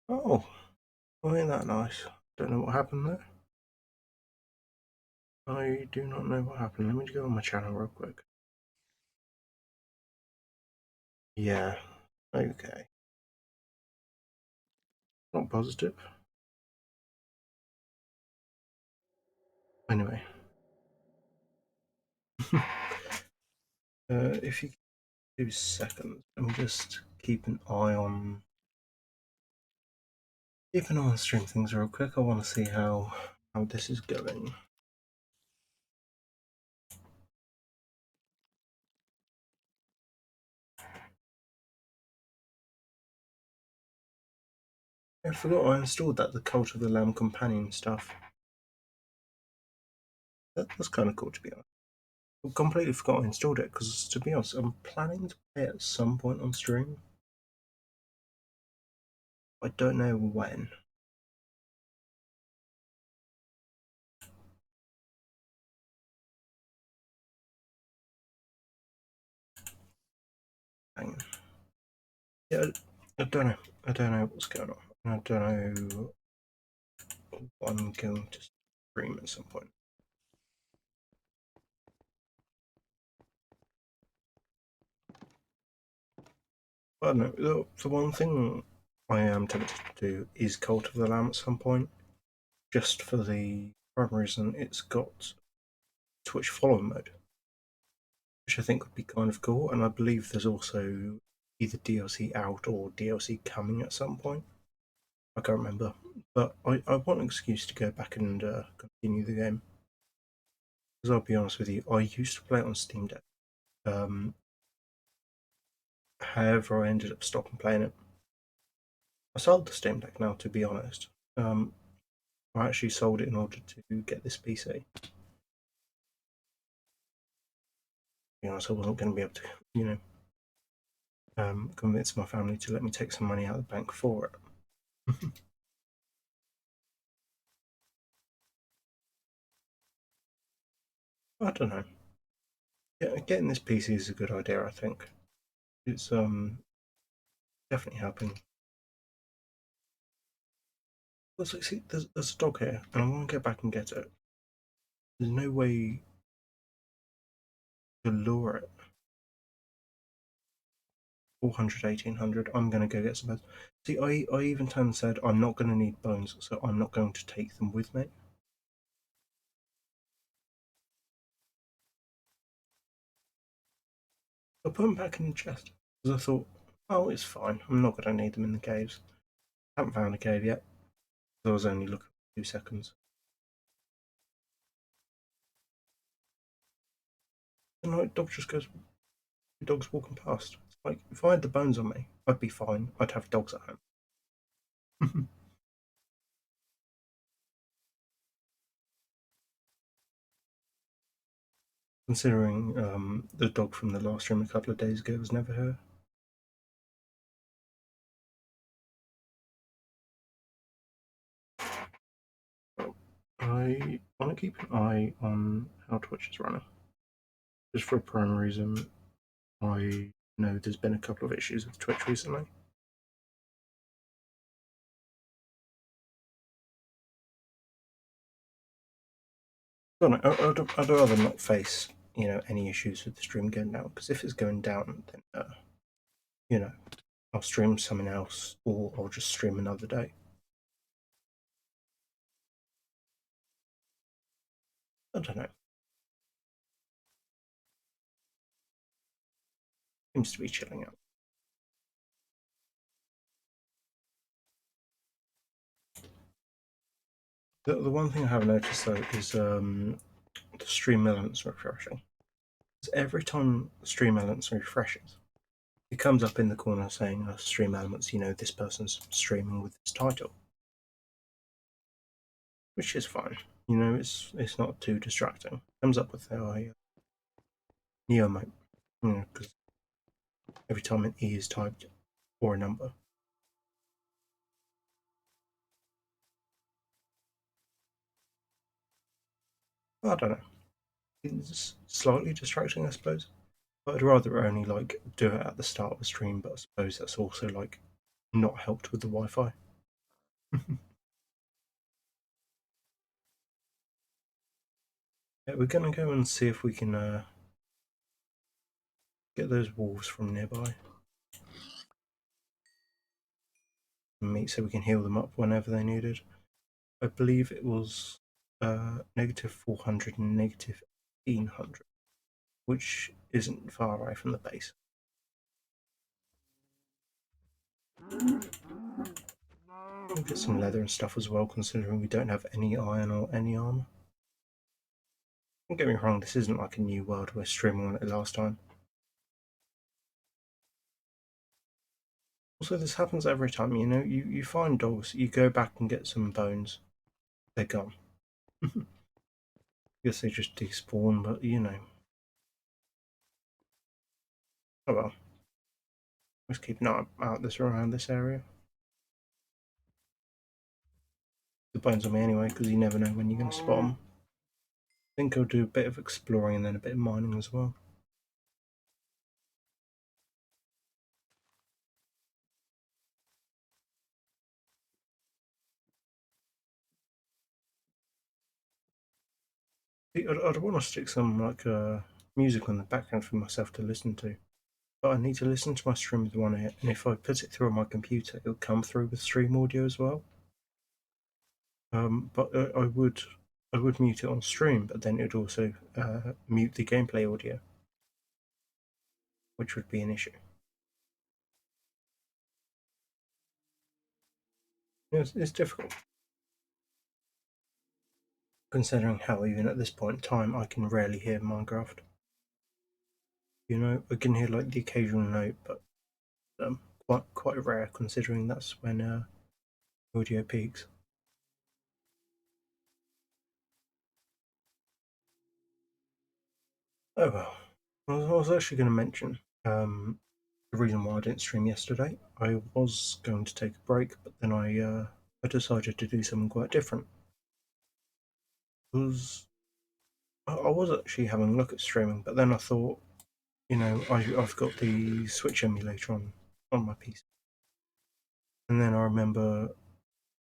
Oh, well, ain't that nice? Don't know what happened there. I do not know what happened. Let me go on my channel real quick. Yeah, okay. Not positive. Anyway, if you give 2 seconds, let me just keep an eye on stream things real quick. I want to see how this is going. I forgot I installed the Cult of the Lamb companion stuff. That's kind of cool, to be honest. I completely forgot I installed it because, to be honest, I'm planning to play it at some point on stream. I don't know when. Hang on. Yeah, I don't know. I don't know what's going on. I don't know what I'm going to stream at some point. I don't know. The one thing I am tempted to do is Cult of the Lamb at some point, just for the primary reason it's got Twitch follow mode, which I think would be kind of cool. And I believe there's also either DLC out or DLC coming at some point. I can't remember, but I want an excuse to go back and continue the game. Because I'll be honest with you, I used to play it on Steam Deck. However, I ended up stopping playing it. I sold the Steam Deck now, to be honest. I actually sold it in order to get this PC. You know, so I wasn't going to be able to, convince my family to let me take some money out of the bank for it. I don't know. Yeah, getting this PC is a good idea. I think it's definitely helping. Well, see, there's a dog here, and I want to get back and get it. There's no way to lure it. 400, 1800. I'm going to go get some bones. See, I even turned and said I'm not going to need bones, so I'm not going to take them with me. I put them back in the chest because I thought, oh, it's fine. I'm not going to need them in the caves. Haven't found a cave yet. I was only looking for 2 seconds. And like, dogs walking past. It's like, if I had the bones on me, I'd be fine. I'd have dogs at home. Considering the dog from the last stream a couple of days ago was never here. I want to keep an eye on how Twitch is running. Just for a primary reason, I know there's been a couple of issues with Twitch recently. I'd rather not face any issues with the stream going down, because if it's going down, then I'll stream something else, or I'll just stream another day. I don't know. Seems to be chilling out. The one thing I have noticed though is the stream elements refreshing. Every time the stream elements refreshes, it comes up in the corner saying stream elements, this person's streaming with this title, which is fine. It's not too distracting. It comes up with their Neo mode, because every time an E is typed or a number. I don't know. It's slightly distracting, I suppose. But I'd rather only do it at the start of the stream. But I suppose that's also not helped with the Wi-Fi. Yeah, we're gonna go and see if we can get those wolves from nearby and meet so we can heal them up whenever they needed. I believe it was negative 400 and negative 1800, which isn't far away from the base. We'll get some leather and stuff as well, considering we don't have any iron or any armor. Don't get me wrong, this isn't like a new world we're streaming on it last time. Also, this happens every time, you know, you find dogs, you go back and get some bones, they're gone. Guess they just despawn, but you know. Oh well. Let's keep an eye out this around this area. The bones on me anyway, because you never know when you're going to spot them. I think I'll do a bit of exploring and then a bit of mining as well. I'd want to stick some like music on the background for myself to listen to, but I need to listen to my stream with one ear, and if I put it through on my computer, it'll come through with stream audio as well. But I would mute it on stream, but then it would also mute the gameplay audio, which would be an issue. It's difficult, considering how even at this point in time I can rarely hear Minecraft. You know, I can hear like the occasional note, but quite rare considering that's when audio peaks. Oh well. I was actually going to mention the reason why I didn't stream yesterday. I was going to take a break, but then I decided to do something quite different. Because I was actually having a look at streaming, but then I thought, you know, I've got the Switch emulator on my PC, and then I remember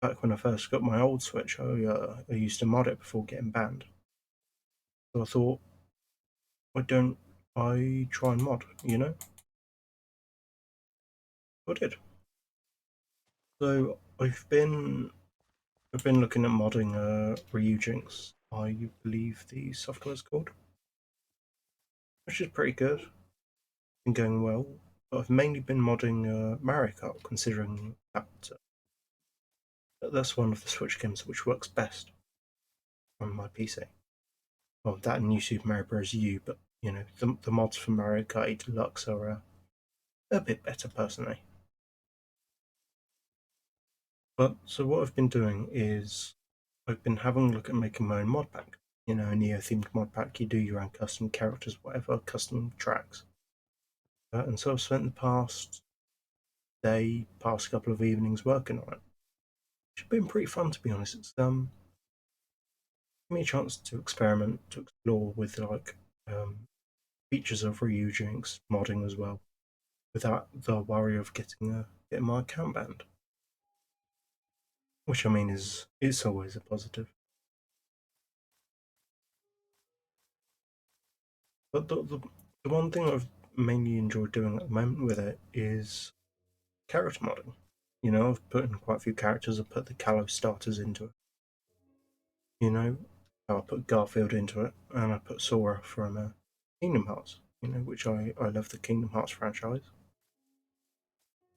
back when I first got my old Switch, I used to mod it before getting banned. So I thought, why don't I try and mod? You know, I did. So I've been looking at modding Ryujinx, I believe the software is called, which is pretty good, been going well. But I've mainly been modding Mario Kart, considering that's one of the Switch games which works best on my PC. Well, that and New Super Mario Bros. U, but you know the mods for Mario Kart 8 Deluxe are a bit better personally. But so what I've been doing is I've been having a look at making my own mod pack. You know, a Neo themed mod pack. You do your own custom characters, whatever, custom tracks. And so I've spent the past couple of evenings working on it. It's been pretty fun, to be honest. It's given me a chance to experiment, to explore with like features of Ryujinx modding as well, without the worry of getting my account banned. Which I mean is it's always a positive. But the one thing I've mainly enjoyed doing at the moment with it is character modding. You know, I've put in quite a few characters. I've put the Kalos starters into it. You know, I put Garfield into it, and I put Sora from Kingdom Hearts. You know, which I love the Kingdom Hearts franchise.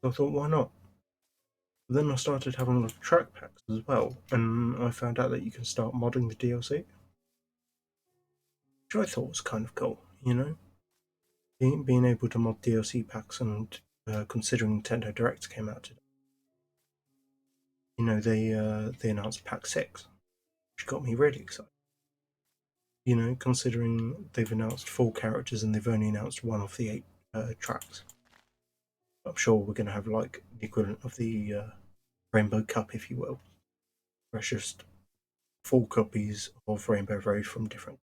So I thought, why not? But then I started having a look at track packs as well, and I found out that you can start modding the DLC, which I thought was kind of cool. You know, being able to mod DLC packs, and considering Nintendo Direct came out today, you know, they announced Pack 6, which got me really excited. You know, considering they've announced 4 characters and they've only announced one of the 8 tracks. I'm sure we're going to have like the equivalent of the Rainbow Cup, if you will, where it's just 4 copies of Rainbow Road from different,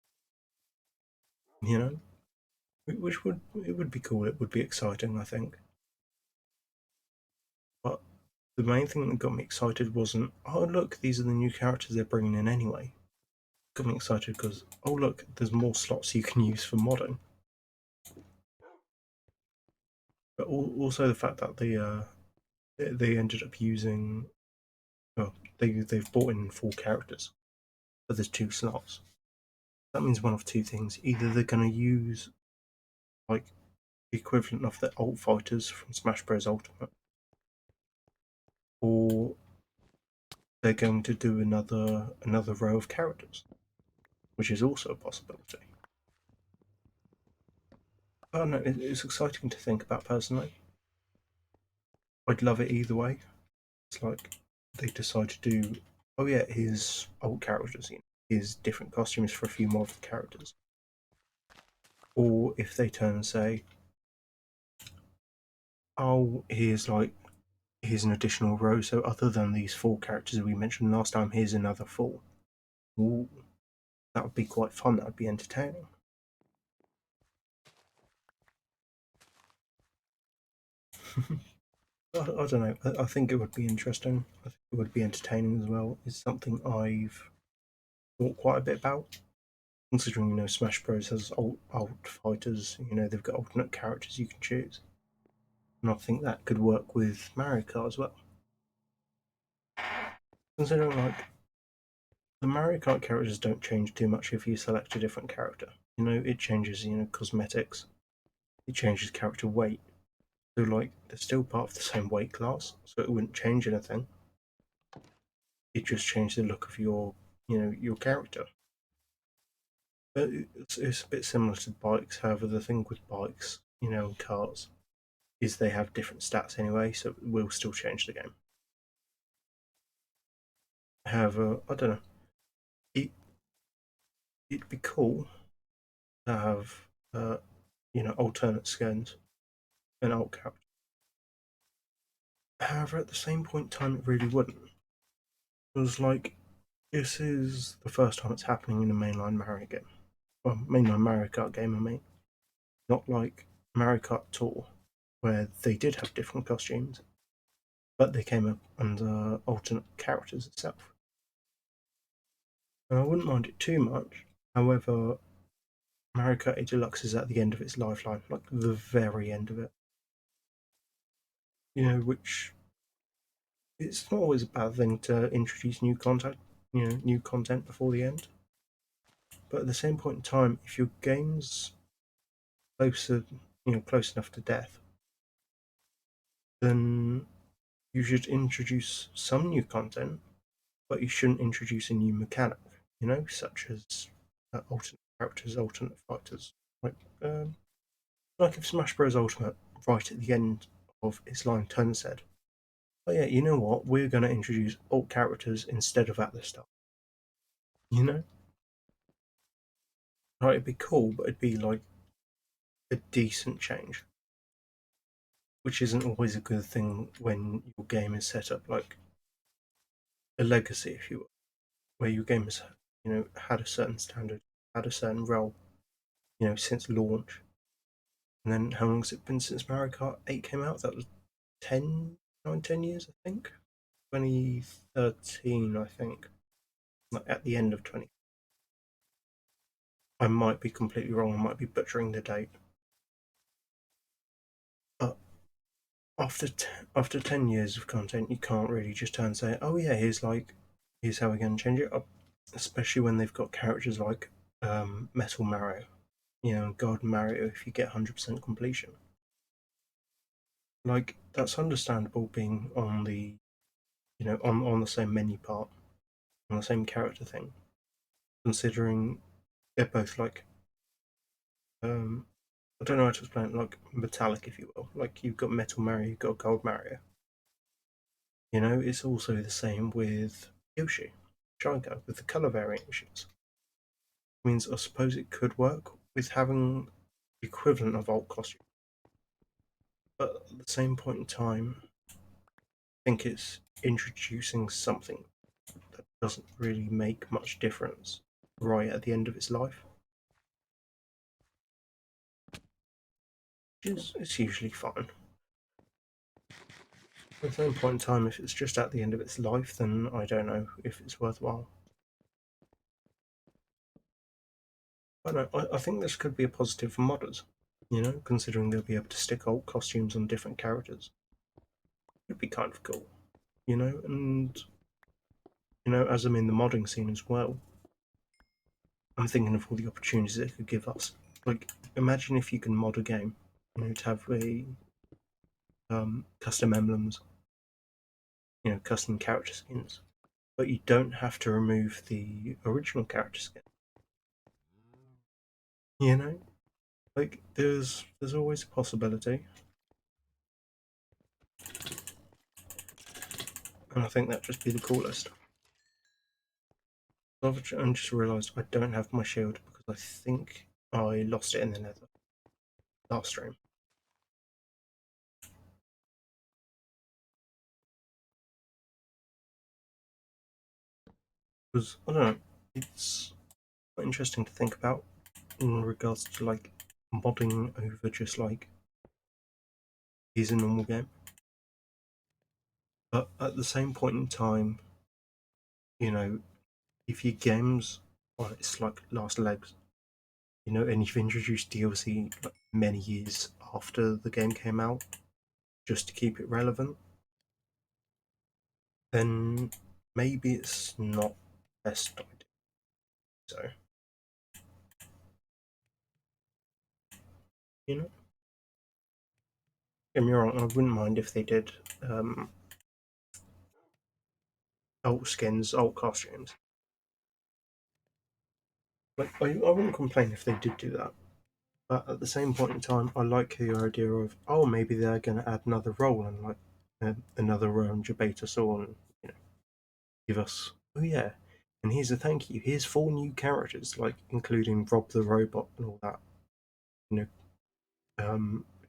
you know, which would be cool. It would be exciting, I think. But the main thing that got me excited wasn't, oh look, these are the new characters they're bringing in anyway. It got me excited because, oh look, there's more slots you can use for modding. But also the fact that they ended up using, well, they've brought in 4 characters, but there's 2 slots. That means one of 2 things: either they're going to use like the equivalent of the alt fighters from Smash Bros. Ultimate, or they're going to do another row of characters, which is also a possibility. Oh no, it's exciting to think about personally. I'd love it either way. It's like they decide to do, oh yeah, here's old characters, here's different costumes for a few more of the characters. Or if they turn and say, oh, here's an additional row, so other than these 4 characters we mentioned last time, here's another 4. Ooh, that would be quite fun, that would be entertaining. I don't know, I think it would be interesting. I think it would be entertaining as well. It's something I've thought quite a bit about, considering, Smash Bros has alt fighters, they've got alternate characters you can choose. And I think that could work with Mario Kart as well. Considering, like, the Mario Kart characters don't change too much if you select a different character. It changes, cosmetics. It changes character weight. So, like, they're still part of the same weight class, so it wouldn't change anything. It just changed the look of your character. But it's a bit similar to bikes. However, the thing with bikes, and cars, is they have different stats anyway, so it will still change the game. However, I don't know. It, it'd be cool to have, alternate skins and alt characters. However, at the same point in time, it really wouldn't. It was like, this is the first time it's happening in a mainline Mario game. Well, mainline Mario Kart game, I mean. Not like Mario Kart Tour, where they did have different costumes, but they came up under alternate characters itself. And I wouldn't mind it too much. However, Mario Kart 8 Deluxe is at the end of its lifeline, like the very end of it. Which, it's not always a bad thing to introduce new content before the end. But at the same point in time, if your game's closer, close enough to death, then you should introduce some new content, but you shouldn't introduce a new mechanic, such as alternate characters, alternate fighters. Like, like if Smash Bros. Ultimate, right at the end of its line, turned and said, oh yeah, you know what, we're going to introduce alt characters instead of at the start. Right, it'd be cool, but it'd be like a decent change, which isn't always a good thing when your game is set up like a legacy, if you will, where your game has, had a certain standard, had a certain role, since launch. And then how long has it been since Mario Kart 8 came out? That was 10 years, I think. 2013, I think. Like at the end of 20. I might be completely wrong. I might be butchering the date. But after 10 years of content, you can't really just turn and say, "Oh yeah, here's how we're going to change it up." Especially when they've got characters like Metal Mario, God Mario. If you get 100% completion, like that's understandable being on the, on the same menu part, on the same character thing, considering they're both like, I don't know how to explain it, like metallic, if you will. Like you've got Metal Mario, you've got Gold Mario. It's also the same with Yoshi, Shingo, with the color variations. Means I suppose it could work with having the equivalent of alt costume. But at the same point in time, I think it's introducing something that doesn't really make much difference right at the end of its life. It's usually fine. At the same point in time, if it's just at the end of its life, then I don't know if it's worthwhile. I don't know, I think this could be a positive for modders, considering they'll be able to stick alt costumes on different characters. It'd be kind of cool, and, as I'm in the modding scene as well, I'm thinking of all the opportunities it could give us. Like, imagine if you can mod a game, to have a custom emblems, custom character skins, but you don't have to remove the original character skin. You know, like there's always a possibility, and I think that'd just be the coolest. I've just realised I don't have my shield because I think I lost it in the nether last stream. Because I don't know, it's quite interesting to think about in regards to like modding over just like is a normal game. But at the same point in time, you know, if your game's on its like last legs, and you've introduced DLC like, many years after the game came out just to keep it relevant, then maybe it's not the best idea. So, you know, get me wrong, I wouldn't mind if they did alt skins, alt costumes. Like, I wouldn't complain if they did do that. But at the same point in time, I like the idea of, oh, maybe they're going to add another role and like another Jabata and give us, oh yeah, and here's a thank you. Here's 4 new characters, like including Rob the Robot and all that. You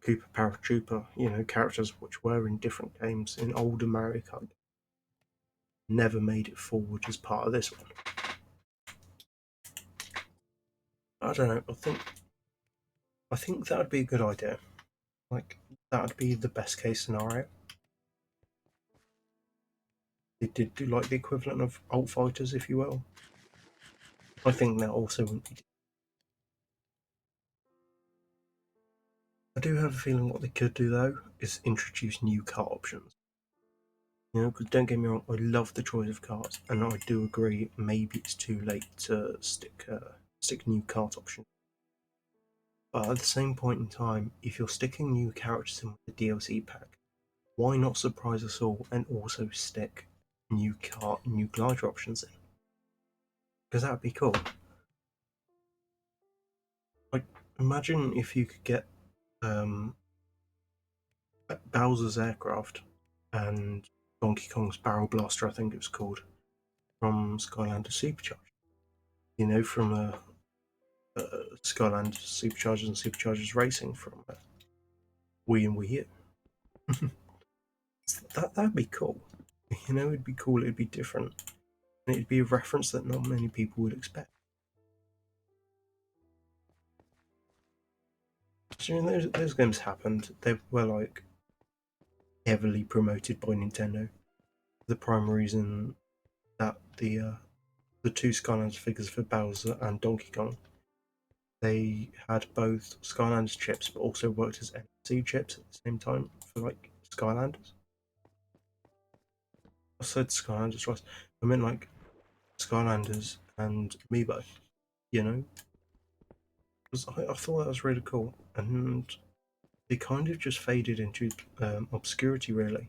Cooper Paratrooper, characters which were in different games in older Mario Kart. Never made it forward as part of this one. I don't know. I think that would be a good idea. Like that would be the best case scenario. They did do like the equivalent of alt fighters, if you will. I think that also wouldn't be. I do have a feeling what they could do though is introduce new cart options. Because don't get me wrong, I love the choice of carts, and I do agree. Maybe it's too late to stick new cart options. But at the same point in time, if you're sticking new characters in with the DLC pack, why not surprise us all and also stick new glider options in? Because that'd be cool. Like, imagine if you could get um, Bowser's aircraft and Donkey Kong's barrel blaster, I think it was called, from Skylanders Supercharged. From Skylanders Superchargers and Superchargers Racing from Wii and Wii U. That'd be cool. It'd be cool. It'd be different, and it'd be a reference that not many people would expect. So those games happened. They were like heavily promoted by Nintendo. The prime reason that the 2 Skylanders figures for Bowser and Donkey Kong, they had both Skylanders chips, but also worked as NFC chips at the same time for like Skylanders. I said Skylanders twice. I meant like Skylanders and Amiibo. You know, I thought that was really cool, and they kind of just faded into obscurity. Really,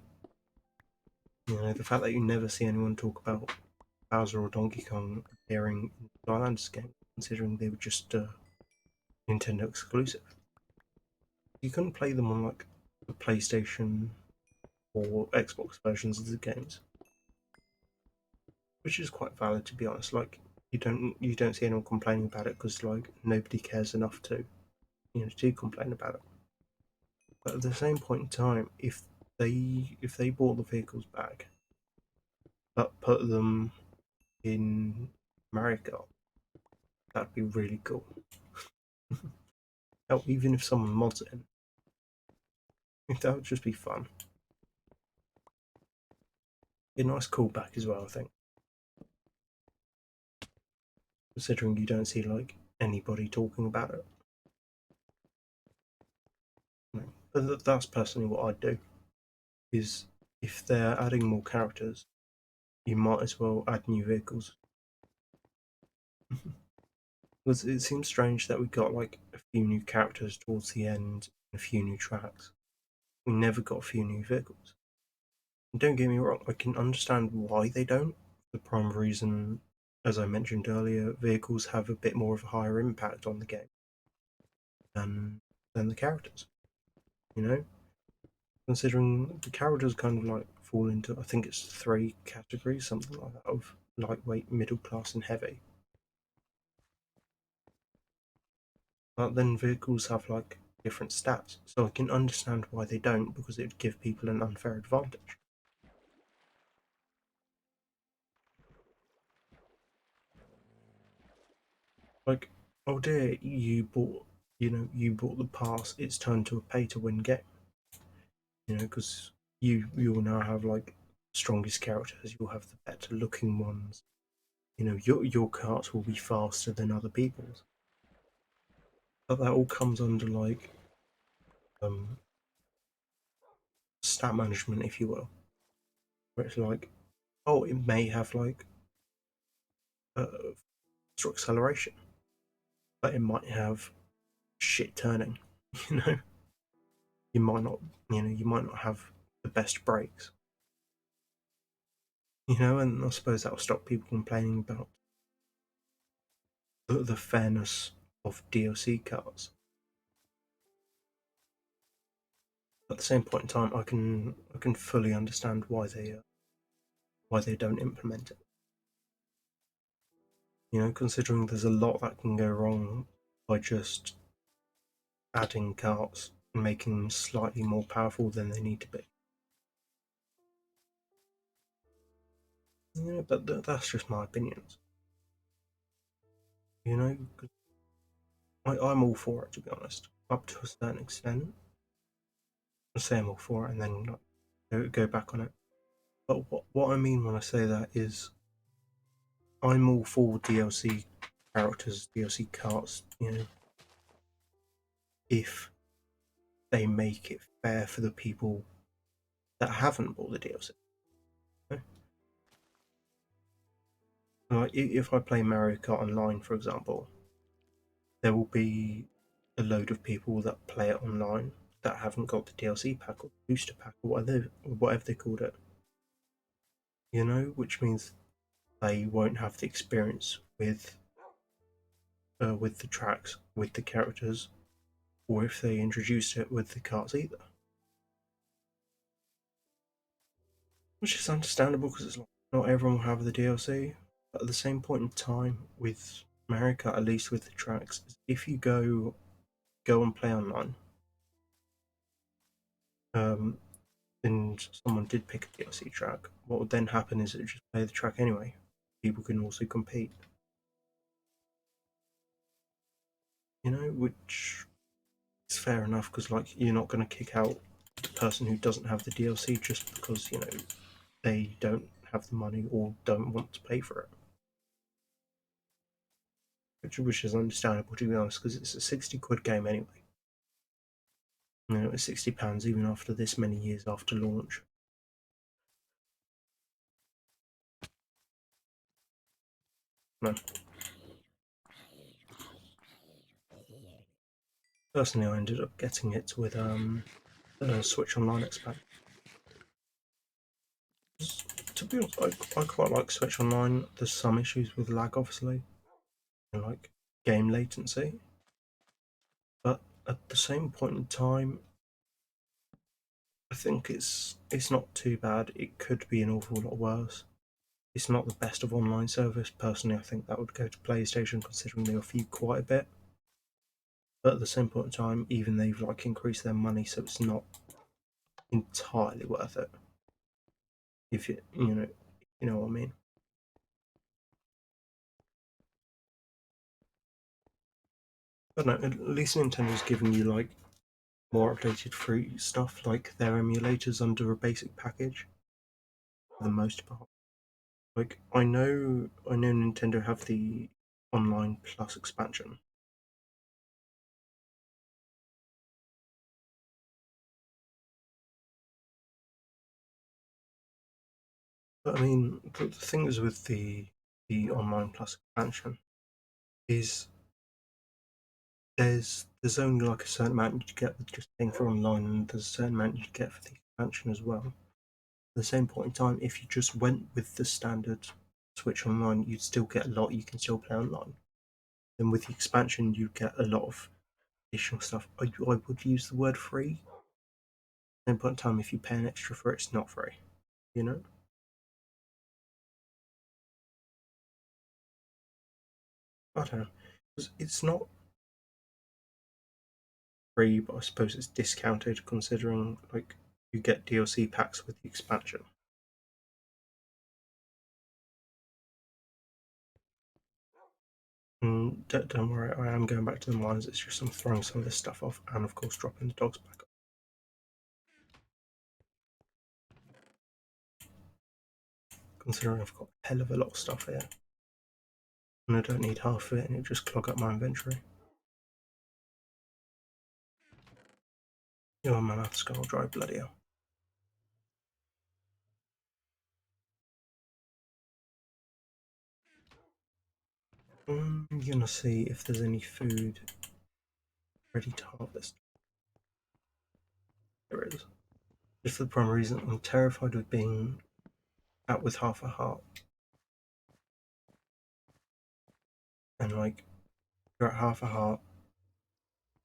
the fact that you never see anyone talk about Bowser or Donkey Kong appearing in Skylanders game, considering they were just Nintendo exclusive. You couldn't play them on like the PlayStation or Xbox versions of the games, which is quite valid to be honest. Like you don't see anyone complaining about it because like nobody cares enough to complain about it. But at the same point in time, if they bought the vehicles back but put them in Mario Kart, that'd be really cool. Hell, even if someone mods it, that would just be fun. a nice callback as well, I think, considering you don't see like anybody talking about it. But that's personally what I'd do. Is if they're adding more characters, you might as well add new vehicles. Because it seems strange that we got like a few new characters towards the end and a few new tracks. We never got a few new vehicles. And don't get me wrong, I can understand why they don't. The prime reason, as I mentioned earlier, vehicles have a bit more of a higher impact on the game than the characters. You know, considering the characters kind of like fall into, I think it's three categories, something like that, of lightweight, middle class, and heavy. But then vehicles have like different stats, so I can understand why they don't, because it would give people an unfair advantage. Like, oh dear, you bought the pass. It's turned to a pay-to-win game. Because you will now have like strongest characters. You'll have the better looking ones. Your carts will be faster than other people's. But that all comes under like um, stat management, if you will, where it's like, oh, it may have like uh, extra acceleration, but it might have shit turning. You know, you might not, you might not have the best brakes. And I suppose that will stop people complaining about the fairness of DLC cards. At the same point in time, I can fully understand why they don't implement it. Considering there's a lot that can go wrong by just adding cards and making them slightly more powerful than they need to be. But that's just my opinions. You know, I'm all for it, to be honest, up to a certain extent. I say I'm all for it and then like, go back on it. But what I mean when I say that is I'm all for DLC characters, DLC cards, if they make it fair for the people that haven't bought the DLC. Like, if I play Mario Kart Online, for example, there will be a load of people that play it online that haven't got the DLC pack or the booster pack or whatever they called it. Which means they won't have the experience with the tracks, with the characters, or if they introduced it with the cards either. Which is understandable because it's like not everyone will have the DLC. But at the same point in time, with Mario Kart, at least with the tracks, if you go and play online, um, and someone did pick a DLC track, what would then happen is it would just play the track anyway. People can also compete. Which is fair enough because like you're not going to kick out the person who doesn't have the DLC just because they don't have the money or don't want to pay for it. Which is understandable, to be honest, because it's a 60 quid game anyway. It's £60 even after this many years after launch. No. Personally, I ended up getting it with a Switch Online expansion. To be honest, I quite like Switch Online. There's some issues with lag, obviously, and like game latency, but at the same point in time, I think it's not too bad. It could be an awful lot worse. It's not the best of online service. Personally, I think that would go to PlayStation, considering they offer you quite a bit. But at the same point in time, even they've like increased their money, so it's not entirely worth it. If you know what I mean. But no, at least Nintendo's giving you like more updated free stuff, like their emulators under a basic package. for the most part. Like I know Nintendo have the Online Plus expansion. But I mean, the thing is with the Online Plus expansion is there's only like a certain amount you get with just paying for online, and there's a certain amount you get for the expansion as well. At the same point in time, if you just went with the standard Switch Online, you'd still get a lot. You can still play online. Then with the expansion, you get a lot of additional stuff. I would use the word free. At the same point in time, if you pay an extra for it, it's not free. You know? I don't know. It's not free, but I suppose it's discounted considering like you get DLC packs with the expansion. Don't worry, I am going back to the mines. It's just I'm throwing some of this stuff off, and of course dropping the dogs back up. Considering I've got a hell of a lot of stuff here, and I don't need half of it, and it just clog up my inventory. Oh, my mouth's gonna dry, bloody hell. I'm gonna see if there's any food ready to harvest. There is. Just for the primary reason I'm terrified of being out with half a heart. And like, you're at half a heart,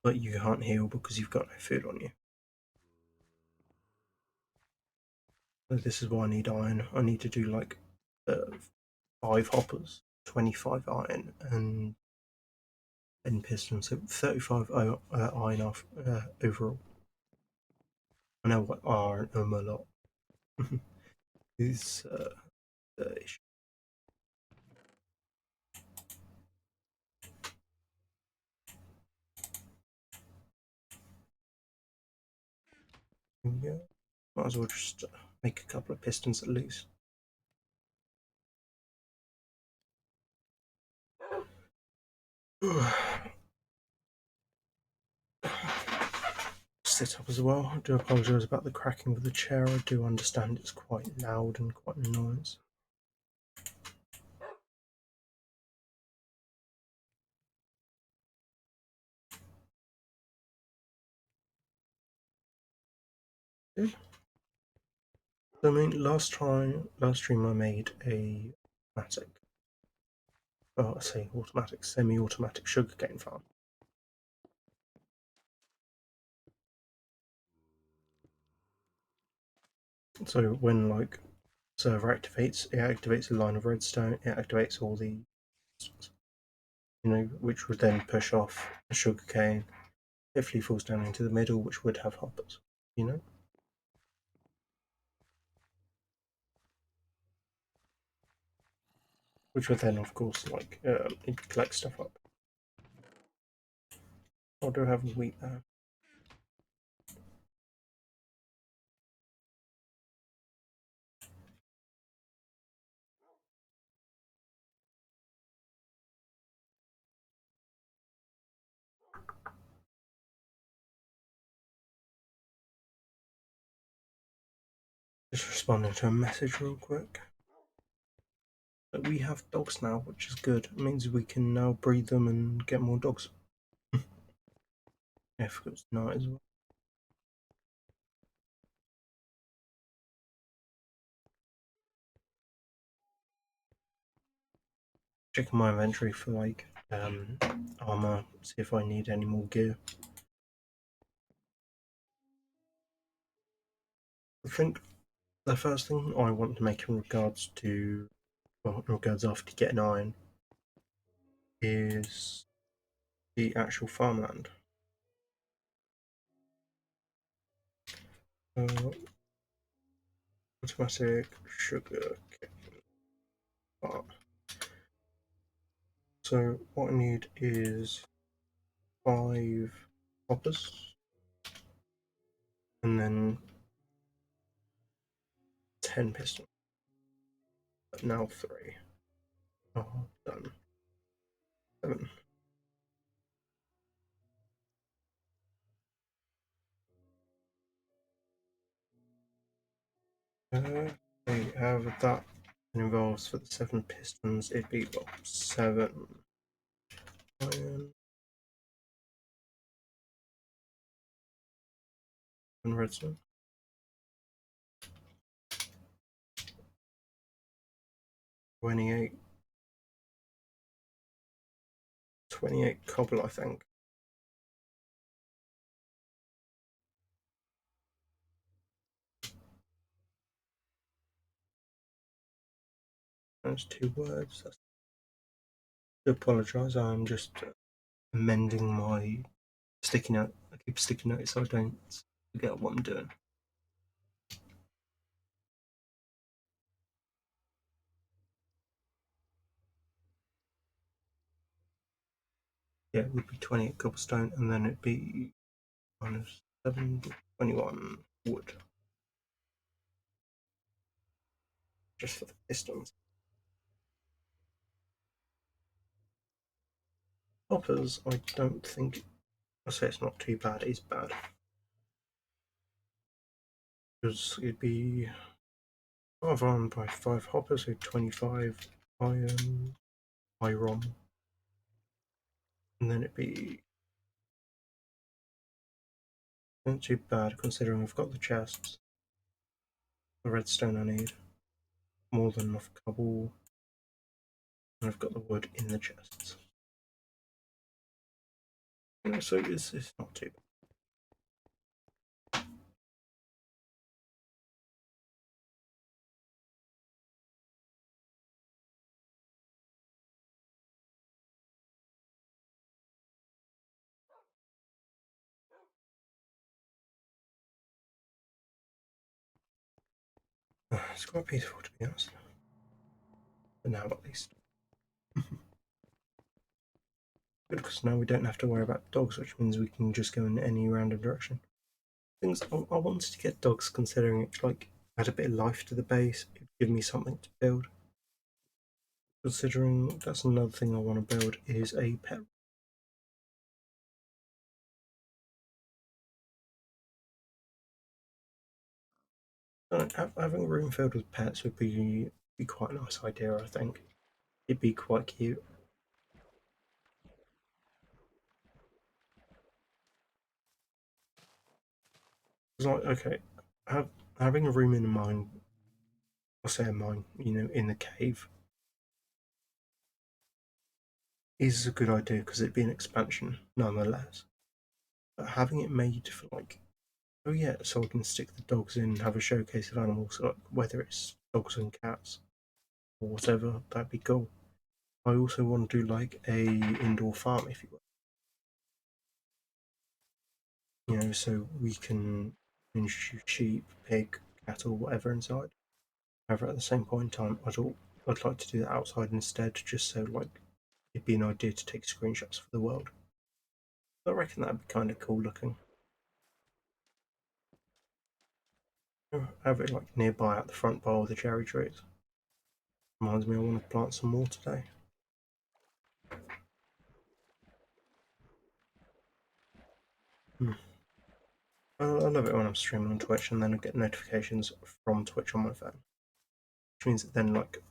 but you can't heal because you've got no food on you. So this is why I need iron. I need to do like 5 hoppers, 25 iron, and 10 pistons. So 35 iron off overall. I know what are a lot. Is the issue. Yeah, might as well just make a couple of pistons at least. Sit up as well. I do apologise about the cracking of the chair. I do understand it's quite loud and quite an annoyance. Good. I mean, last stream I made a automatic, well, I say automatic, semi-automatic sugarcane farm. So when like server activates, it activates a line of redstone. It activates all the, which would then push off the sugarcane. Hopefully falls down into the middle, which would have hoppers. You know, which would then, of course, like collect stuff up. I do have wheat there. Just responding to a message real quick. But we have dogs now, which is good. It means we can now breed them and get more dogs. Yeah, I forgot it's night as well. Checking my inventory for like armor, see if I need any more gear. I think the first thing I want to make in regards to, well, in regards after getting iron, is the actual farmland. Automatic sugar farm. So what I need is 5 hoppers, and then 10 pistons. Now 3. Oh, done. 7. Okay, however, that involves for the 7 pistons, it'd be what, 7 iron and redstone. 28. 28 cobble, I think. That's 2 words. I apologise, I'm just amending my sticky note. I keep sticky notes so I don't forget what I'm doing. Yeah, it would be 28 cobblestone, and then it'd be minus 7, 21 wood. Just for the pistons. Hoppers, I don't think. I say it's not too bad, it's bad. Because it'd be 5 iron by 5 hoppers, so 25 iron, iron. And then it'd be not too bad considering I've got the chests. The redstone I need. More than enough cobble. And I've got the wood in the chests. Yeah, so it's not too bad. It's quite peaceful to be honest. For now at least. Good, because now we don't have to worry about dogs, which means we can just go in any random direction. Things I wanted to get dogs considering it like had a bit of life to the base, it'd give me something to build. Considering that's another thing I want to build is a pet. Having a room filled with pets would be quite a nice idea, I think. It'd be quite cute. It's like, okay, having a room in a mine, I'll say a mine, in the cave, is a good idea because it'd be an expansion nonetheless. But having it made for like, oh yeah, so I can stick the dogs in and have a showcase of animals, like whether it's dogs and cats or whatever, that'd be cool. I also want to do like a indoor farm, if you will. So we can introduce sheep, pig, cattle, whatever inside. However, at the same point in time, I'd like to do that outside instead, just so like it'd be an idea to take screenshots for the world. I reckon that'd be kind of cool looking. Have it like nearby at the front bar of the cherry trees. Reminds me, I want to plant some more today. I love it when I'm streaming on Twitch and then I get notifications from Twitch on my phone, which means it then like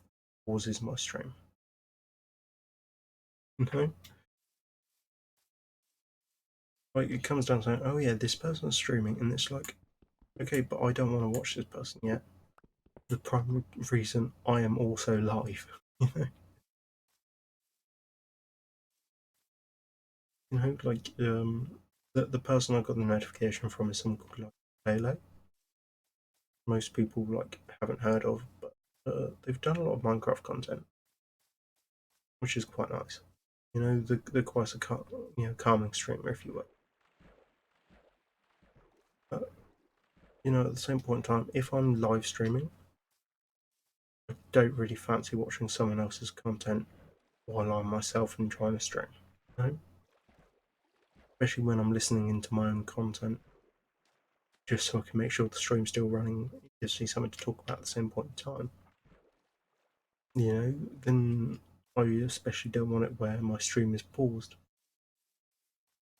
pauses my stream. Like it comes down to saying, oh yeah, this person's streaming, and it's like, okay, but I don't want to watch this person yet. The primary reason I am also live, like the person I got the notification from is someone called like Lele. Most people like haven't heard of, but they've done a lot of Minecraft content, which is quite nice. They're quite a calming streamer, if you will. But at the same point in time, if I'm live streaming, I don't really fancy watching someone else's content while I'm myself and trying to stream. You know? Especially when I'm listening into my own content, just so I can make sure the stream's still running. It gives me something to talk about at the same point in time. then I especially don't want it where my stream is paused,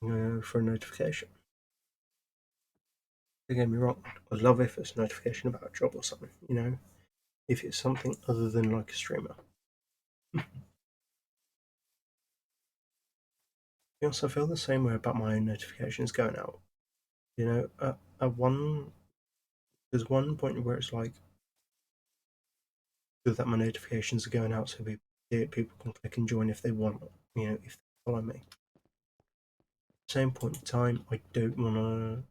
for a notification. Don't get me wrong, I love if it's a notification about a job or something, if it's something other than like a streamer. I also feel the same way about my own notifications going out. There's one point where it's like good that my notifications are going out so people can click and join if they want, if they follow me. Same point in time, I don't want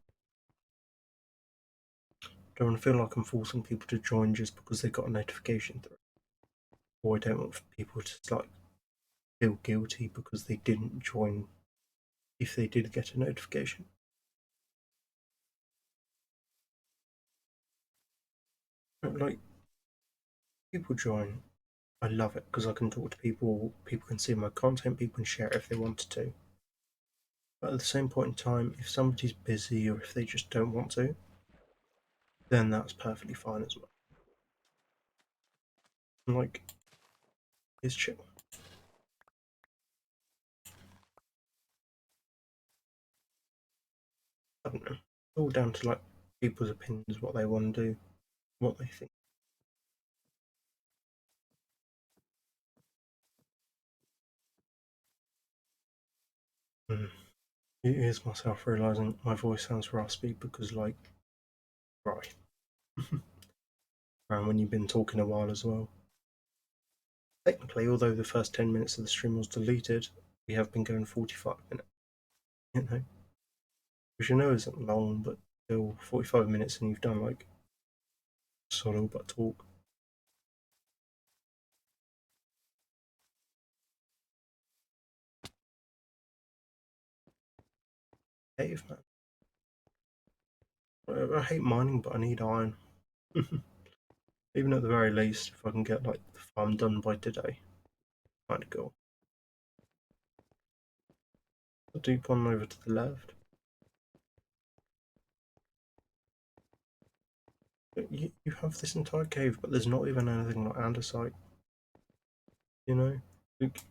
to feel like I'm forcing people to join just because they got a notification through, or I don't want people to like feel guilty because they didn't join if they did get a notification. Like, people join, I love it because I can talk to people. People can see my content. People can share it if they wanted to. But at the same point in time, if somebody's busy or if they just don't want to, then that's perfectly fine as well. And like, it's chill. I don't know. It's all down to like people's opinions, what they want to do, what they think. Mm. Here's myself realizing my voice sounds raspy because, like, right. And when you've been talking a while as well. Technically, although the first 10 minutes of the stream was deleted, we have been going 45 minutes, you know, which I know isn't long, but still 45 minutes and you've done like solo but talk. Cave, man. I hate mining, but I need iron. Even at the very least, if I can get like the farm done by today, kind of cool. The deep one over to the left. You have this entire cave, but there's not even anything like andesite. You know, like,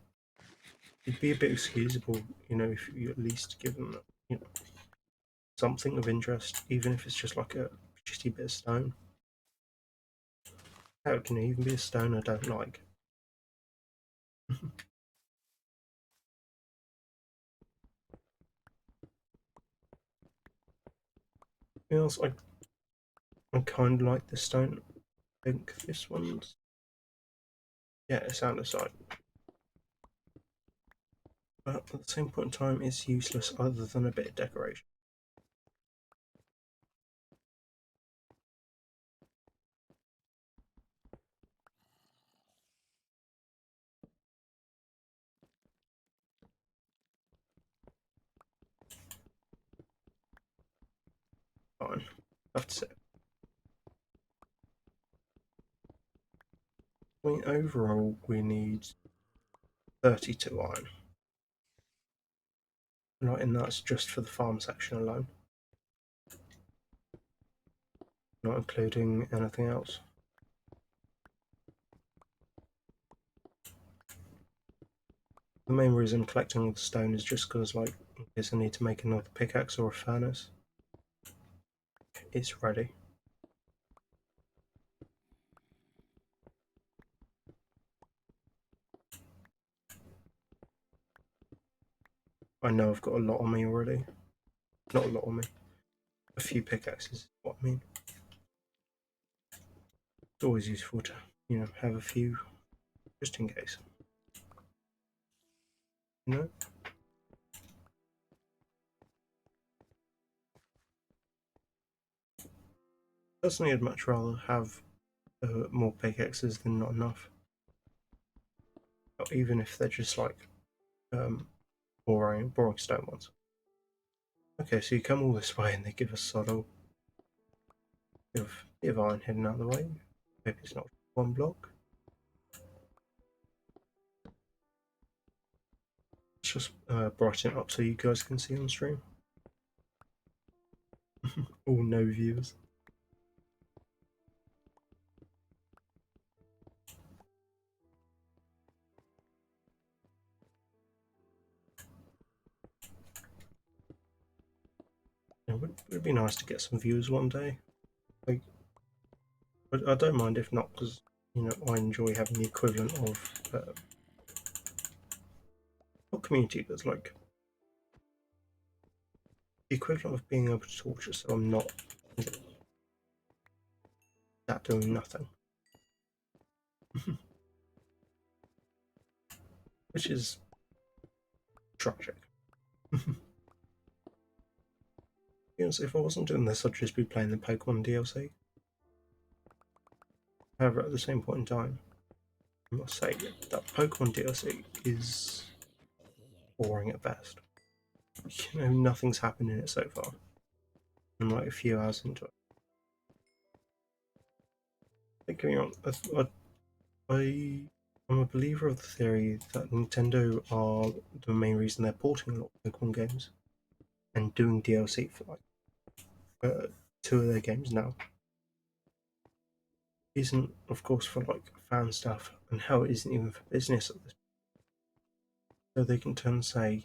it'd be a bit excusable, if you at least give them, something of interest, even if it's just like a shitty bit of stone. How can it even be a stone I don't like? Else, I kind of like this stone. I think this one's, yeah, it's andesite. But at the same point in time, it's useless other than a bit of decoration. Fine. That's it. I mean, overall, we need 32 iron. And that's just for the farm section alone, not including anything else. The main reason I'm collecting all the stone is just because, like, in case I need to make another pickaxe or a furnace, it's ready. I know I've got a lot on me already. Not a lot on me. A few pickaxes is what I mean. It's always useful to, have a few just in case. You know? Personally, I'd much rather have more pickaxes than not enough. Or even if they're just like boring stone ones. Okay, so you come all this way and they give us sod. Give iron heading out of the way. Hope it's not one block. Let's just brighten it up so you guys can see on stream. All no viewers. it'd be nice to get some views one day. Like, I don't mind if not, because I enjoy having the equivalent of not community, but like the equivalent of being able to torture. So I'm not that doing nothing, which is tragic. Yes, if I wasn't doing this, I'd just be playing the Pokemon DLC. However, at the same point in time, I must say that Pokemon DLC is boring at best. Nothing's happened in it so far. I'm like a few hours into it. Don't get me wrong, I'm a believer of the theory that Nintendo are the main reason they're porting a lot of Pokemon games and doing DLC for like two of their games now. Isn't, of course, for like fan stuff, and how it isn't even for business at this. So they can turn and say,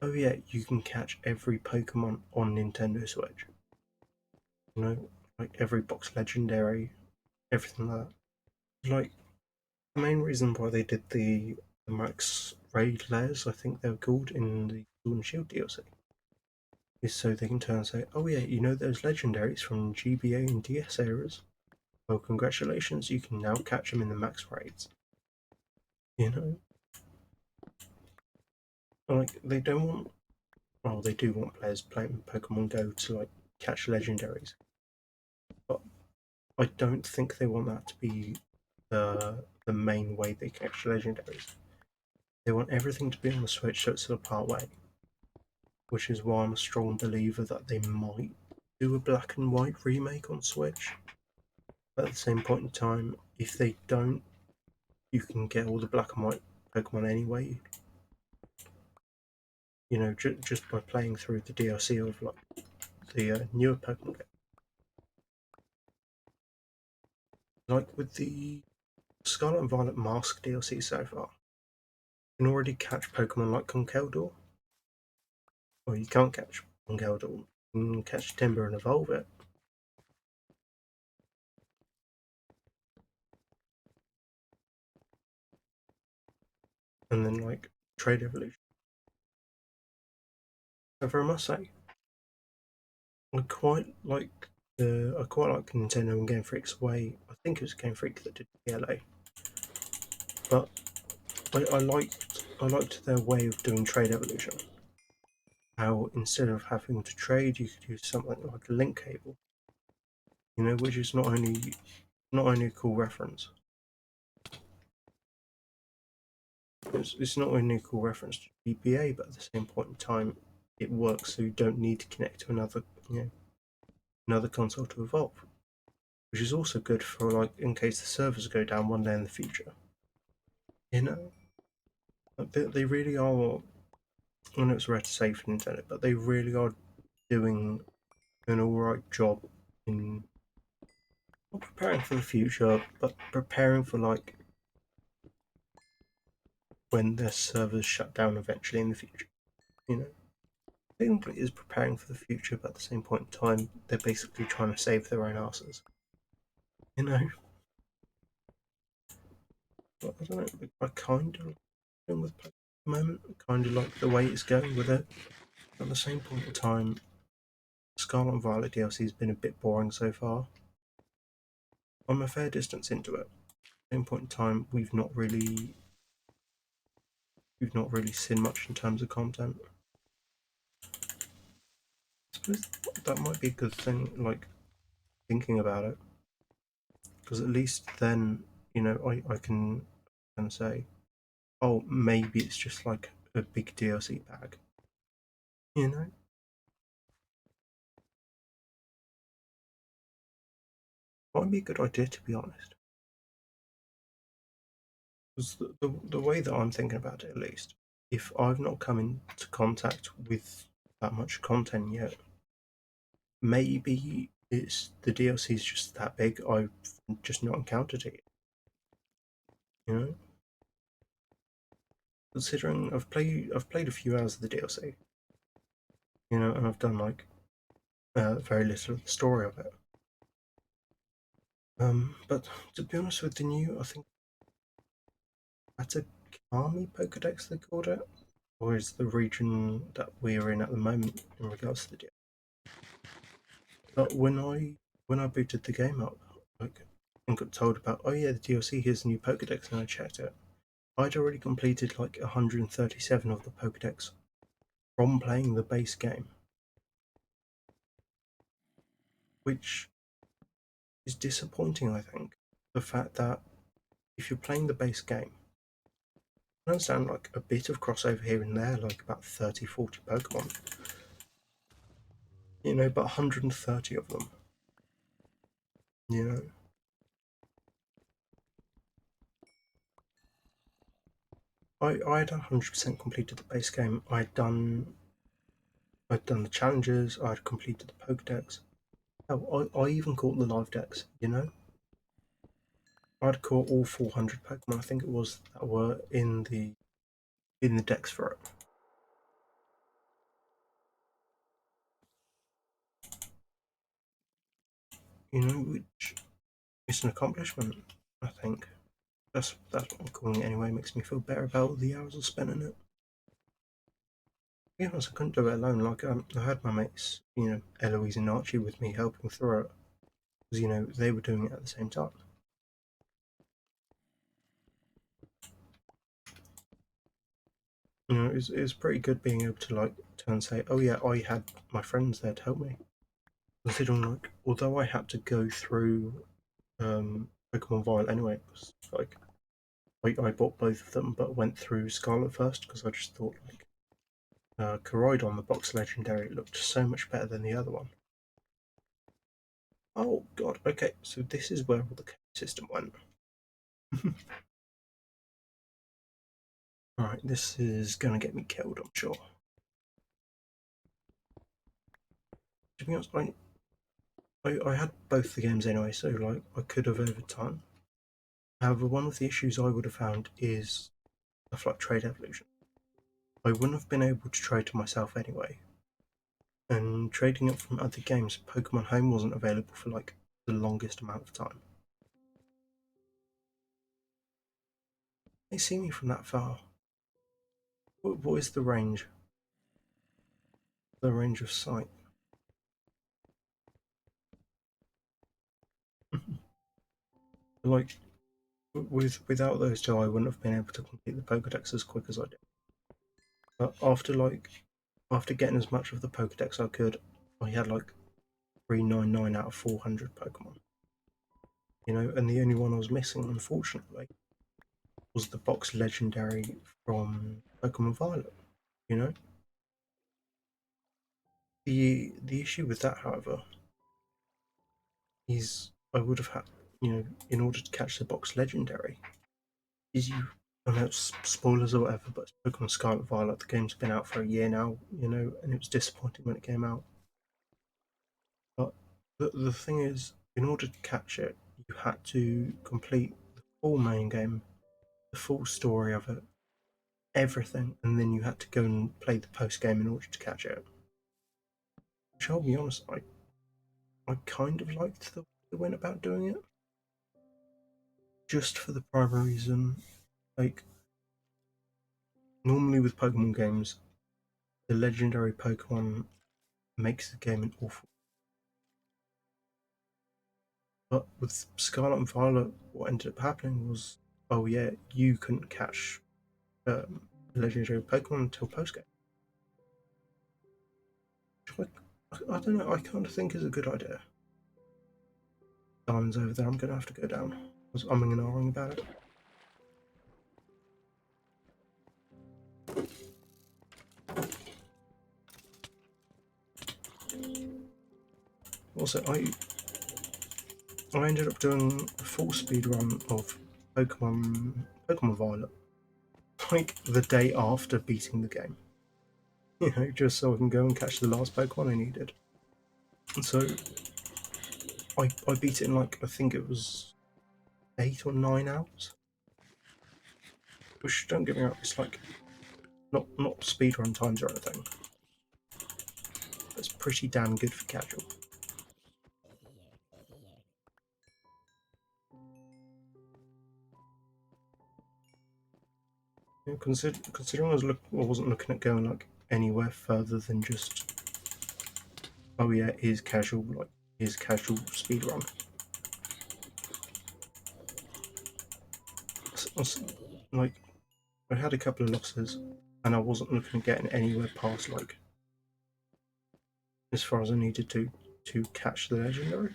"Oh yeah, you can catch every Pokemon on Nintendo Switch." Like every box legendary, everything like that. Like the main reason why they did the Max Raid layers, I think they were called in the Sword and Shield DLC, is so they can turn and say, "Oh yeah, those legendaries from GBA and DS eras? Well, congratulations, you can now catch them in the Max Raids." You know, like they don't want. Well, they do want players playing Pokemon Go to like catch legendaries, but I don't think they want that to be the main way they catch legendaries. They want everything to be on the Switch so it's still part way, which is why I'm a strong believer that they might do a black and white remake on Switch. But at the same point in time, if they don't, you can get all the black and white Pokemon anyway. Just by playing through the DLC of like the newer Pokemon game. Like with the Scarlet and Violet Mask DLC so far, you can already catch Pokemon like Conkeldurr. Or you can't catch Conkeldurr. You can catch Timber and evolve it. And then like trade evolution. However, I must say, I quite like Nintendo and Game Freak's way. I think it was Game Freak that did PLA, but I liked their way of doing trade evolution. How instead of having to trade, you could use something like a link cable. Which is not only a cool reference. It's not only a cool reference to GPA, but at the same point in time, it works so you don't need to connect to another console to evolve, which is also good for like in case the servers go down one day in the future. They really are. I know it's rare to say for Nintendo, but they really are doing an alright job in not preparing for the future, but preparing for like when their servers shut down eventually in the future. You know, technically it is preparing for the future, but at the same point in time, they're basically trying to save their own asses. You know, but I don't know. I kind of going with play at the moment. I kind of like the way it's going with it. At the same point in time, Scarlet and Violet DLC has been a bit boring so far. I'm a fair distance into it. At the same point in time, we've not really seen much in terms of content. I suppose that might be a good thing, like thinking about it, because at least then I can say, oh, maybe it's just like a big DLC bag. Might be a good idea to be honest. Because the way that I'm thinking about it, at least, if I've not come into contact with that much content yet, maybe it's the DLC is just that big. I've just not encountered it. You know, considering I've played a few hours of the DLC. And I've done like very little of the story of it. But to be honest with the new, I think that's a Kami Pokedex they called it, or is the region that we're in at the moment in regards to the DLC. But when I booted the game up, like, and got told about, oh yeah, the DLC, here's the new Pokedex, and I checked it, I'd already completed like 137 of the Pokedex from playing the base game, which is disappointing, I think. The fact that if you're playing the base game, I understand like a bit of crossover here and there, like about 30, 40 Pokemon, but 130 of them, you know. I had 100% completed the base game. I'd done the challenges, I'd completed the Pokedex. Oh, I even caught the live decks, I'd caught all 400 Pokemon, I think it was, that were in the decks for it. Which is an accomplishment, I think. That's what I'm calling it anyway. It makes me feel better about the hours I spent in it. Yeah, I couldn't do it alone. Like, I had my mates, Eloise and Archie with me helping through it. Because, they were doing it at the same time. It was pretty good being able to, like, turn and say, oh yeah, I had my friends there to help me. Considering, like, although I had to go through Pokemon Violet anyway, because, like, I bought both of them, but went through Scarlet first, because I just thought, like, Koraidon, the box legendary, looked so much better than the other one. Oh god, okay, so this is where all the code system went. Alright, this is gonna get me killed, I'm sure. To be honest, I had both the games anyway, so like I could have over time. However, one of the issues I would have found is stuff like trade evolution. I wouldn't have been able to trade to myself anyway. And trading it from other games, Pokemon Home wasn't available for like the longest amount of time. They see me from that far. What is the range? The range of sight. Like, without those two, I wouldn't have been able to complete the Pokedex as quick as I did. But after getting as much of the Pokedex I could, I had like 399 out of 400 Pokemon. And the only one I was missing, unfortunately, was the box legendary from Pokemon Violet. You know, the issue with that, however, is I would have had, in order to catch the box legendary, is you. I know it's spoilers or whatever, but it's Pokemon Scarlet Violet. The game's been out for a year now, and it was disappointing when it came out. But the thing is, in order to catch it, you had to complete the full main game, the full story of it, everything, and then you had to go and play the post game in order to catch it. Which I'll be honest, I kind of liked the way they went about doing it. Just for the primary reason, like, normally with Pokemon games, the legendary Pokemon makes the game an awful. But with Scarlet and Violet, what ended up happening was, oh yeah, you couldn't catch legendary Pokemon until post game. I don't know, I kind of think is a good idea. Diamond's over there, I'm going to have to go down. I was umming and ahhing about it. Also, I ended up doing a full speed run of Pokemon Violet, like the day after beating the game. Just so I can go and catch the last Pokemon I needed. And so I beat it in like, I think it was 8 or 9 hours. Which, don't get me wrong, it's like not speedrun times or anything. That's pretty damn good for casual. Yeah, considering I wasn't looking at going like anywhere further than just, oh yeah, here's casual, like here's casual speedrun. Like I had a couple of losses, and I wasn't looking at getting anywhere past like as far as I needed to catch the legendary.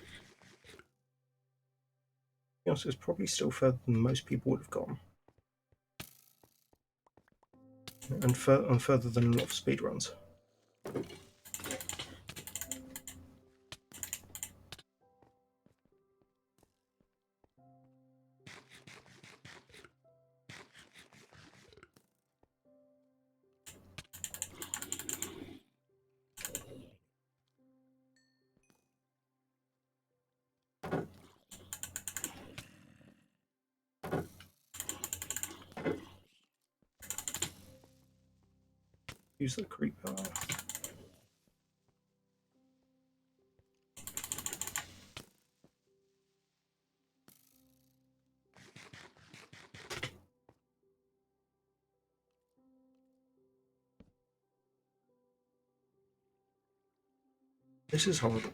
Yes, it's probably still further than most people would have gone, and further than a lot of speedruns. Use the creeper. This is horrible.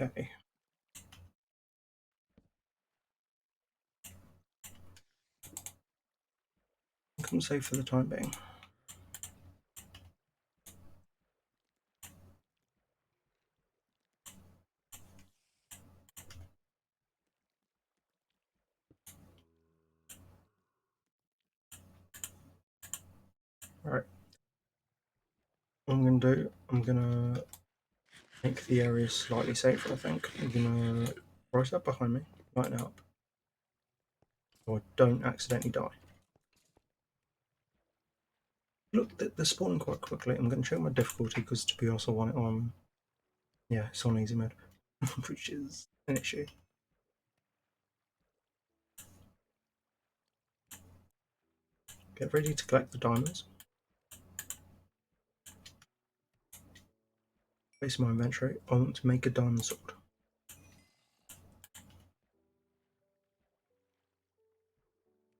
Okay. I can save for the time being. Alright. What I'm gonna do, I'm gonna make the area slightly safer, I think. I'm gonna rise up behind me, lighten it up, so I don't accidentally die. Look, they're spawning quite quickly. I'm going to check my difficulty because, to be honest, I want it on. Yeah, it's on easy mode, which is an issue. Get ready to collect the diamonds. Place my inventory. I want to make a diamond sword.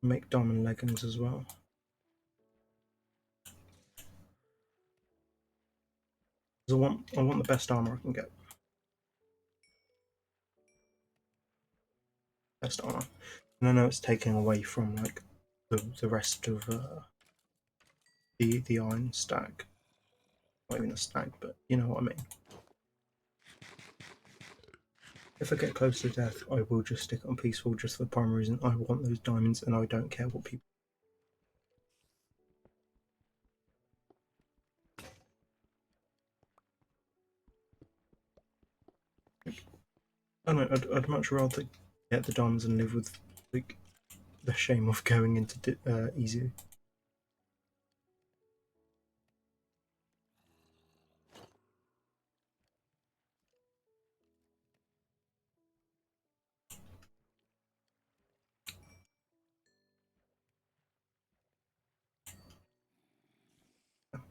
Make diamond leggings as well. I want the best armor I can get. Best armor. And I know it's taking away from like the rest of the iron stack. Not even a stack, but you know what I mean. If I get close to death, I will just stick it on peaceful just for the primary reason I want those diamonds and I don't care what people. I don't know, I'd much rather get the diamonds and live with like the shame of going into easy.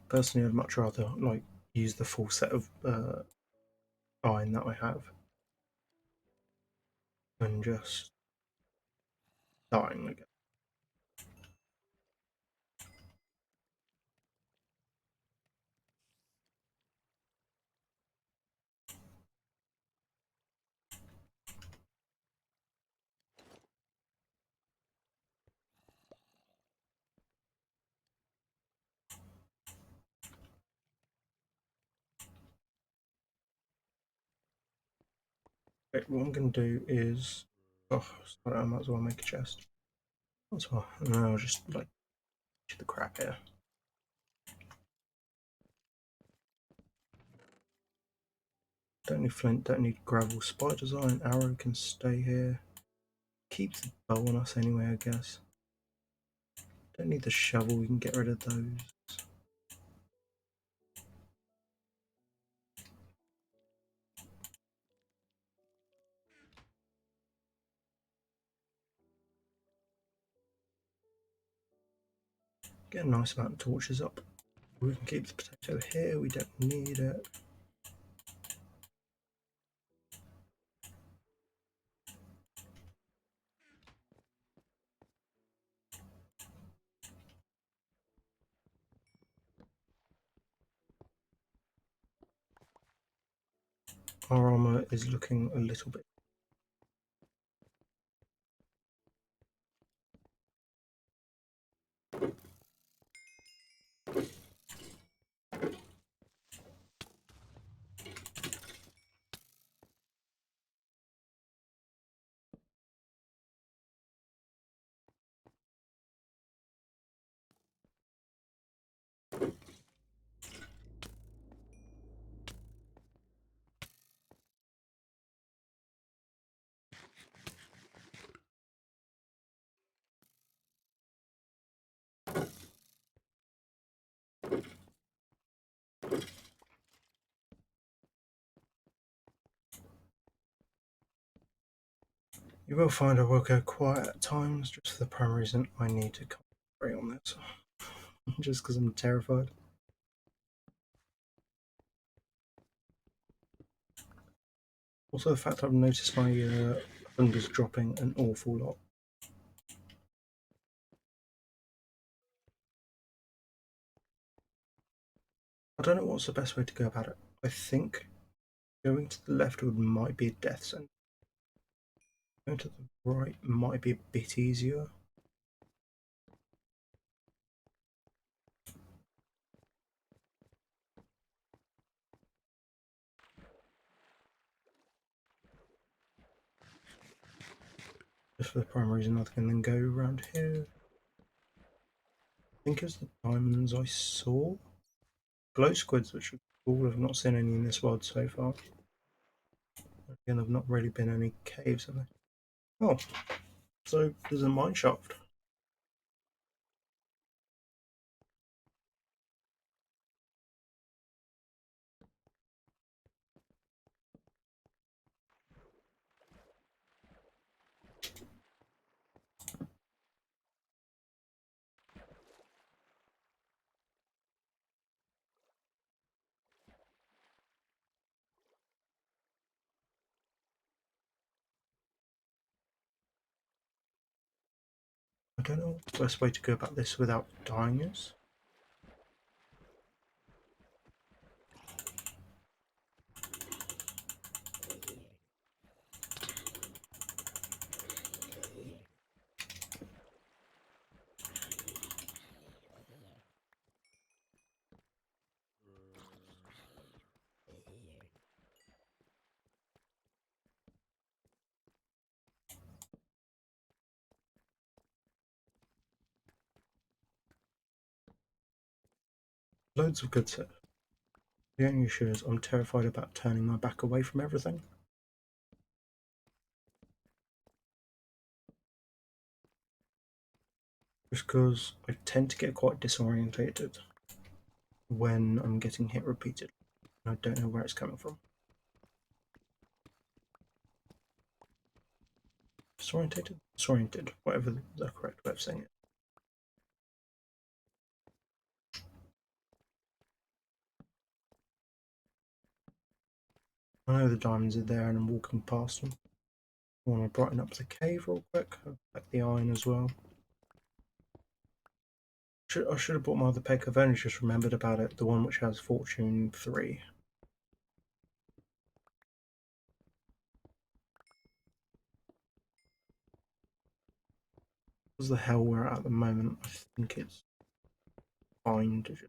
Personally, I'd much rather like use the full set of iron that I have than just dying again. Okay, what I'm going to do is, oh, sorry, I might as well make a chest. That's why. No, I'll just like the crap here. Don't need flint, don't need gravel. Spider design, arrow can stay here. Keep the bow on us anyway, I guess. Don't need the shovel, we can get rid of those. Get a nice amount of torches up. We can keep the potato here, we don't need it. Our armour is looking a little bit. You will find I will go quiet at times, just for the primary reason I need to concentrate on this. Just because I'm terrified. Also, the fact I've noticed my hunger's dropping an awful lot. I don't know what's the best way to go about it. I think going to the left might be a death sentence. Going to the right might be a bit easier. Just for the primary reason I can then go around here. I think it's the diamonds I saw. Glow squids, which are cool. I've not seen any in this world so far. Again, I've not really been any caves, have I? Oh, so there's a mine shaft. I don't know what the best way to go about this without dying is. Loads of good stuff. The only issue is I'm terrified about turning my back away from everything. Just because I tend to get quite disorientated when I'm getting hit repeatedly. I don't know where it's coming from. Disorientated? Disoriented, whatever the correct way of saying it. I know the diamonds are there and I'm walking past them. I want to brighten up the cave real quick, like the iron as well. I should have bought my other pick. I've only just remembered about it. The one which has Fortune 3. Because the hell we're at the moment, I think it's fine to just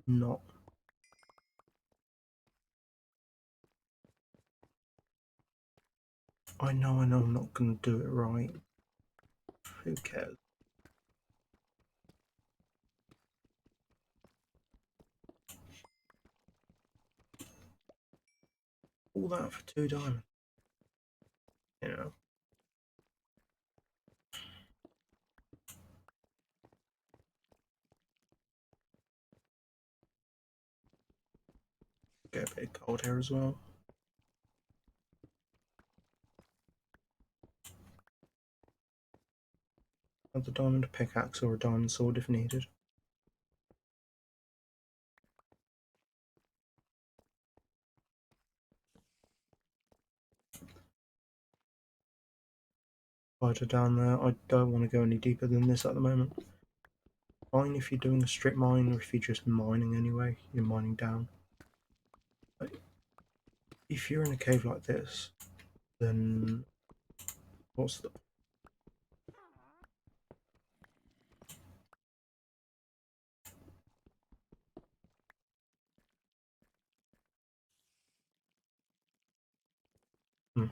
not. I know I'm not going to do it right. Who cares? All that for 2 diamonds. You know. Get a bit of gold here as well. Another diamond pickaxe or a diamond sword if needed. Spider down there. I don't want to go any deeper than this at the moment. Fine if you're doing a strip mine or if you're just mining anyway, you're mining down. But if you're in a cave like this, then what's the...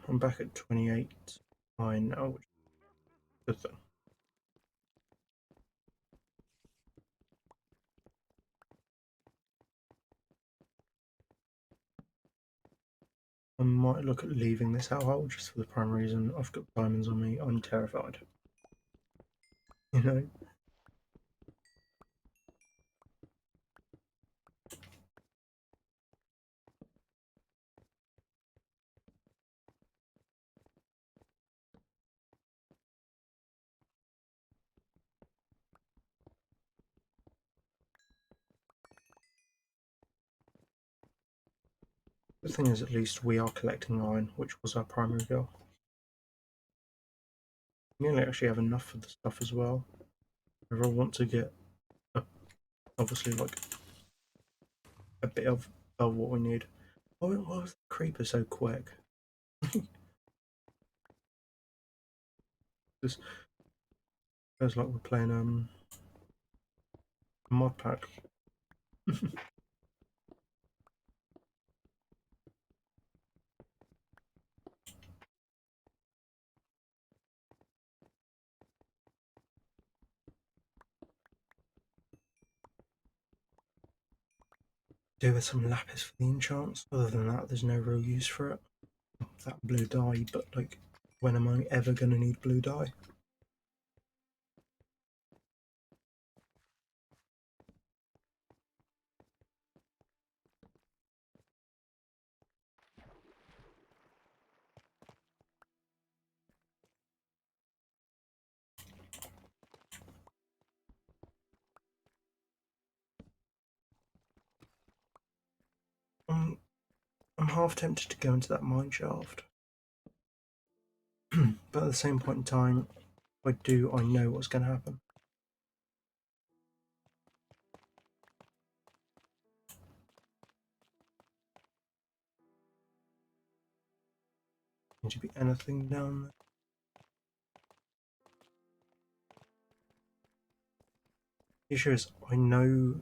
I'm back at 28 mine now, which is a good thing. I might look at leaving this hellhole just for the prime reason I've got diamonds on me. I'm terrified. You know? The thing is, at least we are collecting iron, which was our primary goal. We only actually have enough for the stuff as well. If I want to get, obviously, like, a bit of what we need. Why was the creeper so quick? This feels like we're playing a mod pack. Do with some lapis for the enchants. Other than that, there's no real use for it. That blue dye, but like, when am I ever going to need blue dye? I'm half tempted to go into that mine shaft. But at the same point in time, if I do, I know what's going to happen. Need to be anything down there. The issue is, I know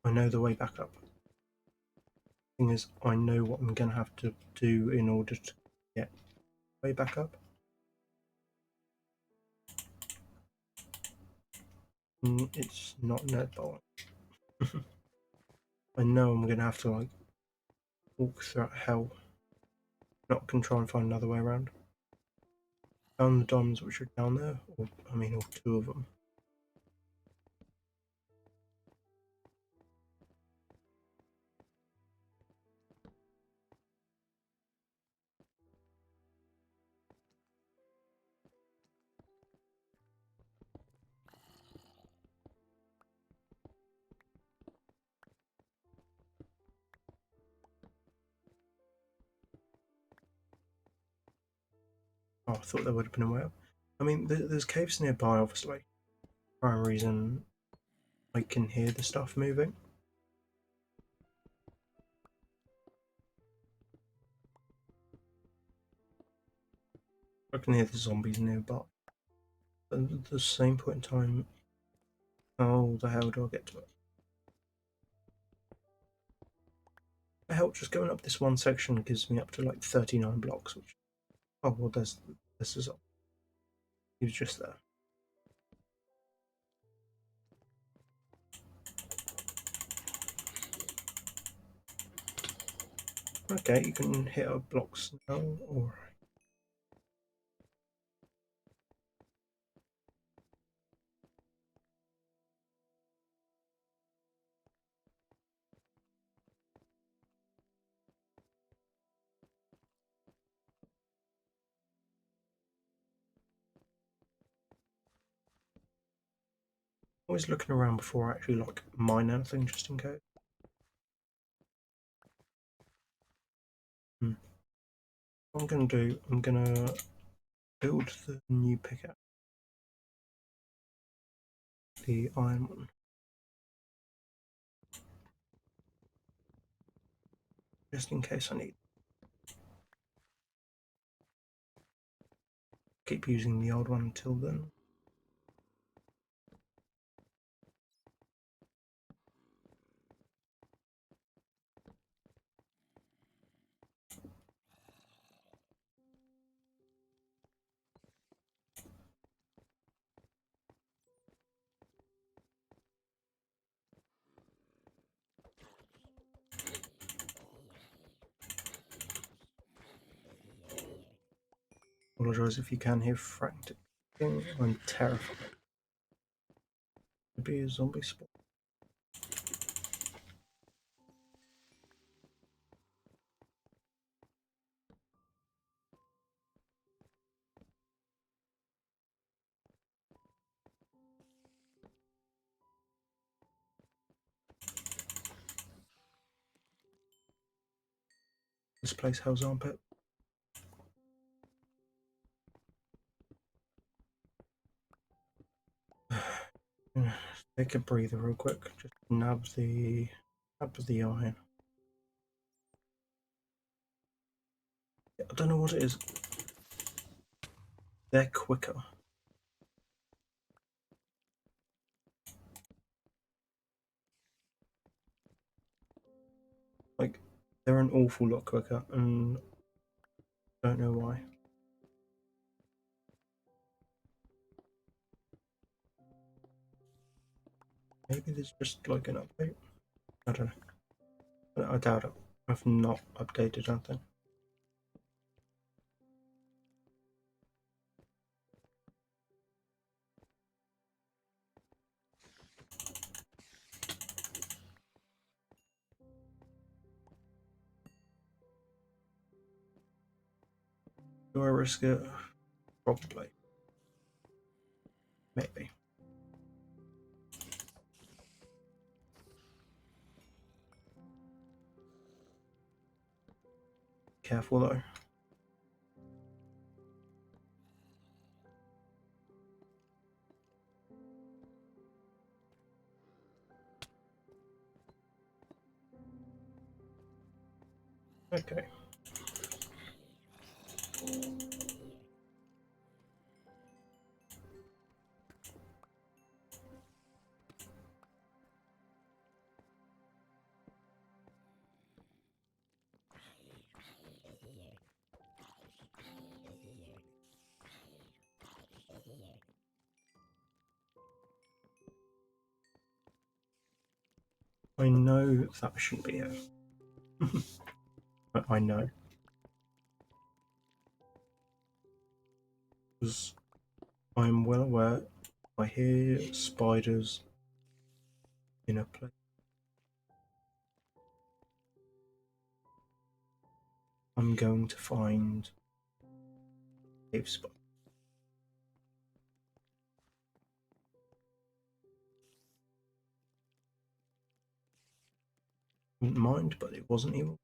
the way back up. The thing is, I know what I'm going to have to do in order to get way back up. It's not netball. I know I'm going to have to like walk throughout hell. Not going to try and find another way around. Found the diamonds which are down there, or I mean, all 2 of them. Oh, I thought there would have been a way up. I mean, there's caves nearby, obviously. Prime reason I can hear the stuff moving. I can hear the zombies nearby. But at the same point in time, how the hell do I get to it? The hell, just going up this one section gives me up to like 39 blocks, which... Oh, well, there's the zombie. He was just there. Okay, you can hit up blocks now. Alright. Always looking around before I actually like mine anything, just in case. What I'm gonna do, I'm gonna build the new pickaxe, the iron one, just in case I need. Keep using the old one until then. Apologise if you can hear frantic. I'm terrified to be a zombie spawn. This place hell's armpit. Take a breather real quick. Just nab the iron. I don't know what it is. They're quicker. Like, they're an awful lot quicker, and I don't know why. Maybe there's just like an update. I don't know. I doubt it. I've not updated anything. Do I risk it? Probably. Maybe. Careful though. Okay. I know that shouldn't be here. But I know. Because I'm well aware I hear spiders in a place. I'm going to find cave spot. Wouldn't mind, but it wasn't evil.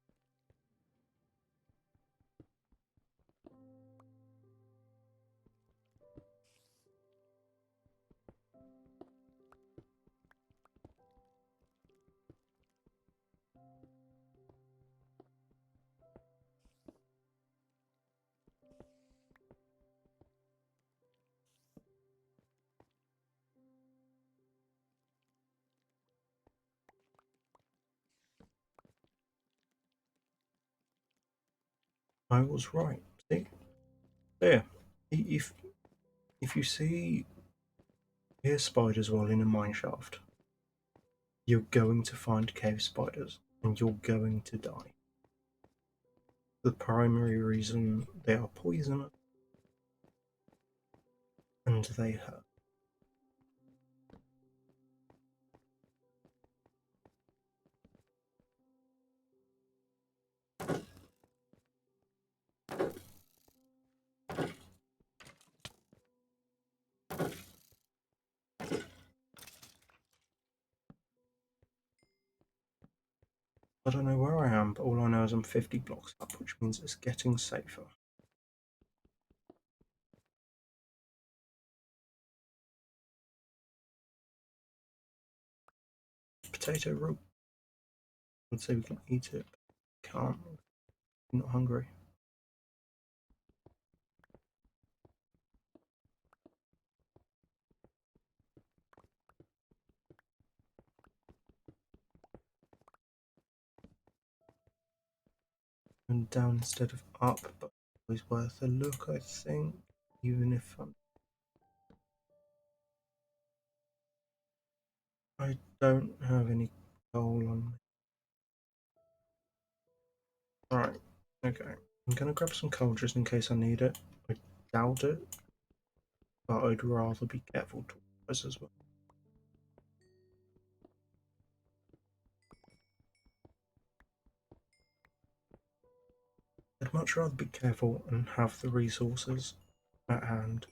I was right. See? There. If if you see hear spiders while in a mine shaft, you're going to find cave spiders and you're going to die. the primary reason they are poisonous and they hurt. I don't know where I am, but all I know is I'm 50 blocks up, which means it's getting safer. Potato root. I'd say we can eat it. Can't. I'm not hungry. And down instead of up, but always worth a look, I think. Even if I don't have any coal on me. Alright, okay. I'm gonna grab some coal just in case I need it. I doubt it, but I'd rather be careful twice as well. I'd much rather be careful and have the resources at hand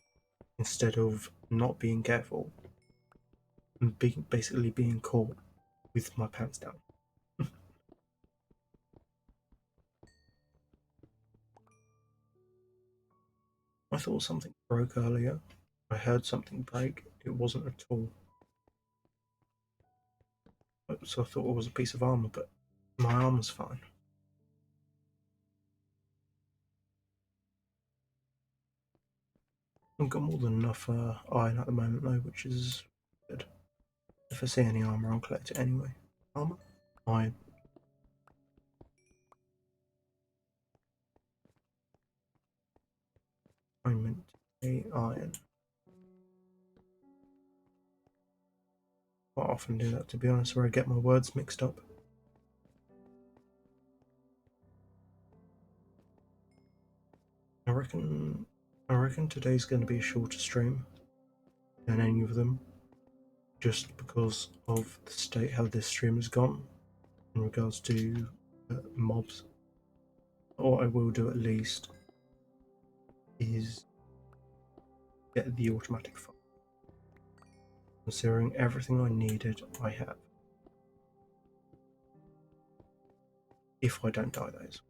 instead of not being careful and basically being caught with my pants down. I thought something broke earlier. I heard something break. It wasn't a tool. So I thought it was a piece of armor, but my armor's fine. I've got more than enough iron at the moment though, which is good. If I see any armor, I'll collect it anyway. Armor? Iron. I meant a iron. Quite often do that, to be honest, where I get my words mixed up. I reckon today's going to be a shorter stream than any of them, just because of the state how this stream has gone in regards to mobs. What I will do at least is get the automatic fire. Considering everything I needed, I have. If I don't die, those.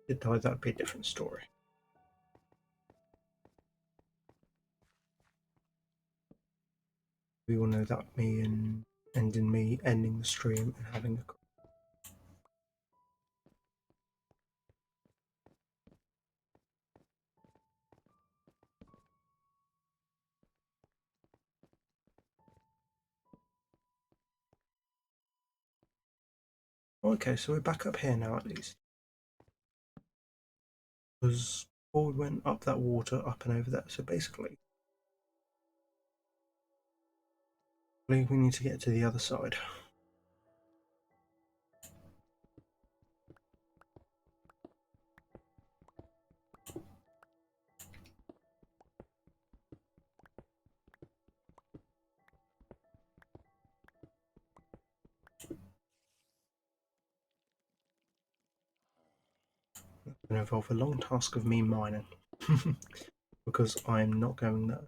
If I die, that'd be a different story. We all know that me and ending the stream and having a. Okay, so we're back up here now at least. Because before we went up that water, up and over there. So basically, I believe we need to get to the other side. It's going to involve a long task of me mining. Because I am not going there.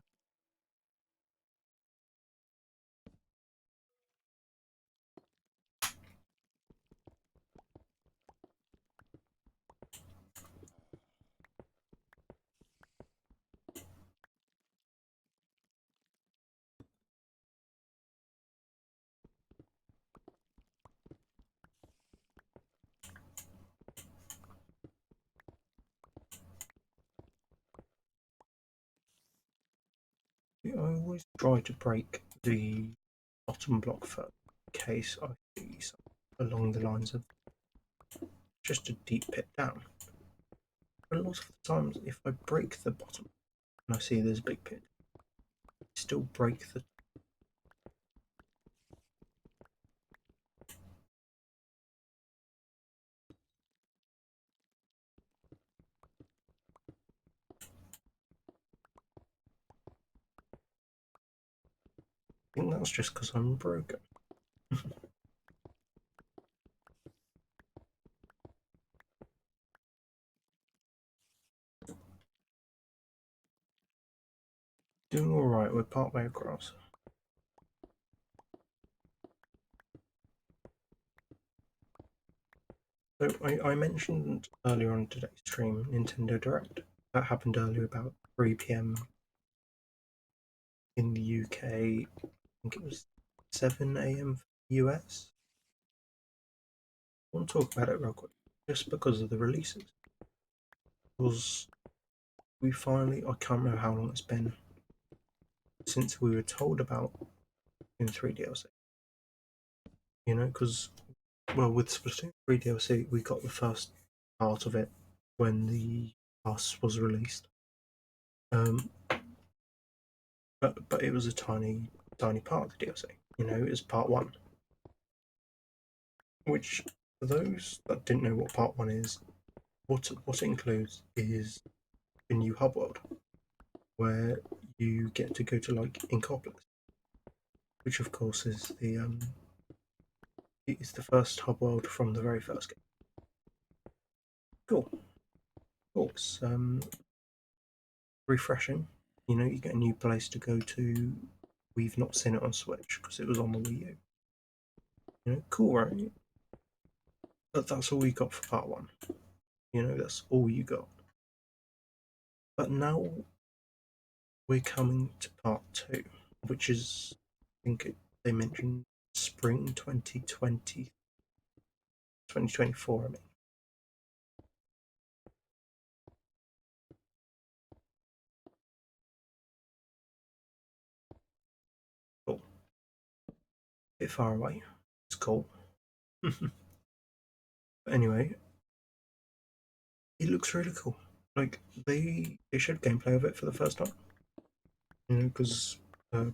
I always try to break the bottom block first, in case I see something along the lines of just a deep pit down. But a lot of the times, if I break the bottom and I see there's a big pit, it's still break the. I think that's just because I'm broken. Doing alright, we're partway across. So I mentioned earlier on today's stream Nintendo Direct. That happened earlier about 3 p.m. in the UK. I think it was 7 a.m. for the US. I want to talk about it real quick, just because of the releases. Because we finally, I can't remember how long it's been since we were told about in 3 DLC. You know, because, well, with Splatoon 3 DLC, we got the first part of it when the pass was released. But it was a tiny part of the DLC. You know, it was part 1. Which, for those that didn't know what part 1 is, what it includes is a new hub world, where you get to go to like Inkopolis, which of course is the first hub world from the very first game. Cool. Cool. It's refreshing. You know, you get a new place to go to. We've not seen it on Switch because it was on the Wii U. You know, cool, right? But that's all we got for part 1. You know, that's all you got. But now we're coming to part 2, which is, I think they mentioned spring 2020, 2024, I mean. Cool. A bit far away. It's cool. But anyway, it looks really cool. Like, they showed gameplay of it for the first time. You know, because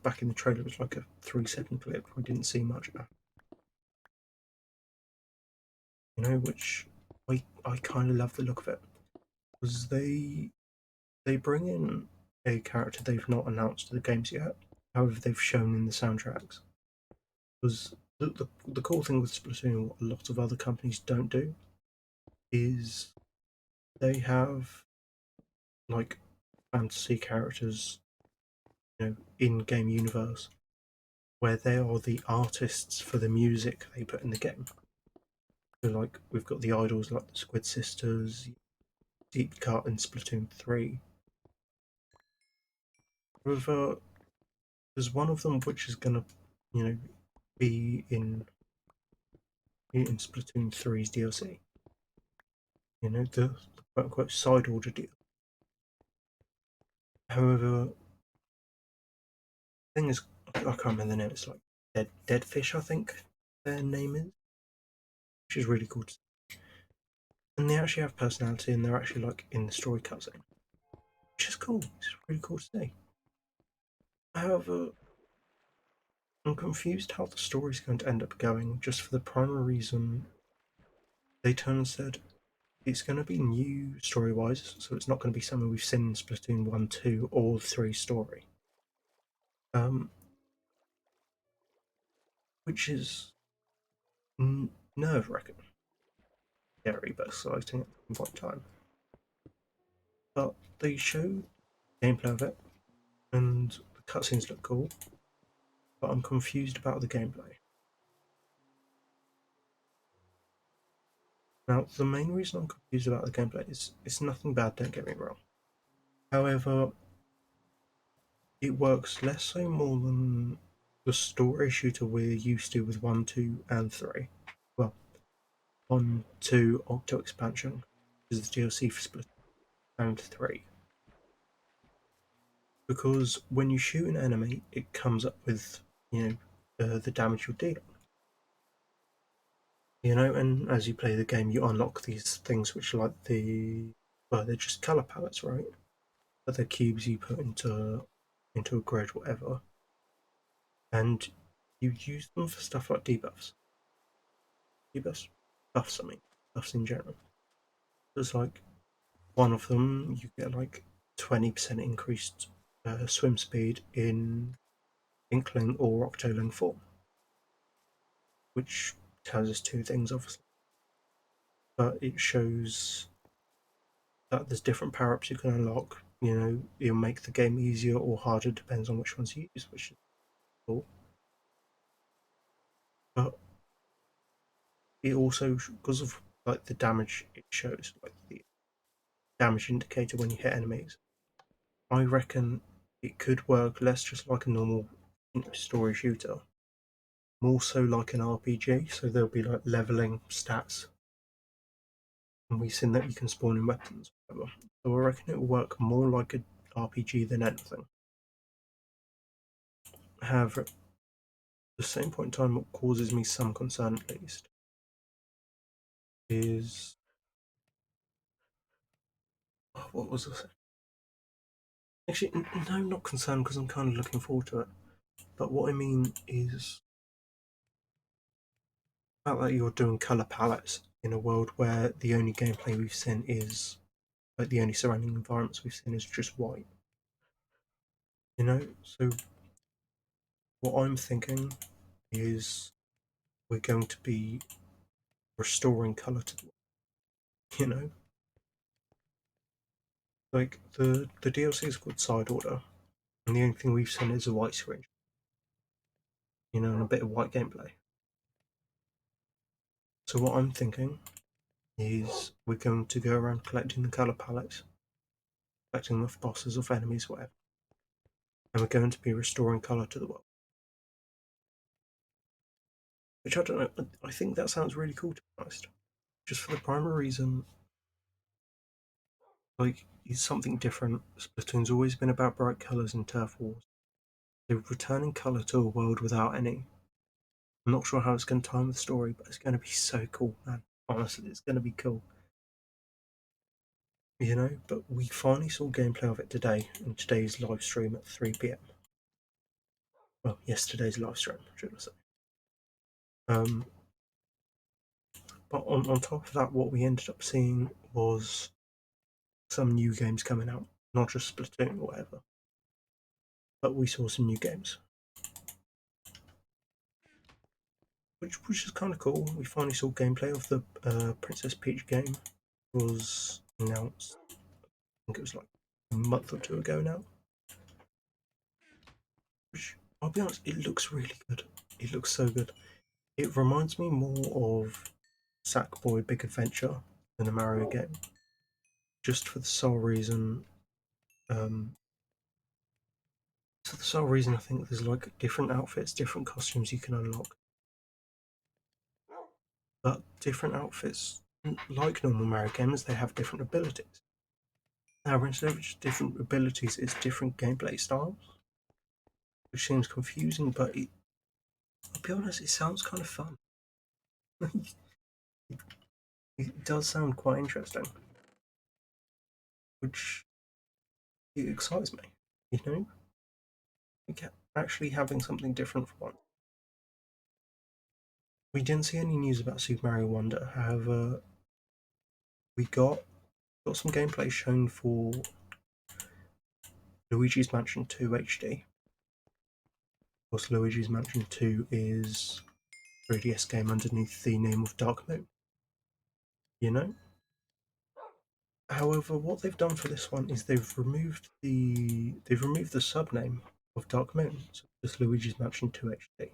back in the trailer it was like a 3-second clip. We didn't see much. You know, which I kind of love the look of it. Because they bring in a character they've not announced to the games yet. However, they've shown in the soundtracks. Because the cool thing with Splatoon, what a lot of other companies don't do, is they have like fantasy characters, you know, in-game universe, where they are the artists for the music they put in the game. So like we've got the idols like the Squid Sisters, Deep Cut in Splatoon 3. However, there's one of them which is gonna, you know, be in Splatoon 3's DLC. You know, the quote unquote side order deal. However, the thing is, I can't remember the name. It's like Dead Fish, I think their name is, which is really cool. And they actually have personality, and they're actually like in the story cutscene, which is cool. It's really cool to see. However, I'm confused how the story's going to end up going, just for the primary reason they turned and said it's going to be new story-wise, so it's not going to be something we've seen in Splatoon 1, 2, or 3 story. Which is nerve-wracking. Scary but exciting at the same point in time. But they show gameplay of it, and the cutscenes look cool, but I'm confused about the gameplay. Now, the main reason I'm confused about the gameplay is it's nothing bad, don't get me wrong. However, it works less so more than the story shooter we're used to with 1, 2, and 3. Well, 1, 2, Octo Expansion is the DLC for Split, and 3. Because when you shoot an enemy, it comes up with, you know, the damage you're dealing. You know, and as you play the game, you unlock these things which are like well, they're just color palettes, right? But they're cubes you put into into a grid, whatever, and you use them for stuff like debuffs. Debuffs? Buffs, I mean. Buffs in general. There's like one of them, you get like 20% increased swim speed in Inkling or Octoling form, which tells us two things, obviously. But it shows that there's different power ups you can unlock. You know, it'll make the game easier or harder, depends on which ones you use, which is cool. But it also, because of like the damage it shows, like the damage indicator when you hit enemies, I reckon it could work less just like a normal story shooter, more so like an RPG. So there'll be like leveling stats, and we've seen that you can spawn in weapons, whatever. So I reckon it will work more like an RPG than anything. However, at the same point in time, what causes me some concern at least is what was I saying? Actually, no, not concerned because I'm kind of looking forward to it. But what I mean is about that you're doing color palettes in a world where the only gameplay we've seen is like the only surrounding environments we've seen is just white. You know, so what I'm thinking is we're going to be restoring color to the world. You know, like the DLC is called Side Order, and the only thing we've seen is a white screen. You know, and a bit of white gameplay. So what I'm thinking is we're going to go around collecting the color palettes, collecting them off bosses, off enemies, whatever, and we're going to be restoring color to the world. Which I don't know. I think that sounds really cool, to be honest. Just for the primary reason, like it's something different. Splatoon's always been about bright colors and turf wars. So returning color to a world without any. I'm not sure how it's going to time the story, but it's going to be so cool, man. Honestly, it's going to be cool. You know, but we finally saw gameplay of it today in today's live stream at 3 p.m. Well, yesterday's live stream, should I say. Um, but on top of that, what we ended up seeing was some new games coming out, not just Splatoon or whatever, but we saw some new games, which is kind of cool. We finally saw gameplay of the Princess Peach game. It was announced, I think it was like a month or two ago now. Which I'll be honest, it looks really good. It looks so good. It reminds me more of Sackboy Big Adventure than a Mario game, just for the sole reason. Um, for the sole reason, I think there's like different outfits, different costumes you can unlock, but different outfits, like normal Mario games, they have different abilities. Now, instead of just different abilities, it's different gameplay styles, which seems confusing, but I'll be honest, it sounds kind of fun. It does sound quite interesting, which it excites me. You know, actually having something different for once. We didn't see any news about Super Mario Wonder. However, we got some gameplay shown for Luigi's Mansion 2 HD. Of course, Luigi's Mansion 2 is a 3DS game underneath the name of Dark Moon. You know. However, what they've done for this one is they've removed the subname of Dark Moon, so just Luigi's Mansion 2 HD,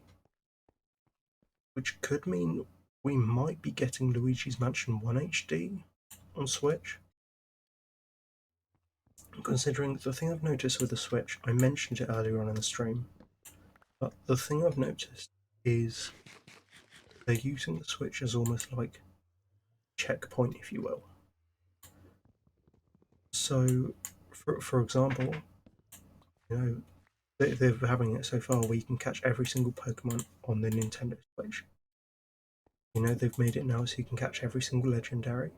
which could mean we might be getting Luigi's Mansion 1 HD on Switch. Considering the thing I've noticed with the Switch, I mentioned it earlier on in the stream, but the thing I've noticed is they're using the Switch as almost like checkpoint, if you will. So, for example, you know, they're having it so far where you can catch every single Pokemon on the Nintendo Switch. You know, they've made it now so you can catch every single legendary.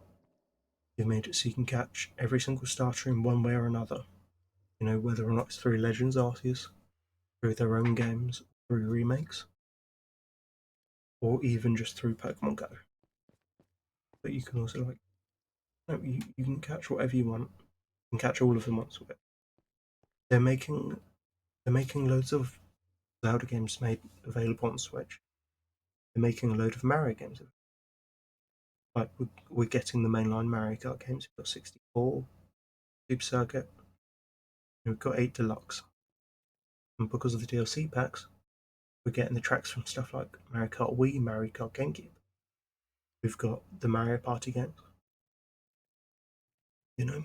They've made it so you can catch every single starter in one way or another. You know, whether or not it's through Legends Arceus, through their own games, through remakes, or even just through Pokemon Go. But you can also no, you can catch whatever you want. You can catch all of them once with it. They're making loads of Zelda games made available on Switch. They're making a load of Mario games. Like we're getting the mainline Mario Kart games. We've got 64, Super Circuit, and we've got 8 Deluxe. And because of the DLC packs, we're getting the tracks from stuff like Mario Kart Wii, Mario Kart GameCube. We've got the Mario Party games. You know,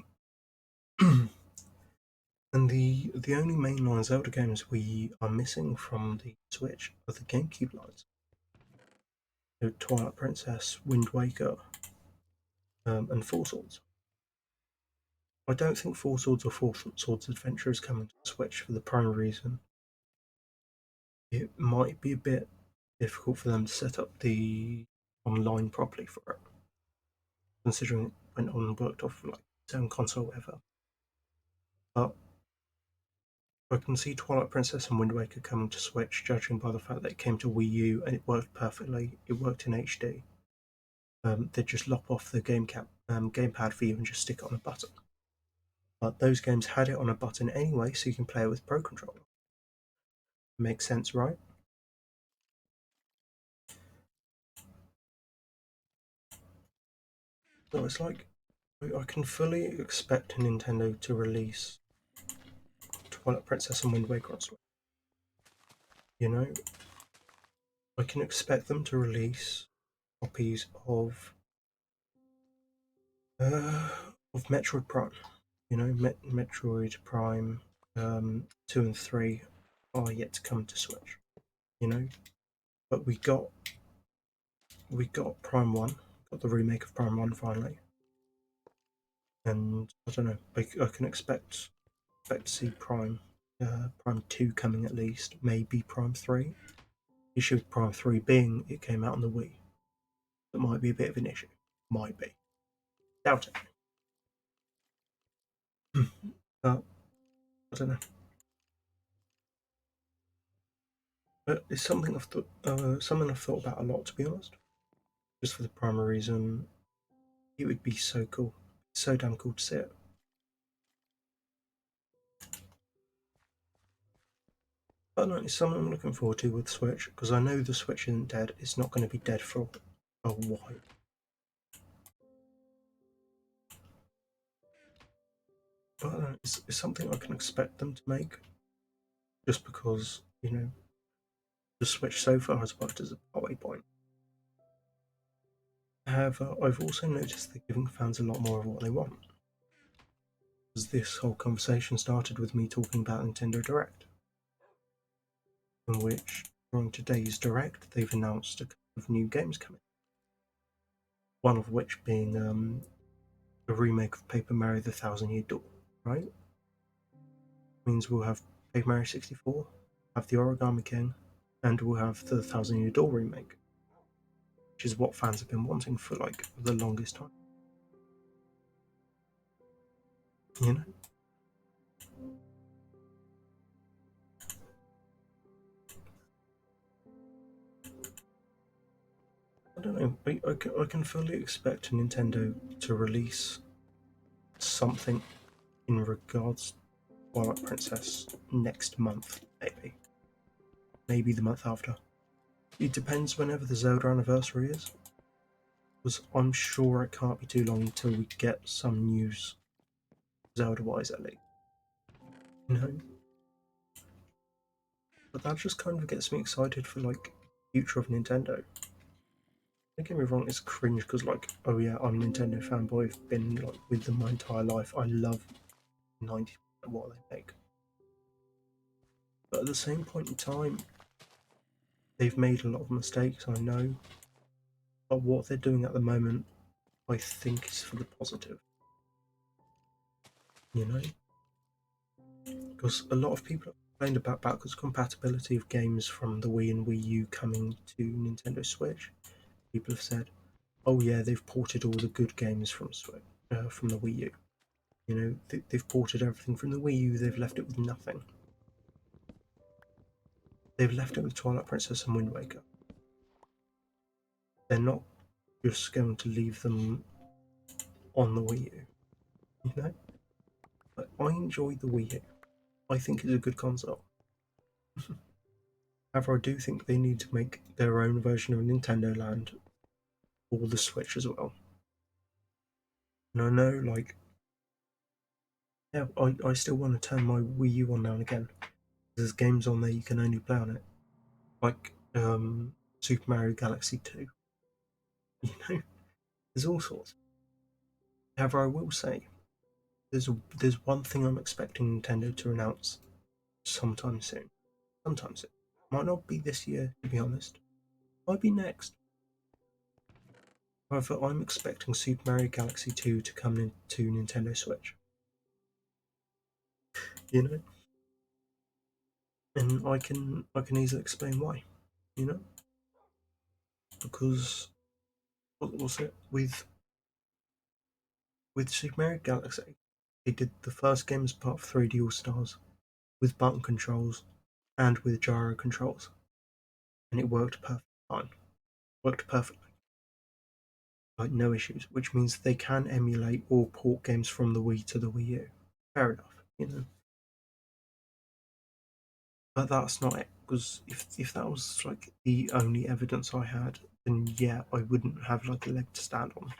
and the only mainline Zelda games we are missing from the Switch are the GameCube lines. So Twilight Princess, Wind Waker, and Four Swords. I don't think Four Swords or Four Swords Adventure is coming to Switch for the primary reason. It might be a bit difficult for them to set up the online properly for it, considering it went on and worked off like its own console, whatever. But I can see Twilight Princess and Wind Waker coming to Switch, judging by the fact that it came to Wii U and it worked perfectly. It worked in HD. They'd just lop off the gamepad for you and just stick it on a button. But those games had it on a button anyway, so you can play it with Pro Controller. Makes sense, right? So it's like I can fully expect Nintendo to release Twilight Princess and Wind Waker on Switch. You know, I can expect them to release copies of Metroid Prime. You know, Metroid Prime 2 and 3 are yet to come to Switch. You know, but we got Prime 1, got the remake of Prime 1 finally, and I don't know. I can expect to see Prime 2 coming at least, maybe Prime 3. The issue with Prime 3 being it came out on the Wii. That might be a bit of an issue. Might be. Doubt it. But I don't know. But it's something I've thought about a lot, to be honest. Just for the primary reason, it would be so cool, so damn cool to see it. But no, it's something I'm looking forward to with Switch, because I know the Switch isn't dead. It's not going to be dead for a while. But it's something I can expect them to make, just because, you know, the Switch so far has worked as a halfway point. However, I've also noticed they're giving fans a lot more of what they want. Because this whole conversation started with me talking about Nintendo Direct, in which, during today's Direct, they've announced a couple of new games coming. One of which being a remake of Paper Mario: The Thousand Year Door, right? Means we'll have Paper Mario 64, have the Origami King, and we'll have the Thousand Year Door remake, which is what fans have been wanting for like the longest time. You know? I don't know. I can fully expect Nintendo to release something in regards to Twilight Princess next month, maybe. Maybe the month after. It depends whenever the Zelda anniversary is. Because I'm sure it can't be too long until we get some news Zelda-wise at least. You know? But that just kind of gets me excited for like the future of Nintendo. Don't get me wrong, it's cringe because like, oh yeah, I'm a Nintendo fanboy. I've been like with them my entire life. I love 90% of what they make. But at the same point in time, they've made a lot of mistakes, I know. But what they're doing at the moment, I think, is for the positive. You know? Because a lot of people have complained about backwards compatibility of games from the Wii and Wii U coming to Nintendo Switch. People have said, oh yeah, they've ported all the good games from the Wii U. You know, they've ported everything from the Wii U. They've left it with nothing. They've left it with Twilight Princess and Wind Waker. They're not just going to leave them on the Wii U. You know, but I enjoy the Wii U. I think it's a good console. However, I do think they need to make their own version of Nintendo Land for the Switch as well. And I know, like, yeah, I still want to turn my Wii U on now and again. There's games on there you can only play on it, like Super Mario Galaxy 2. You know, there's all sorts. However, I will say there's one thing I'm expecting Nintendo to announce sometime soon. Sometime soon. Might not be this year, to be honest. Might be next. However, I'm expecting Super Mario Galaxy 2 to come into Nintendo Switch. You know, and I can easily explain why. You know, because what was it with Super Mario Galaxy? They did the first game as part of 3D All Stars with button controls and with gyro controls, and it worked perfectly fine. Worked perfectly, like no issues. Which means they can emulate or port games from the Wii to the Wii U. Fair enough, you know. But that's not it, because if that was like the only evidence I had, then yeah, I wouldn't have like a leg to stand on.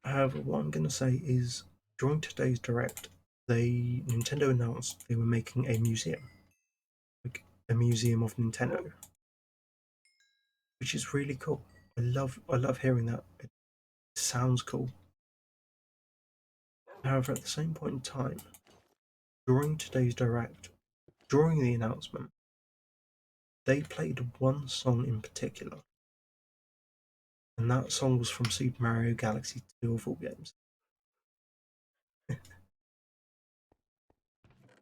However, what I'm going to say is during today's direct, Nintendo announced they were making a museum, like a museum of Nintendo, which is really cool. I love hearing that. It sounds cool. However, at the same point in time, during today's direct, during the announcement, they played one song in particular, and that song was from Super Mario Galaxy 2 of all games.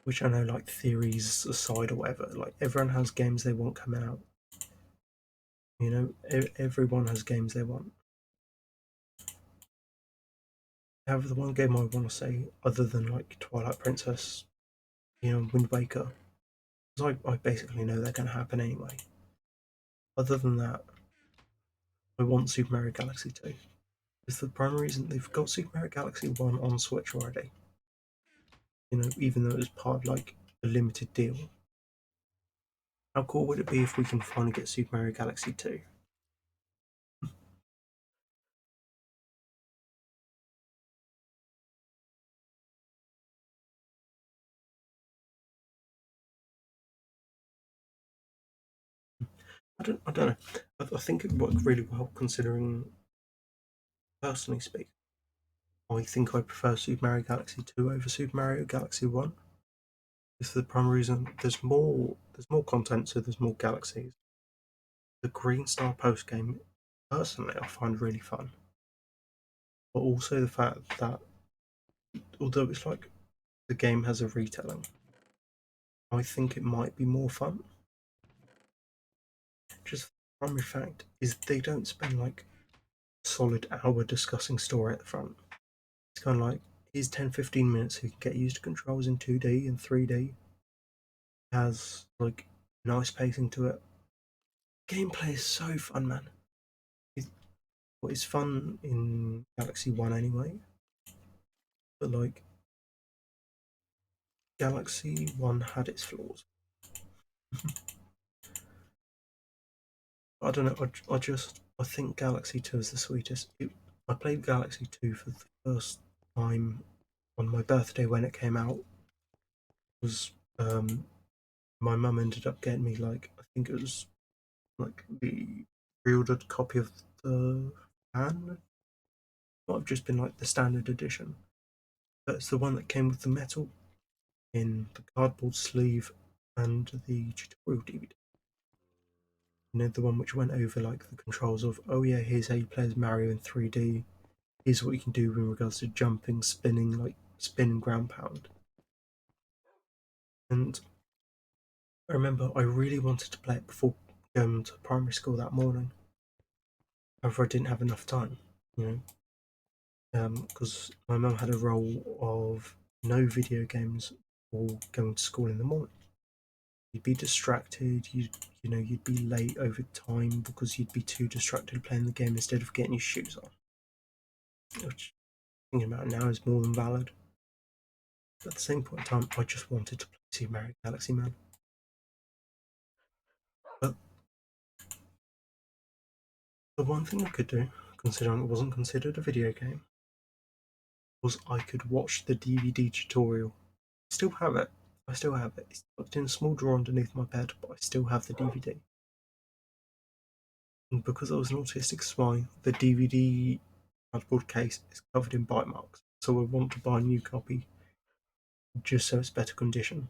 Which I know, like theories aside or whatever, like everyone has games they want coming out. You know, everyone has games they want. However, the one game I want to say, other than like Twilight Princess, you know, Wind Waker, because I basically know they're going to happen anyway. Other than that, I want Super Mario Galaxy 2. It's the primary reason they've got Super Mario Galaxy 1 on Switch already. You know, even though it was part of like a limited deal. How cool would it be if we can finally get Super Mario Galaxy 2? I don't know. I think it worked really well considering, personally speaking, I think I prefer Super Mario Galaxy 2 over Super Mario Galaxy 1. It's the primary reason there's more content, so there's more galaxies. The Green Star post game, personally, I find really fun. But also the fact that although it's like the game has a retelling, I think it might be more fun. Just the primary fact is they don't spend like a solid hour discussing story at the front. It's kind of like here's 10-15 minutes so you can get used to controls in 2D and 3D. Has like nice pacing to it. Gameplay is so fun, man. It's fun in Galaxy 1 anyway, but like Galaxy 1 had its flaws. I don't know, I think Galaxy 2 is the sweetest. I played Galaxy 2 for the first time on my birthday when it came out. It was my mum ended up getting me like I think it was like the pre-ordered copy of the fan. Might have just been like the standard edition. But it's the one that came with the metal in the cardboard sleeve and the tutorial DVD. You know, the one which went over like the controls of, oh yeah, here's how you play as Mario in 3D. Here's what you can do in regards to jumping, spinning, like spin and ground pound. And I remember I really wanted to play it before going to primary school that morning. However, I didn't have enough time, you know. because my mum had a role of no video games or going to school in the morning. You'd be distracted. You'd be late over time because you'd be too distracted playing the game instead of getting your shoes on. Which, thinking about it now, is more than valid. But at the same point in time, I just wanted to play Super Mario Galaxy, man. But the one thing I could do, considering it wasn't considered a video game, was I could watch the DVD tutorial. I still have it. It's tucked in a small drawer underneath my bed, but I still have the DVD. And because I was an autistic swine, the DVD cardboard case is covered in bite marks. So I want to buy a new copy just so it's better condition.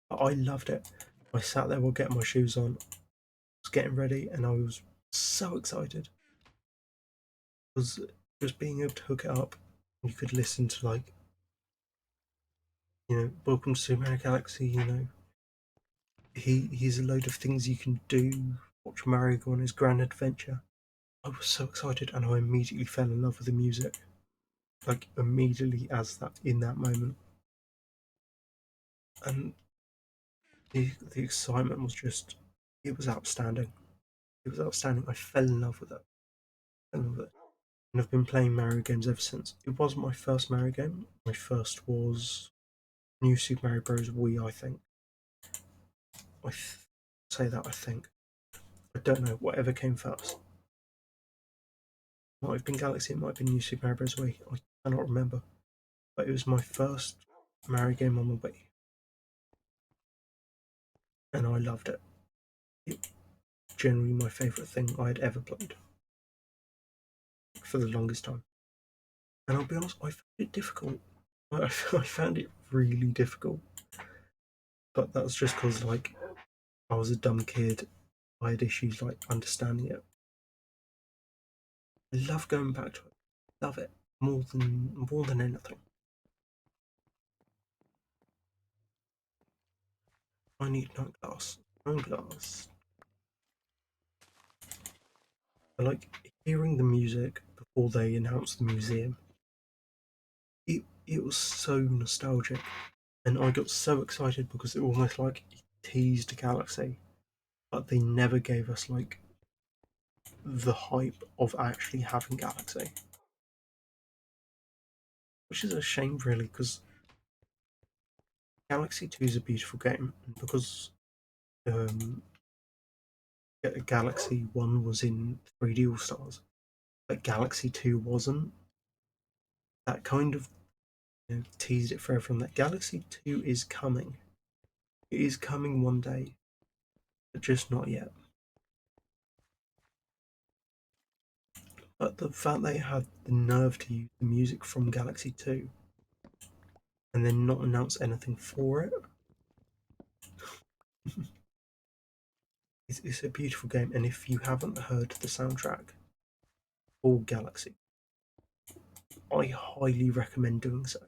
But I loved it. I sat there while getting my shoes on, was getting ready, and I was so excited. Because just being able to hook it up, you could listen to Welcome to Super Mario Galaxy, here's a load of things you can do. Watch Mario go on his grand adventure. I was so excited, and I immediately fell in love with the music. Like immediately as that in that moment. And the excitement was just, it was outstanding. It was outstanding. I fell in love with it. And I've been playing Mario games ever since. It wasn't my first Mario game. My first was New Super Mario Bros. Wii, I think. Say that, I think. I don't know, whatever came first. It might have been Galaxy, it might have been New Super Mario Bros. Wii. I cannot remember. But it was my first Mario game on the Wii. And I loved it. It was generally my favourite thing I had ever played. For the longest time. And I'll be honest, I found it difficult. I found it really difficult. But that's just because, I was a dumb kid. I had issues, understanding it. I love going back to it. Love it. More than anything. I need no glass. No glass. I like hearing the music before they announced the museum. It was so nostalgic. And I got so excited because it almost teased Galaxy. But they never gave us the hype of actually having Galaxy. Which is a shame really, because Galaxy 2 is a beautiful game, and because um, Galaxy 1 was in 3D All Stars, but Galaxy 2 wasn't, that kind of teased it for everyone that Galaxy 2 is coming. It is coming one day, but just not yet. But the fact they had the nerve to use the music from Galaxy 2 and then not announce anything for it, it's a beautiful game. And if you haven't heard the soundtrack for Galaxy, I highly recommend doing so.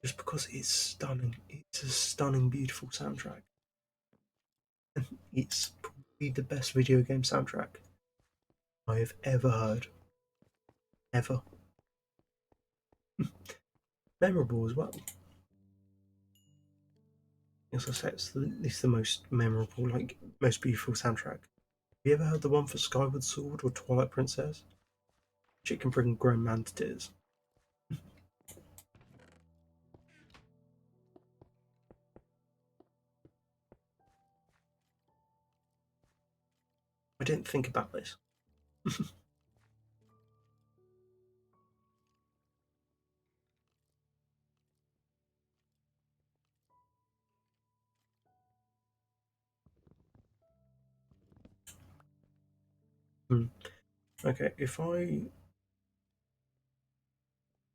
Just because it's stunning. It's a stunning, beautiful soundtrack. And it's probably the best video game soundtrack I have ever heard. Ever. Memorable as well. As I said, it's the most memorable, most beautiful soundtrack. Have you ever heard the one for Skyward Sword or Twilight Princess? It can bring a grown man to tears. I didn't think about this. Okay, if I...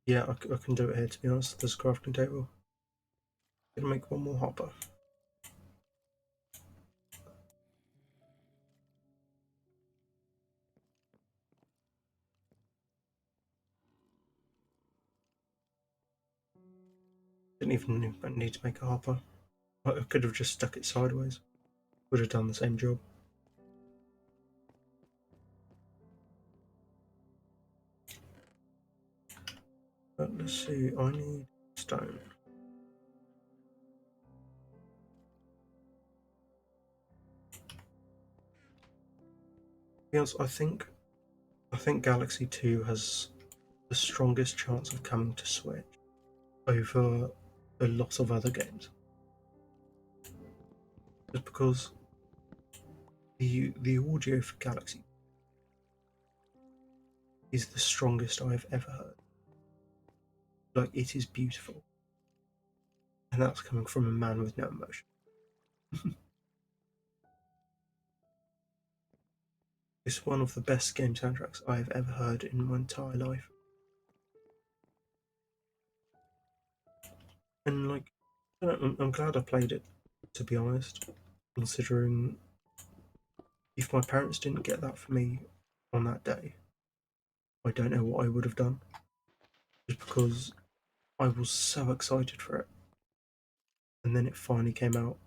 Yeah, I can do it here, to be honest. There's a crafting table. I'm gonna make one more hopper. Didn't even need to make a hopper. I could have just stuck it sideways. Would have done the same job. let's see. I need stone. Yes, I think Galaxy 2 has the strongest chance of coming to Switch over a lot of other games. Just because the audio for Galaxy is the strongest I have ever heard. Like, it is beautiful. And that's coming from a man with no emotion. It's one of the best game soundtracks I have ever heard in my entire life. And like, I'm glad I played it, to be honest, considering if my parents didn't get that for me on that day, I don't know what I would have done. Just because I was so excited for it. And then it finally came out,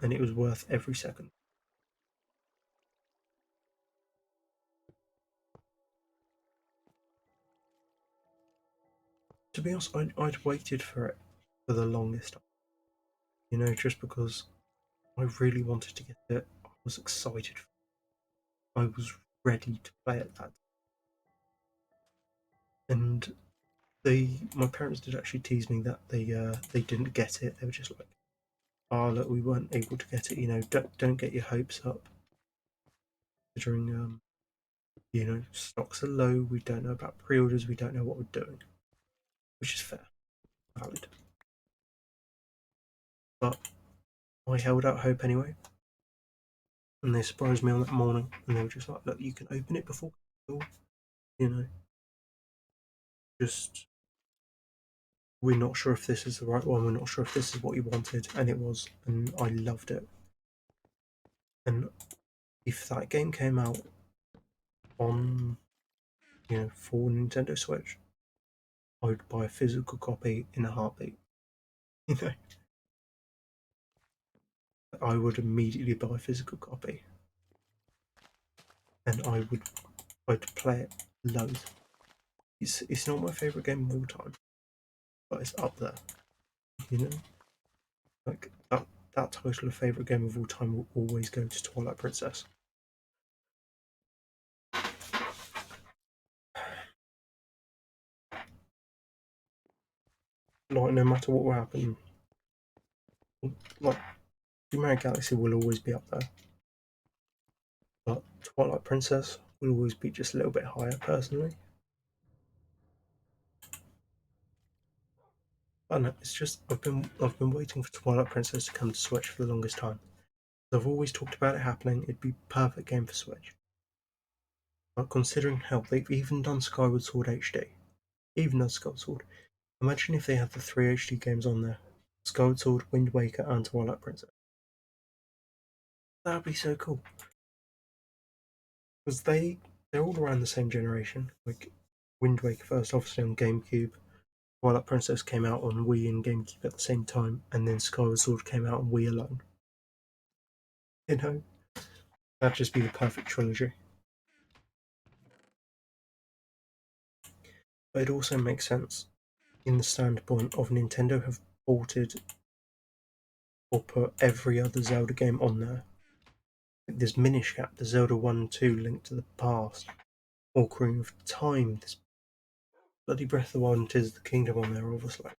and it was worth every second. To be honest, I'd waited for it for the longest time. Just because I really wanted to get it. I was excited. I was ready to play it that. And my parents did actually tease me that they didn't get it. They were just like, "Oh, look, we weren't able to get it. Don't get your hopes up. Considering stocks are low. We don't know about pre-orders. We don't know what we're doing," which is fair, valid. But I held out hope anyway, and they surprised me on that morning, and they were just like, "Look, you can open it before school, you know, just we're not sure if this is the right one. We're not sure if this is what you wanted," and it was, and I loved it. And if that game came out on, for Nintendo Switch, I would buy a physical copy in a heartbeat. You know, I would immediately buy a physical copy, and I'd play it loads. It's not my favorite game of all time, but it's up there. You know, like that title of favorite game of all time will always go to Twilight Princess. Like, no matter what will happen, like Mario Galaxy will always be up there, but Twilight Princess will always be just a little bit higher personally. I don't know, it's just I've been waiting for Twilight Princess to come to Switch for the longest time. I've always talked about it happening. It'd be a perfect game for Switch. But considering how they've even done Skyward Sword HD, even done Skyward Sword, imagine if they had the three HD games on there: Skyward Sword, Wind Waker, and Twilight Princess. That'd be so cool. Because they're all around the same generation. Like Wind Waker first, obviously on GameCube. Twilight Princess came out on Wii and GameCube at the same time, and then Skyward Sword came out on Wii alone. That'd just be the perfect trilogy. But it also makes sense in the standpoint of Nintendo have ported or put every other Zelda game on there. There's Minish Cap, the Zelda 1 and 2 Link to the Past, Ocarina of Time, there's bloody Breath of the Wild and Tears of the Kingdom on there, obviously.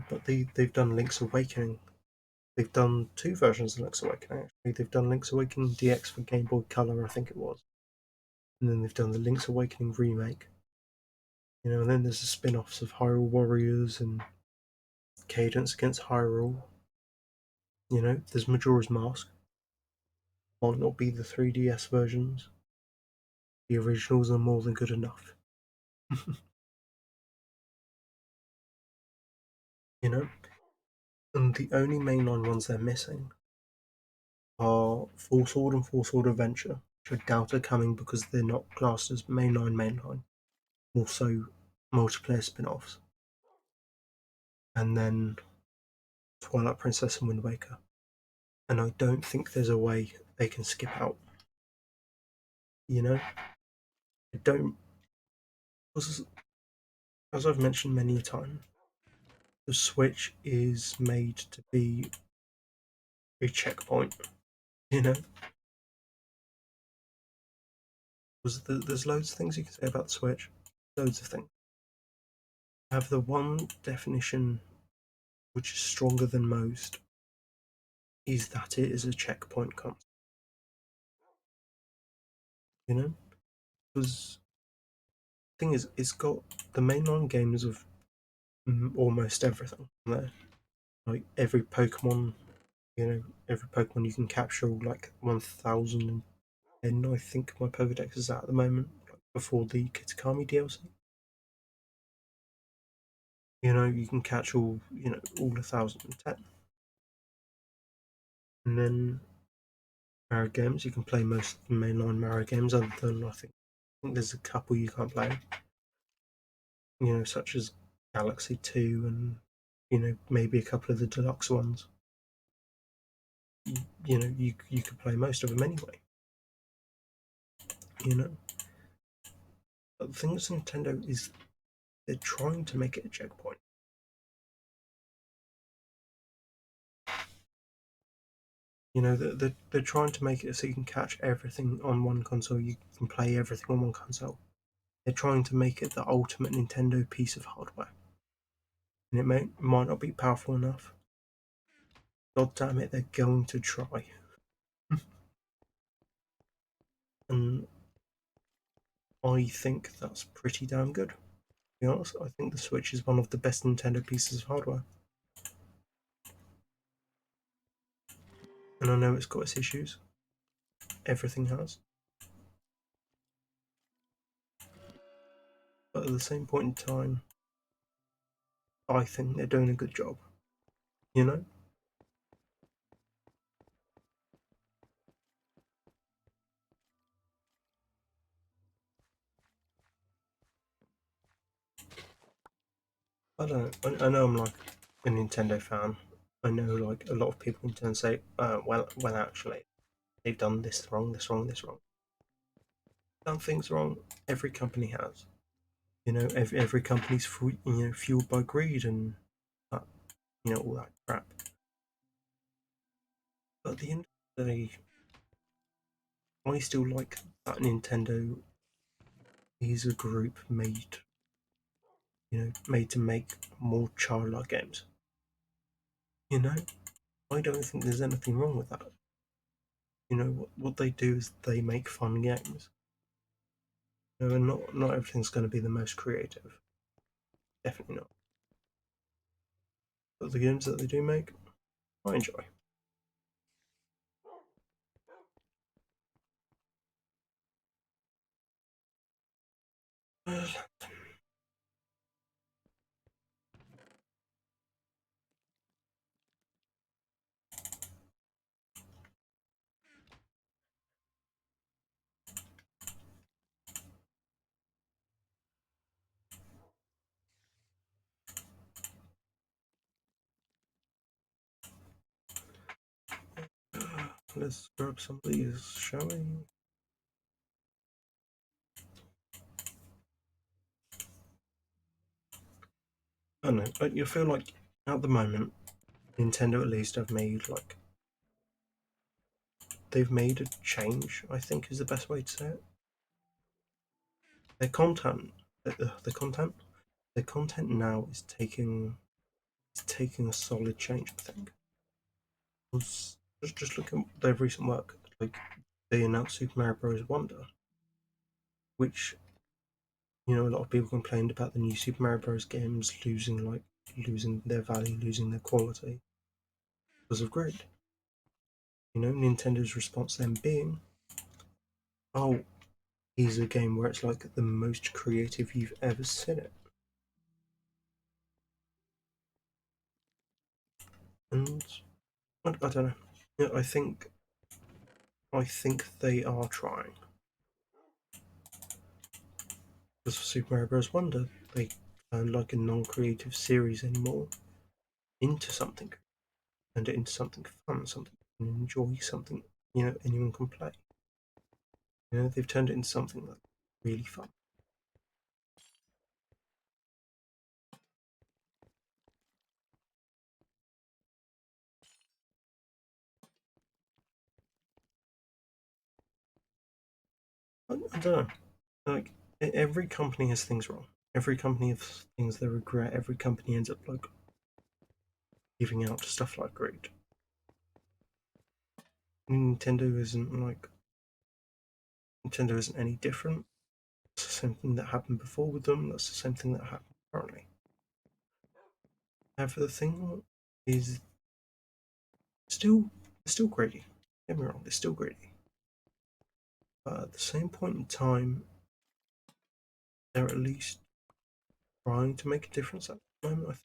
But they've done Link's Awakening. They've done two versions of Link's Awakening, actually. They've done Link's Awakening DX for Game Boy Color, I think it was. And then they've done the Link's Awakening remake. And then there's the spin offs of Hyrule Warriors and Cadence Against Hyrule. There's Majora's Mask. Might not be the 3DS versions. The originals are more than good enough. you know? And the only mainline ones they're missing are Full Sword and Full Sword Adventure, which I doubt are coming because they're not classed as mainline. Also, multiplayer spin offs. And then Twilight Princess and Wind Waker. And I don't think there's a way they can skip out. I don't. Because, as I've mentioned many a time, the Switch is made to be a checkpoint. You know, because there's loads of things you can say about the Switch. Loads of things. Have the one definition which is stronger than most is that it is a checkpoint console. You know, because the thing is, it's got the mainline games of almost everything there. Like every Pokemon, every Pokemon you can capture, like 1010, I think my Pokedex is at the moment, like before the Kitakami DLC. You can catch all 1010. And then Mario games, you can play most of the mainline Mario games, other than I think there's a couple you can't play, such as Galaxy 2 and, maybe a couple of the deluxe ones. You could play most of them anyway, you know. But the thing with Nintendo is they're trying to make it a checkpoint. They're trying to make it so you can catch everything on one console, you can play everything on one console. They're trying to make it the ultimate Nintendo piece of hardware. And might not be powerful enough. God damn it, they're going to try. And I think that's pretty damn good. To be honest, I think the Switch is one of the best Nintendo pieces of hardware. And I know it's got its issues. Everything has. But at the same point in time, I think they're doing a good job. You know? I don't know. I know I'm like a Nintendo fan. I know like a lot of people in turn say, well, actually, they've done this wrong, this wrong, this wrong. Done things wrong. Every company has. Every company's fueled by greed and that, all that crap. But at the end of the day, I still like that Nintendo is a group made to make more childlike games. You know, I don't think there's anything wrong with that. What they do is they make fun games. And not everything's going to be the most creative. Definitely not. But the games that they do make, I enjoy. Let's grab some of these, shall we? I don't know. You feel like at the moment, Nintendo at least they've made a change. I think is the best way to say it. Their content, the content, their content now is taking a solid change. I think. Just look at their recent work. Like they announced Super Mario Bros. Wonder, which a lot of people complained about the new Super Mario Bros. Games losing their value, losing their quality because of grid. Nintendo's response then being, "Oh, here's a game where it's like the most creative you've ever seen it," and I don't know. I think they are trying. Because for Super Mario Bros. Wonder, they turned like a non-creative series anymore into something, turned it into something fun, something you can enjoy, something anyone can play. They've turned it into something that's really fun. I don't know. Like every company has things wrong. Every company has things they regret. Every company ends up like giving out to stuff like greed. Nintendo isn't like Nintendo isn't any different. It's the same thing that happened before with them. That's the same thing that happened currently. However, the thing is still they're still greedy. Don't get me wrong, they're still greedy. But at the same point in time, they're at least trying to make a difference at the moment. I think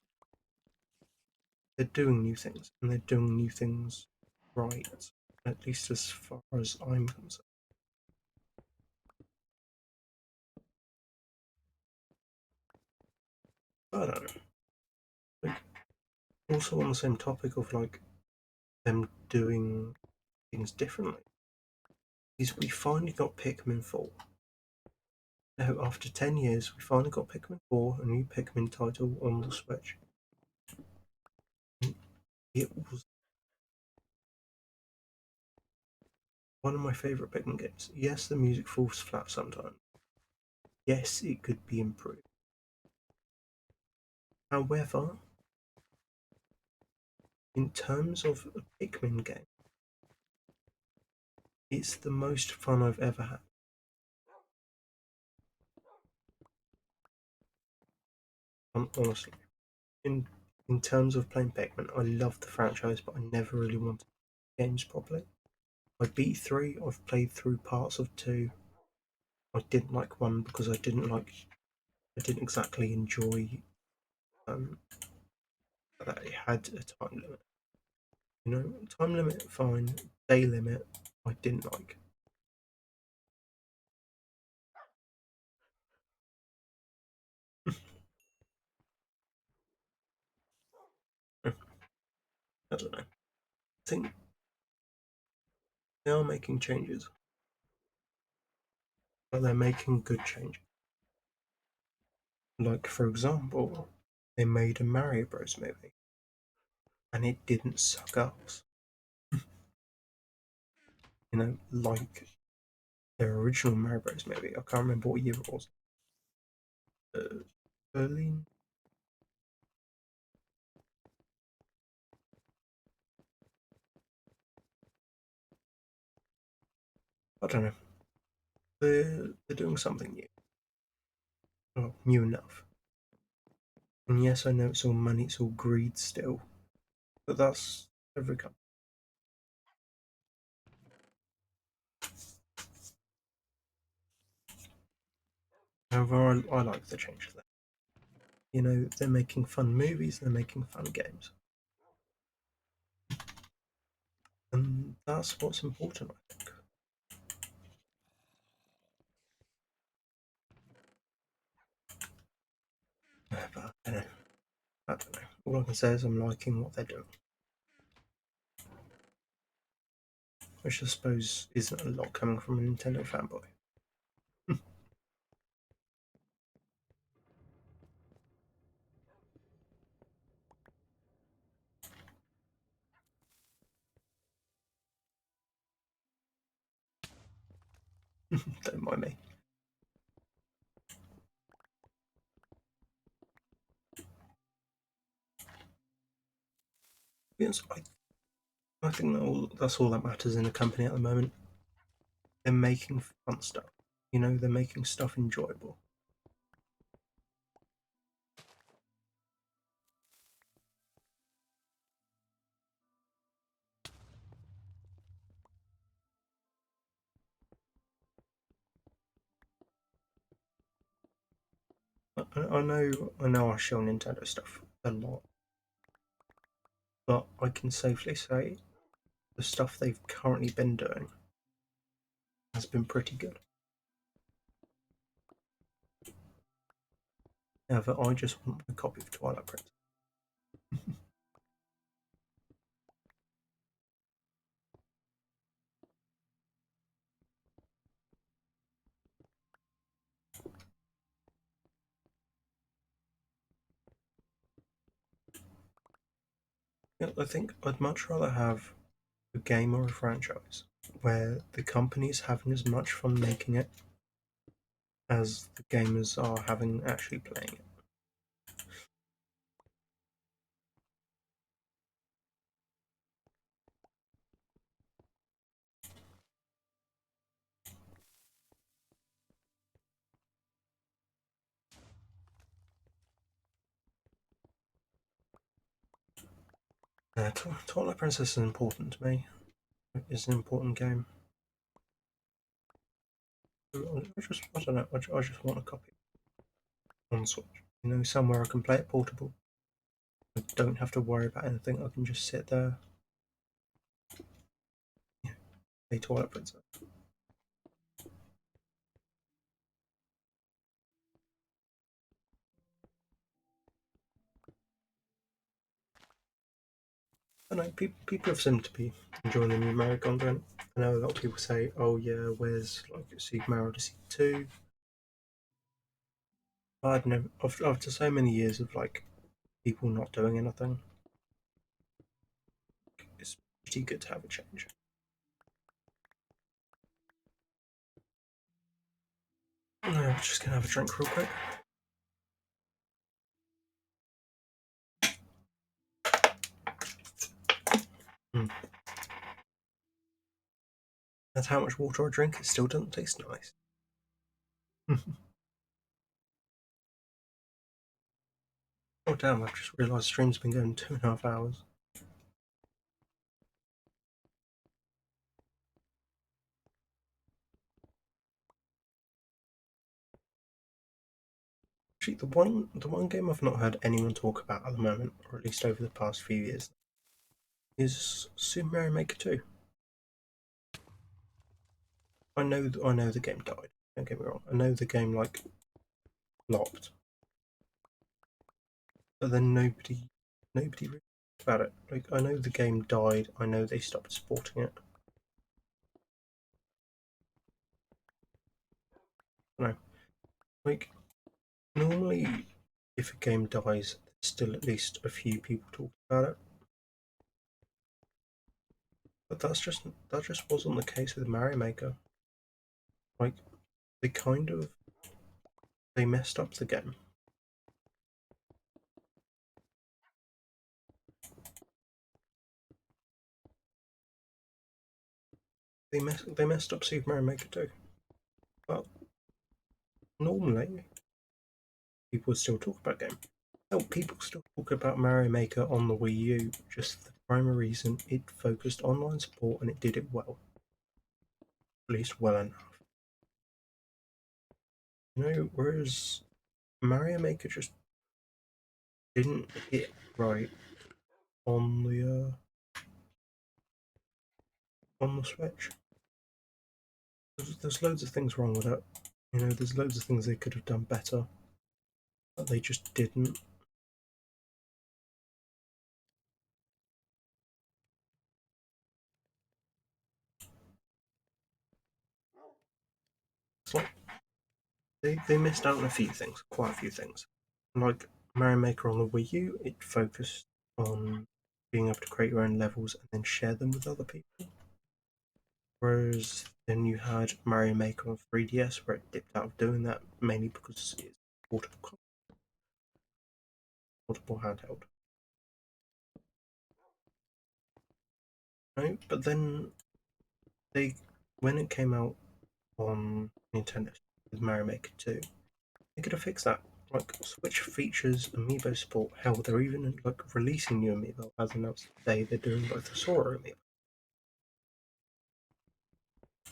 they're doing new things, and they're doing new things right, at least as far as I'm concerned. I don't know. Like, also on the same topic of like them doing things differently, is we finally got Pikmin 4. Now, after 10 years, we finally got Pikmin 4, a new Pikmin title on the Switch. It was one of my favourite Pikmin games. Yes, the music falls flat sometimes. Yes, it could be improved. However, in terms of a Pikmin game, it's the most fun I've ever had. Honestly, in in terms of playing Pikmin, I love the franchise, but I never really wanted games properly. I beat three. I've played through parts of two. I didn't like one because I didn't exactly enjoy um, that it had a time limit. You know, time limit fine, day limit I didn't like. I don't know. I think they are making changes, but they're making good changes. Like for example, they made a Mario Bros movie, and it didn't suck ass. You know, like their original Mario Bros movie. I can't remember what year it was. Uh, early. I don't know. They're doing something new. Well, new enough. And yes, I know it's all money, it's all greed still, but that's every company. However, I like the change there. You know, they're making fun movies, they're making fun games, and that's what's important, I think. But I don't know. I don't know. All I can say is I'm liking what they're doing, which I suppose isn't a lot coming from a Nintendo fanboy. Don't mind me. Yes, I think that's all that matters in a company at the moment. They're making fun stuff. You know, they're making stuff enjoyable. I know I show Nintendo stuff a lot, but I can safely say the stuff they've currently been doing has been pretty good. However, I just want a copy of Twilight Princess. Yeah, I think I'd much rather have a game or a franchise where the company's having as much fun making it as the gamers are having actually playing it. Twilight Princess is important to me. It's an important game. I don't know. I just want a copy on Switch. Somewhere I can play it portable. I don't have to worry about anything. I can just sit there, play Twilight Princess. I know people have seemed to be enjoying the new Mario content. I know a lot of people say, "Oh yeah, where's like Super Mario Odyssey 2?" I don't know. After so many years of like people not doing anything, it's pretty good to have a change. I'm just gonna have a drink real quick. Mm. That's how much water I drink. It still doesn't taste nice. Oh damn! I've just realised stream's been going 2.5 hours. Actually, the one game I've not heard anyone talk about at the moment, or at least over the past few years, is Super Mario Maker 2. I know the game died. Don't get me wrong. I know the game like flopped, but then nobody really talked about it. Like I know the game died. I know they stopped supporting it. I know. Like normally, if a game dies, there's still at least a few people talking about it. But that just wasn't the case with Mario Maker. Like they kind of they messed up the game. They messed up Super Mario Maker 2. But normally people would still talk about the game. Oh, people still talk about Mario Maker on the Wii U, just the primary reason it focused online support and it did it well. At least well enough. Whereas Mario Maker just didn't hit right on the Switch. There's loads of things wrong with it. There's loads of things they could have done better, but they just didn't. It's like they missed out on a few things, quite a few things. Like Mario Maker on the Wii U, it focused on being able to create your own levels and then share them with other people. Whereas then you had Mario Maker on 3DS, where it dipped out of doing that mainly because it's portable handheld. Right? But then when it came out on Nintendo with Mario Maker 2, they could have fixed that. Like Switch features amiibo support. Hell, they're even like releasing new amiibo as announced today. They're doing both the Sora amiibo.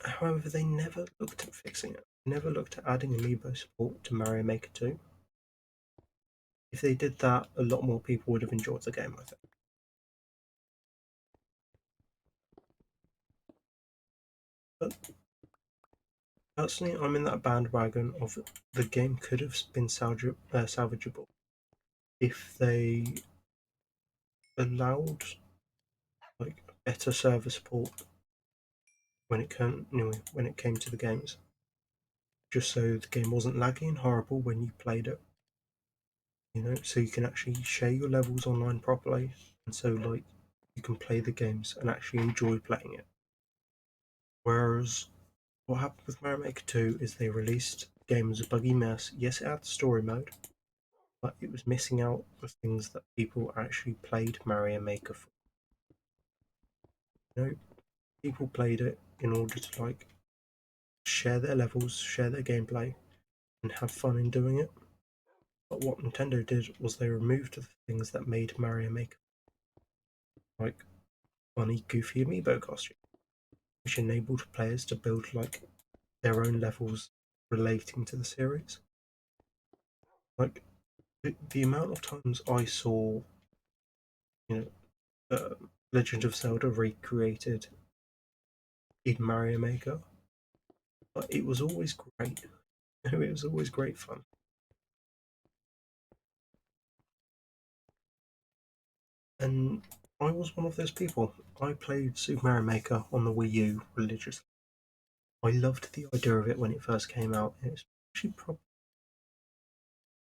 However, they never looked at fixing it. Never looked at adding amiibo support to Mario Maker 2. If they did that, a lot more people would have enjoyed the game, I think. But personally, I'm in that bandwagon of the game could have been salvageable if they allowed like better server support when it came to the games, just so the game wasn't laggy and horrible when you played it. So you can actually share your levels online properly, and so like you can play the games and actually enjoy playing it. Whereas what happened with Mario Maker 2 is they released game was a buggy mess. Yes, it had story mode, but it was missing out the things that people actually played Mario Maker for. You know, people played it in order to like share their levels, share their gameplay, and have fun in doing it. But what Nintendo did was they removed the things that made Mario Maker, like funny, goofy amiibo costumes, which enabled players to build like their own levels relating to the series. Like the amount of times I saw, you know, Legend of Zelda recreated in Mario Maker, but it was always great. It was always great fun. And I was one of those people. I played Super Mario Maker on the Wii U religiously. I loved the idea of it when it first came out. It was actually probably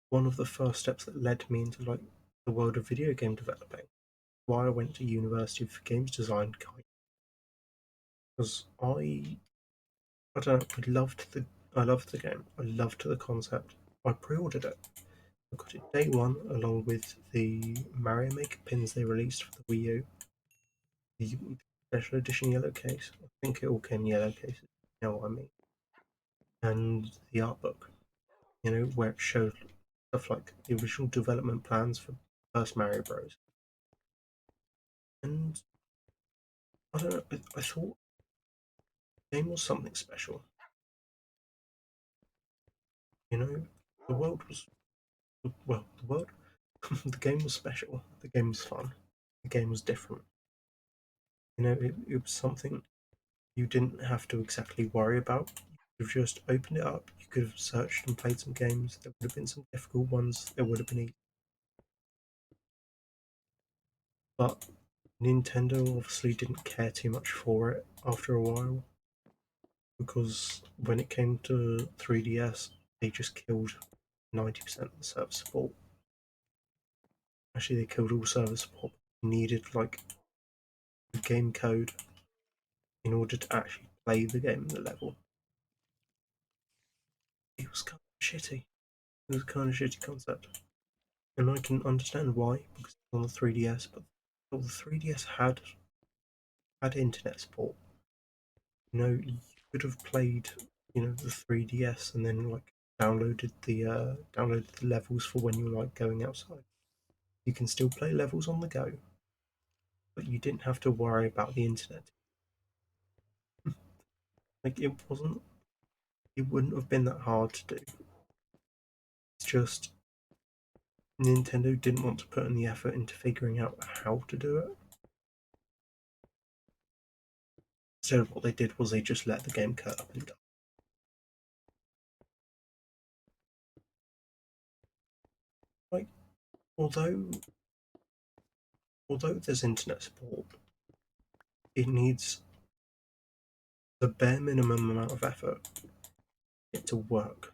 one of the first steps that led me into like the world of video game developing. Why I went to university for games design, because I don't know, I loved the game. I loved the concept. I pre-ordered it. I got it day one along with the Mario Maker pins they released for the Wii U, the special edition yellow case. I think it all came in yellow cases. You know what I mean? And the art book, where it showed stuff like the original development plans for first Mario Bros. And I don't know, I thought the game was something special. You know, the world was well, the world, the game was special. The game was fun. The game was different. It was something you didn't have to exactly worry about. You could have just opened it up. You could have searched and played some games. There would have been some difficult ones. There would have been easy. But Nintendo obviously didn't care too much for it after a while, because when it came to 3DS, they just killed 90% of the server support. Actually, they killed all server support. You needed like the game code in order to actually play the game, the level. It was kind of shitty. It was a kind of shitty concept. And I can understand why, because it's on the 3DS, but the 3DS had internet support. You could have played, the 3DS and then like downloaded the levels for when you're like going outside. You can still play levels on the go, but you didn't have to worry about the internet. Like it wouldn't have been that hard to do. It's just Nintendo didn't want to put in the effort into figuring out how to do it. Instead, what they did was they just let the game cut up and die. Like, although although there's internet support, it needs the bare minimum amount of effort for it to work.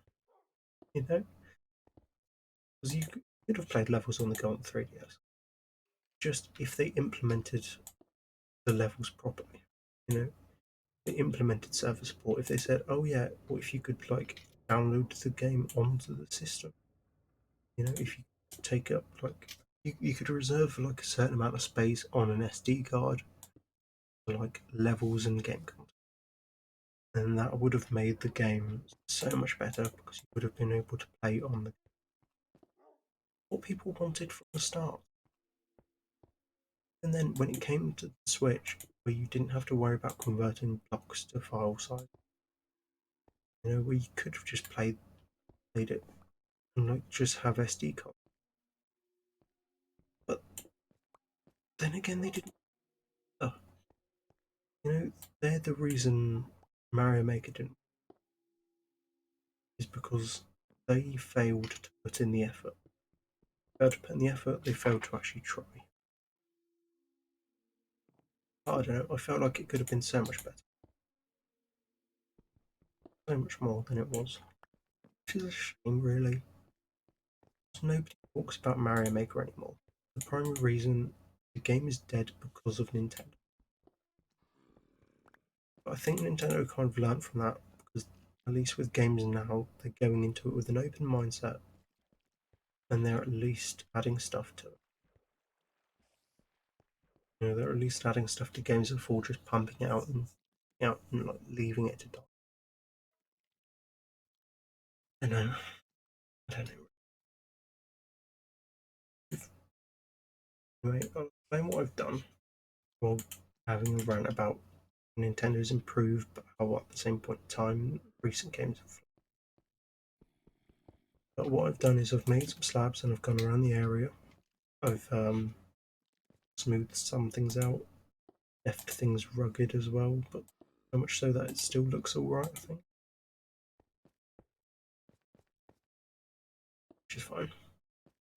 You know, because you could have played levels on the go on 3DS. Just if they implemented the levels properly, you know, they implemented server support. If they said, "Oh yeah, what if you could like download the game onto the system?" If you take up like you could reserve like a certain amount of space on an SD card for like levels and game content, and that would have made the game so much better because you would have been able to play on the what people wanted from the start. And then when it came to the Switch, where you didn't have to worry about converting blocks to file size, where you could have just played it and like just have SD cards. But then again, they didn't. Uh, they're the reason Mario Maker didn't, is because they failed to put in the effort. They failed to put in the effort. They failed to actually try. I don't know. I felt like it could have been so much better, so much more than it was, which is a shame, really. Nobody talks about Mario Maker anymore. The primary reason the game is dead because of Nintendo. But I think Nintendo kind of learned from that, because at least with games now, they're going into it with an open mindset, and they're at least adding stuff to it. They're at least adding stuff to games before just pumping it out and like leaving it to die. I don't know. Anyway, I'll explain what I've done while having a rant about Nintendo's improved, but how at the same point in time recent games have. But what I've done is I've made some slabs and I've gone around the area. I've smoothed some things out, left things rugged as well, but so much so that it still looks alright, I think. Which is fine.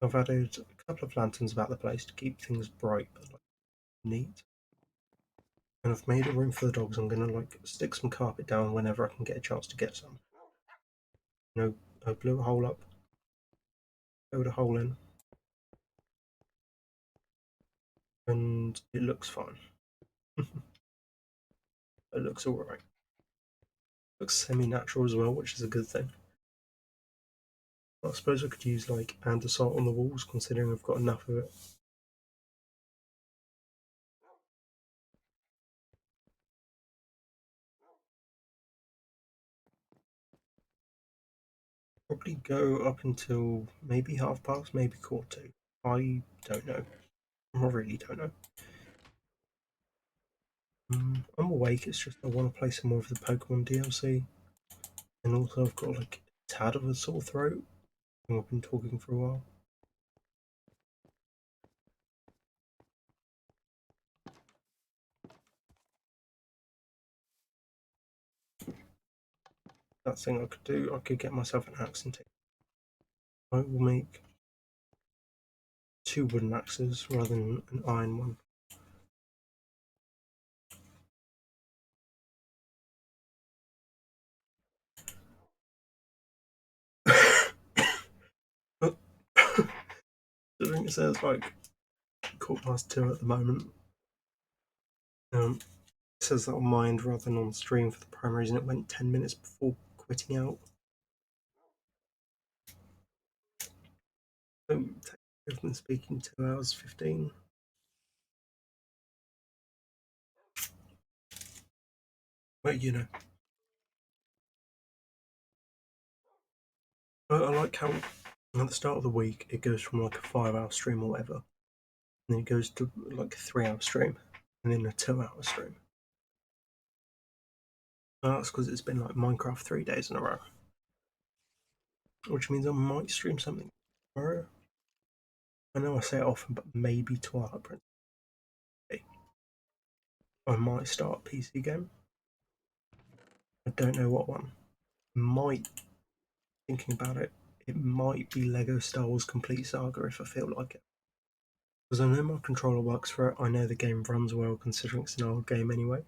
I've added a couple of lanterns about the place to keep things bright but like neat. And I've made a room for the dogs. I'm gonna like stick some carpet down whenever I can get a chance to get some. I blew a hole up, filled a hole in, and it looks fine. It looks alright. Looks semi-natural as well, which is a good thing. I suppose I could use like andesite on the walls, considering I've got enough of it. Probably go up until maybe 2:30, maybe 1:45. I don't know. I really don't know. I'm awake, it's just I want to play some more of the Pokemon DLC. And also I've got like a tad of a sore throat. I've been talking for a while. That thing I could do, I could get myself an axe and take. I will make 2 wooden axes rather than an iron one. But I think it says like 2:15 at the moment. It says that on Mind rather than on stream for the prime reason it went 10 minutes before quitting out. So I've been speaking 2 hours 15. But I like how at the start of the week it goes from like a 5-hour stream or whatever, and then it goes to like a 3-hour stream, and then a 2-hour stream. And that's because it's been like Minecraft 3 days in a row. Which means I might stream something tomorrow. I know I say it often, but maybe Twilight Princess. I might start a PC game. I don't know what one. Might, thinking about it, it might be Lego Star Wars Complete Saga if I feel like it. Because I know my controller works for it, I know the game runs well considering it's an old game anyway.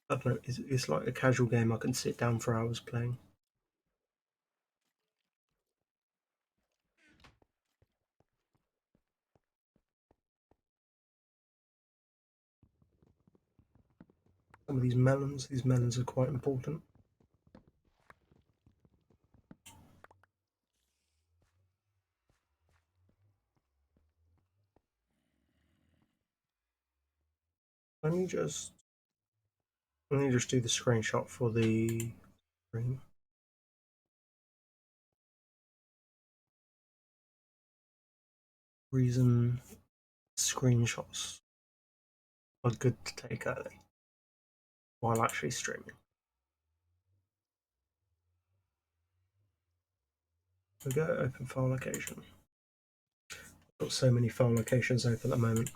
I don't know, it's like a casual game I can sit down for hours playing. Some of these melons are quite important. Let me just do the screenshot for the screen. Reason screenshots are good to take early while actually streaming. We go open file location. I've got so many file locations open at the moment,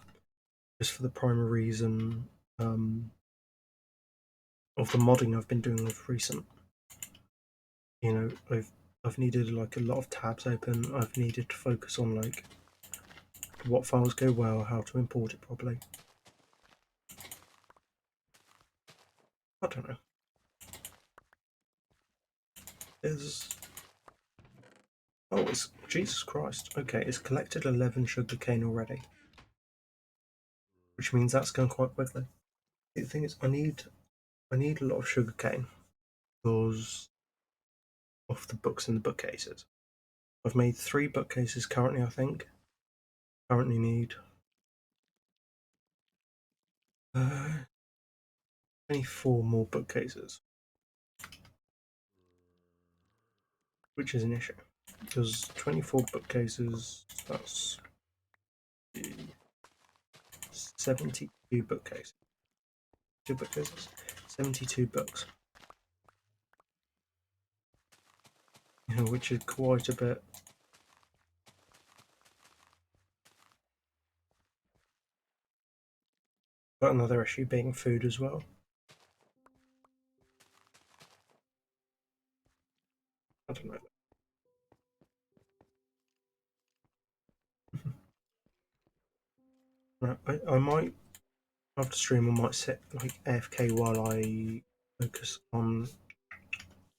just for the primary reason of the modding I've been doing of recent. I've needed like a lot of tabs open. I've needed to focus on like what files go well, how to import it properly. I don't know. It's Jesus Christ. Okay, it's collected 11 sugarcane already, which means that's going quite quickly. The thing is, I need I need a lot of sugarcane because of the books in the bookcases. I've made 3 bookcases currently, I think. Currently need 24 more bookcases, which is an issue. Because 24 bookcases, that's 72 bookcases. 2 bookcases? 72 books. Which is quite a bit. But another issue being food as well. I don't know. Right, I might, after stream, I might sit like AFK while I focus on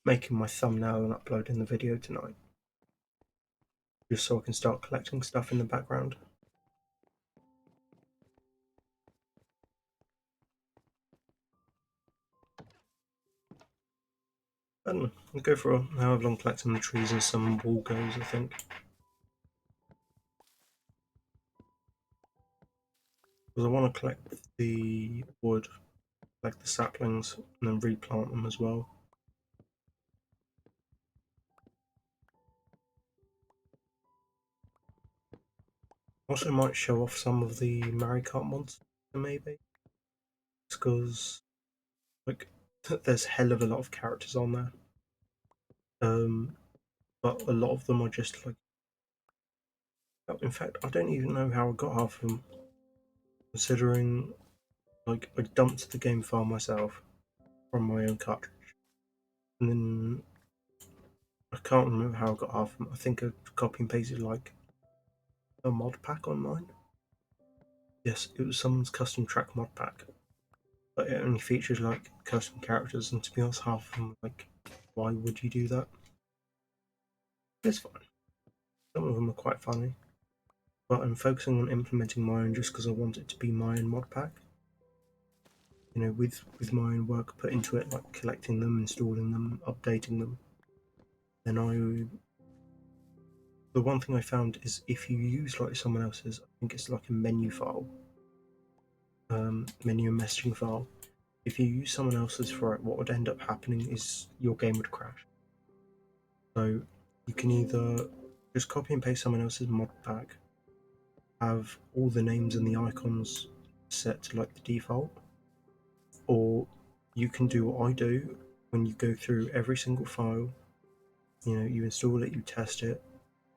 making my thumbnail and uploading the video tonight. Just so I can start collecting stuff in the background. I don't know. I'll go for however long collecting the trees and some wool goes, I think. Because I want to collect the wood, collect the saplings, and then replant them as well. Also might show off some of the Mario Kart mods, maybe. Because, like, there's hell of a lot of characters on there. But a lot of them are just like... In fact, I don't even know how I got half of them. Considering, like, I dumped the game file myself from my own cartridge. And then I can't remember how I got half of them. I think I copy and pasted like a mod pack on mine. Yes, it was someone's custom track mod pack. But it only features like custom characters, and to be honest, half of them like, why would you do that? It's fine. Some of them are quite funny. But I'm focusing on implementing my own just because I want it to be my own mod pack. With my own work put into it, like collecting them, installing them, updating them. Then the one thing I found is if you use like someone else's, I think it's like a menu file, menu and messaging file. If you use someone else's for it, what would end up happening is your game would crash. So you can either just copy and paste someone else's mod pack, have all the names and the icons set to like the default, or you can do what I do when you go through every single file. You install it, you test it,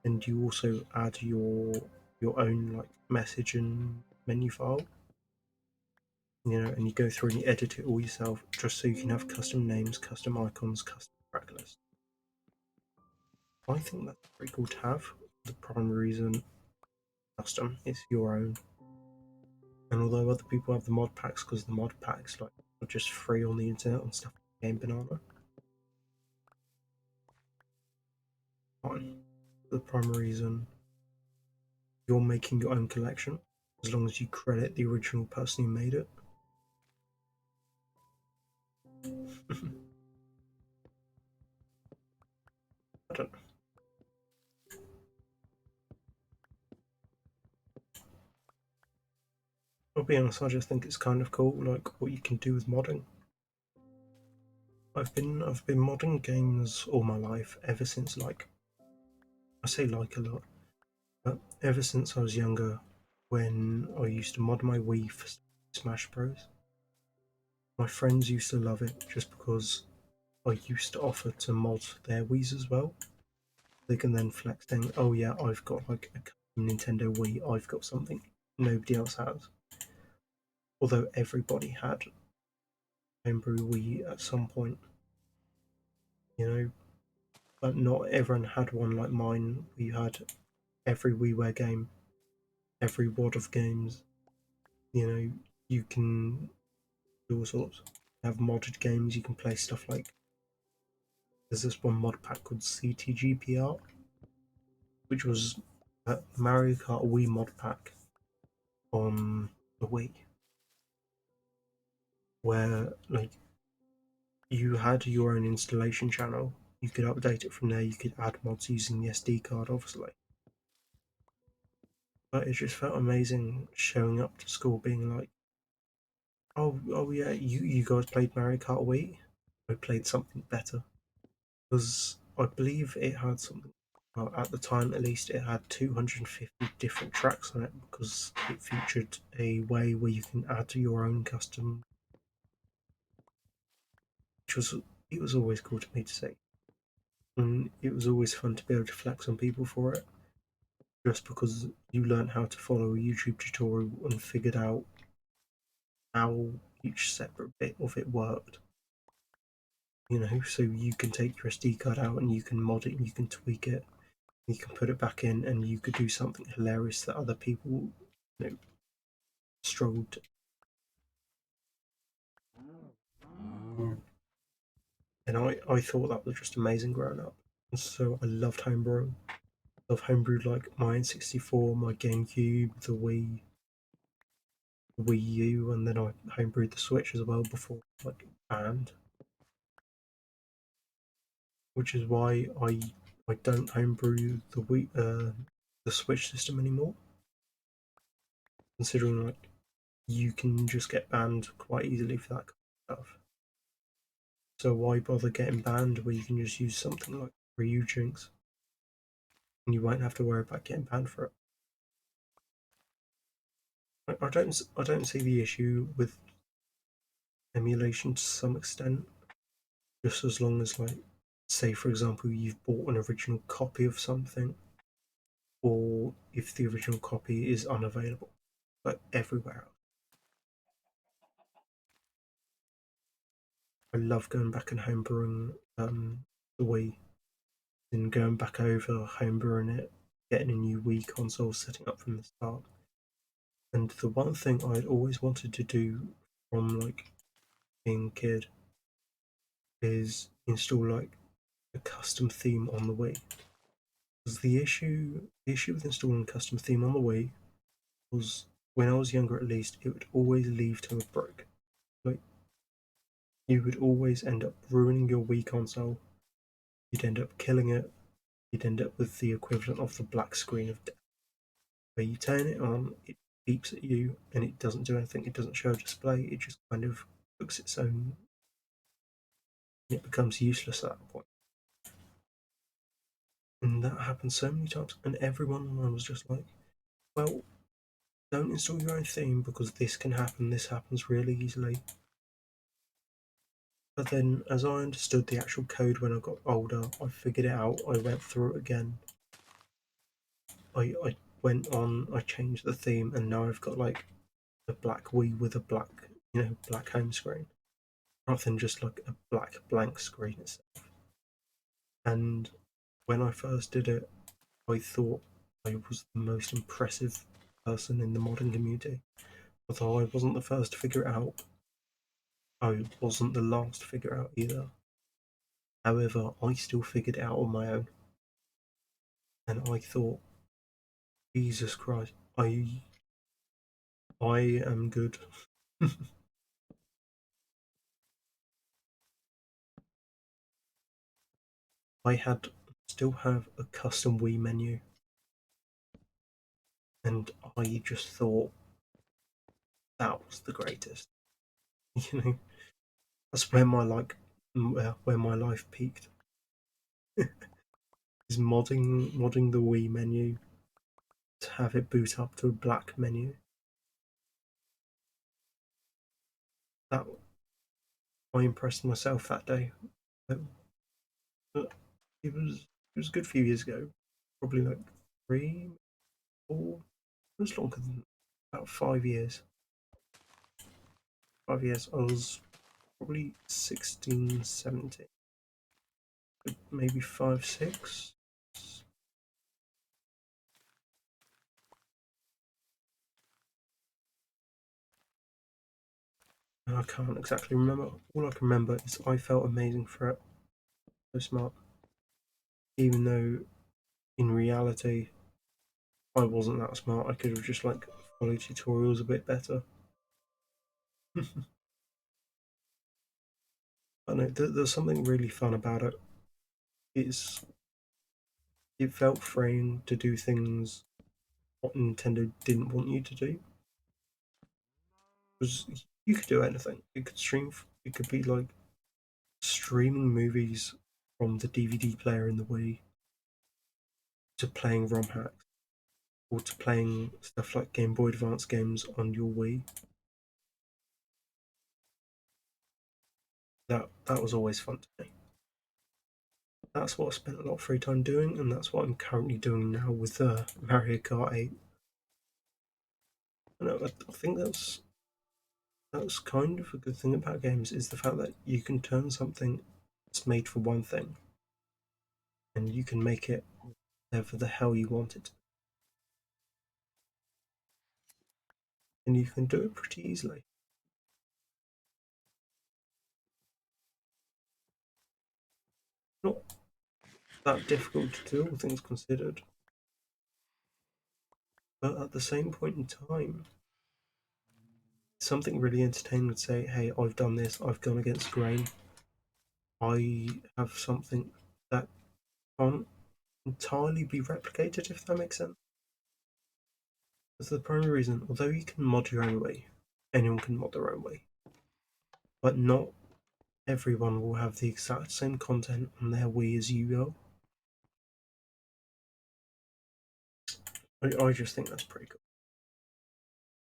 and you also add your own like message and menu file. And you go through and you edit it all yourself, just so you can have custom names, custom icons, custom track lists. I think that's pretty cool to have. The primary reason custom is your own. And although other people have the mod packs because the mod packs like are just free on the internet and stuff like Game Banana. Fine. The primary reason you're making your own collection, as long as you credit the original person who made it. I don't know. I'll be honest, I just think it's kind of cool, like what you can do with modding. I've been modding games all my life ever since I say like a lot, but ever since I was younger, when I used to mod my Wii for Smash Bros. My friends used to love it just because I used to offer to mod their Wiis as well. They can then flex saying, "Oh yeah, I've got like a custom Nintendo Wii. I've got something nobody else has." Although everybody had homebrew Wii at some point, but not everyone had one like mine. We had every WiiWare game, every WOD of games. You can do all sorts. You have modded games. You can play stuff like there's this one mod pack called CTGPR, which was a Mario Kart Wii mod pack on the Wii, where like you had your own installation channel. You could update it from there. You could add mods using the SD card, obviously. But it just felt amazing showing up to school, being like, "Oh yeah, you guys played Mario Kart Wii. I played something better." Because I believe it had something. Well, at the time, at least, it had 250 different tracks on it because it featured a way where you can add your own custom, which was it was always cool to me to see, and it was always fun to be able to flex on people for it, just because you learned how to follow a YouTube tutorial and figured out how each separate bit of it worked. So you can take your SD card out and you can mod it and you can tweak it. You can put it back in and you could do something hilarious that other people you know, struggled to. And I thought that was just amazing growing up. And so I loved homebrewing. I've homebrewed like my N64, my GameCube, the Wii U, and then I homebrewed the Switch as well before like banned. Which is why I don't homebrew the Switch system anymore. Considering like you can just get banned quite easily for that kind of stuff. So why bother getting banned where you can just use something like Ryu Jinx and you won't have to worry about getting banned for it. I don't see the issue with emulation to some extent, just as long as like say for example you've bought an original copy of something, or if the original copy is unavailable, like everywhere else. I love going back and homebrewing the Wii and going back over homebrewing it, getting a new Wii console, setting up from the start. And the one thing I'd always wanted to do from like being a kid is install like a custom theme on the Wii. Because the issue with installing a custom theme on the Wii was when I was younger at least, it would always leave to a broke. Like you would always end up ruining your Wii console, you'd end up killing it, you'd end up with the equivalent of the black screen of death. Where you turn it on, it beeps at you and it doesn't do anything, it doesn't show a display, it just kind of cooks its own, it becomes useless at that point. And that happened so many times, and everyone online was just like, well, don't install your own theme because this can happen, this happens really easily. But then, as I understood the actual code when I got older, I figured it out, I went through it again. I went on, I changed the theme, and now I've got like a black Wii with a black home screen, rather than just like a black blank screen itself. And when I first did it, I thought I was the most impressive person in the modding community. Although I wasn't the first to figure it out, I wasn't the last to figure it out either. However, I still figured it out on my own. And I thought, Jesus Christ, I am good. I had still have a custom Wii menu, and I just thought that was the greatest. You know, that's where my where my life peaked. Is modding the Wii menu to have it boot up to a black menu. That I impressed myself that day. But it was a good few years ago, probably like 3, 4. It was longer than about 5 years. 5 years. I was probably 16, 17, maybe 5, 6. I can't exactly remember. All I can remember is I felt amazing for it. So smart. Even though in reality I wasn't that smart. I could have just like followed tutorials a bit better. I know there's something really fun about it. It's it felt freeing to do things what Nintendo didn't want you to do. Because you could do anything. You could stream. It could be like streaming movies from the DVD player in the Wii to playing ROM hacks or to playing stuff like Game Boy Advance games on your Wii. That was always fun to me. That's what I spent a lot of free time doing, and that's what I'm currently doing now with Mario Kart 8. I think that's kind of a good thing about games is the fact that you can turn something that's made for one thing, and you can make it whatever the hell you want it to, and you can do it pretty easily. Not that difficult to do, all things considered, but at the same point in time, something really entertaining would say, "Hey, I've done this. I've gone against grain. I have something that can't entirely be replicated." If that makes sense. That's the primary reason. Although you can mod your own way, anyone can mod their own way, but not everyone will have the exact same content on their Wii as you will. I just think that's pretty cool.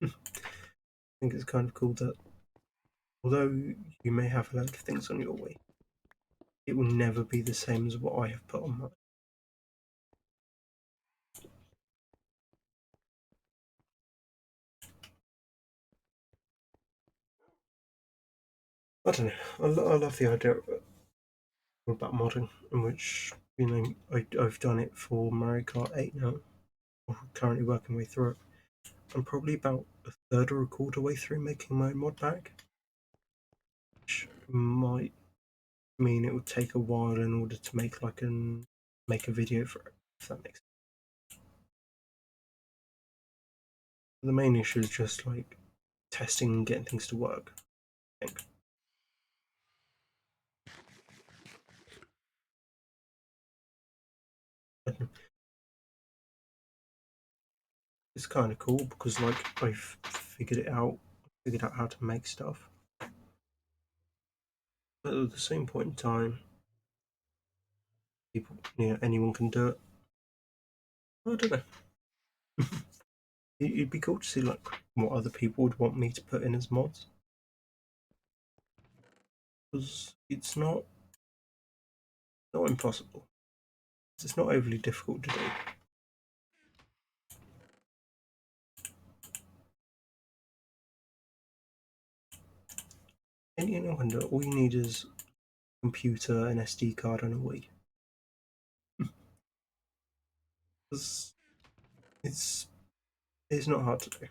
I think it's kind of cool that although you may have a load of things on your Wii, it will never be the same as what I have put on mine. I don't know. I love the idea of it, about modding, in which I've done it for Mario Kart 8 now. I'm currently working my way through it. I'm probably about a third or a quarter way through making my mod pack, which might mean it would take a while in order to make a video for it, if that makes sense. The main issue is just like testing and getting things to work, I think. It's kind of cool because like I've figured out how to make stuff, but at the same point in time, people, anyone can do it. I don't know. It'd be cool to see like what other people would want me to put in as mods, because it's not impossible. It's not overly difficult to do. Anyone can do it. All you need is a computer, an SD card, and a Wii. It's it's it's not hard to do.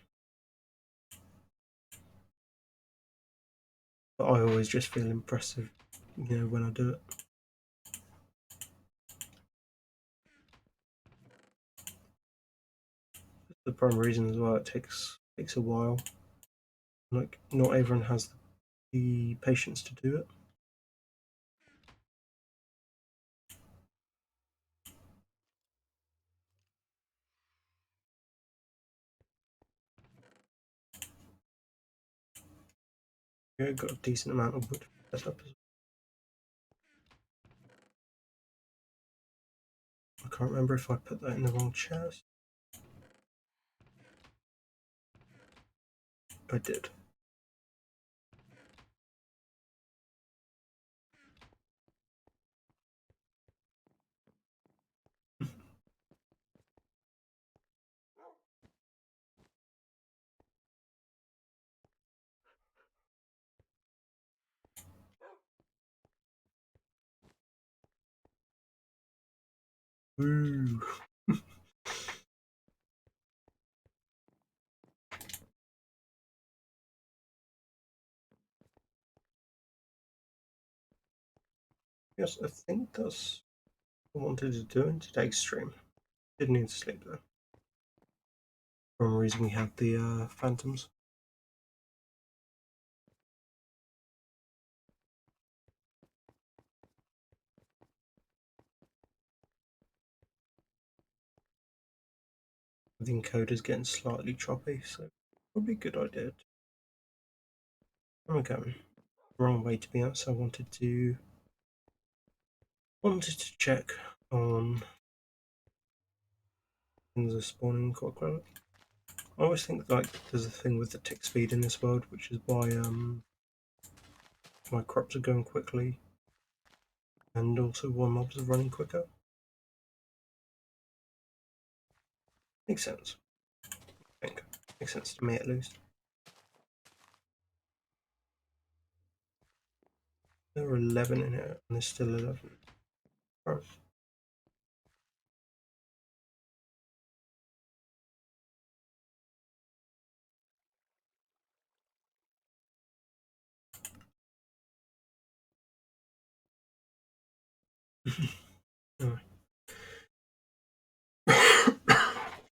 But I always just feel impressive, when I do it. The primary reason as well, it takes a while. Like not everyone has the patience to do it. Yeah, got a decent amount of wood set up as well. I can't remember if I put that in the wrong chest. I did. Woo! Yes, I think that's what I wanted to do in today's stream. Didn't need to sleep though. For some reason we had the phantoms. the encoder's getting slightly choppy, so probably a good idea. I'm going wrong way to be honest. I wanted to check on things are spawning quite quickly. I always think like there's a thing with the tick speed in this world, which is why my crops are going quickly, and also why mobs are running quicker. Makes sense. I think makes sense to me at least. There are 11 in it, and there's still 11. Right.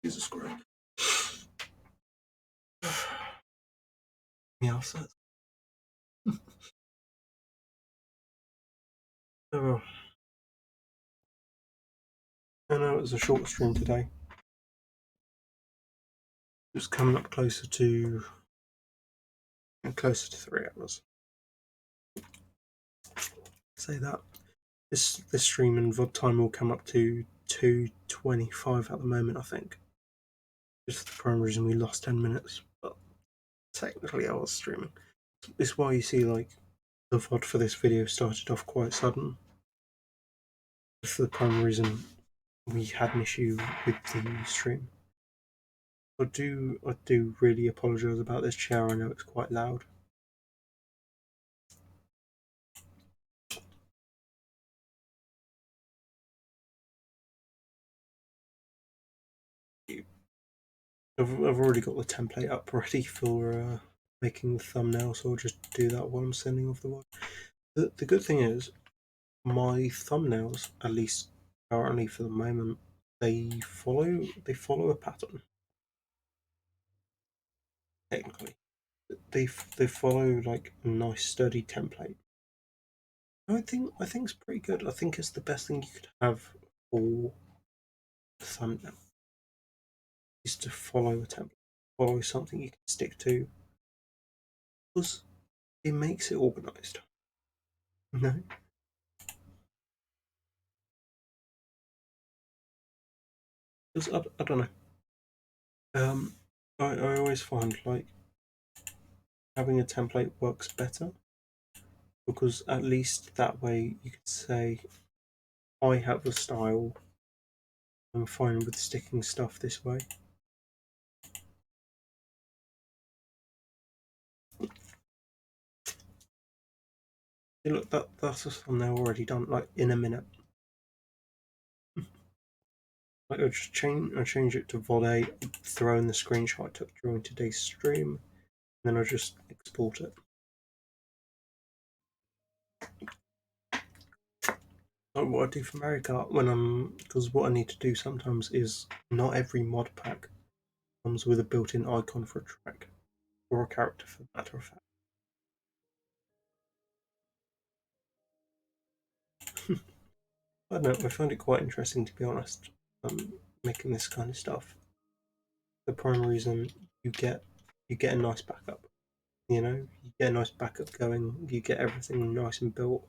Jesus Christ. Yeah, so oh, I know it was a short stream today. Just coming up closer to 3 hours. Say that this stream and VOD time will come up to 2:25 at the moment, I think. Just for the prime reason we lost 10 minutes, but technically I was streaming. This is why you see like the VOD for this video started off quite sudden. Just for the prime reason we had an issue with the stream. I do really apologise about this chair. I know it's quite loud. I've already got the template up ready for making the thumbnail, so I'll just do that while I'm sending off the VOD. The good thing is, my thumbnails, at least currently for the moment, they follow a pattern. Technically, they follow like a nice sturdy template. I think it's pretty good. I think it's the best thing you could have for a thumbnail is to follow a template, follow something you can stick to, because it makes it organized. No. Because I don't know. I always find like having a template works better because at least that way you could say, I have a style, I'm fine with sticking stuff this way. See, look, that's a thumbnail already done, like in a minute. Like I change it to VOD, throw in the screenshot I took during today's stream, and then I just export it. Like what I do for Mario Kart because what I need to do sometimes is not every mod pack comes with a built-in icon for a track or a character, for the matter of fact. I don't know. I find it quite interesting, to be honest. Making this kind of stuff. The prime reason you get a nice backup. You know, you get a nice backup going. You get everything nice and built.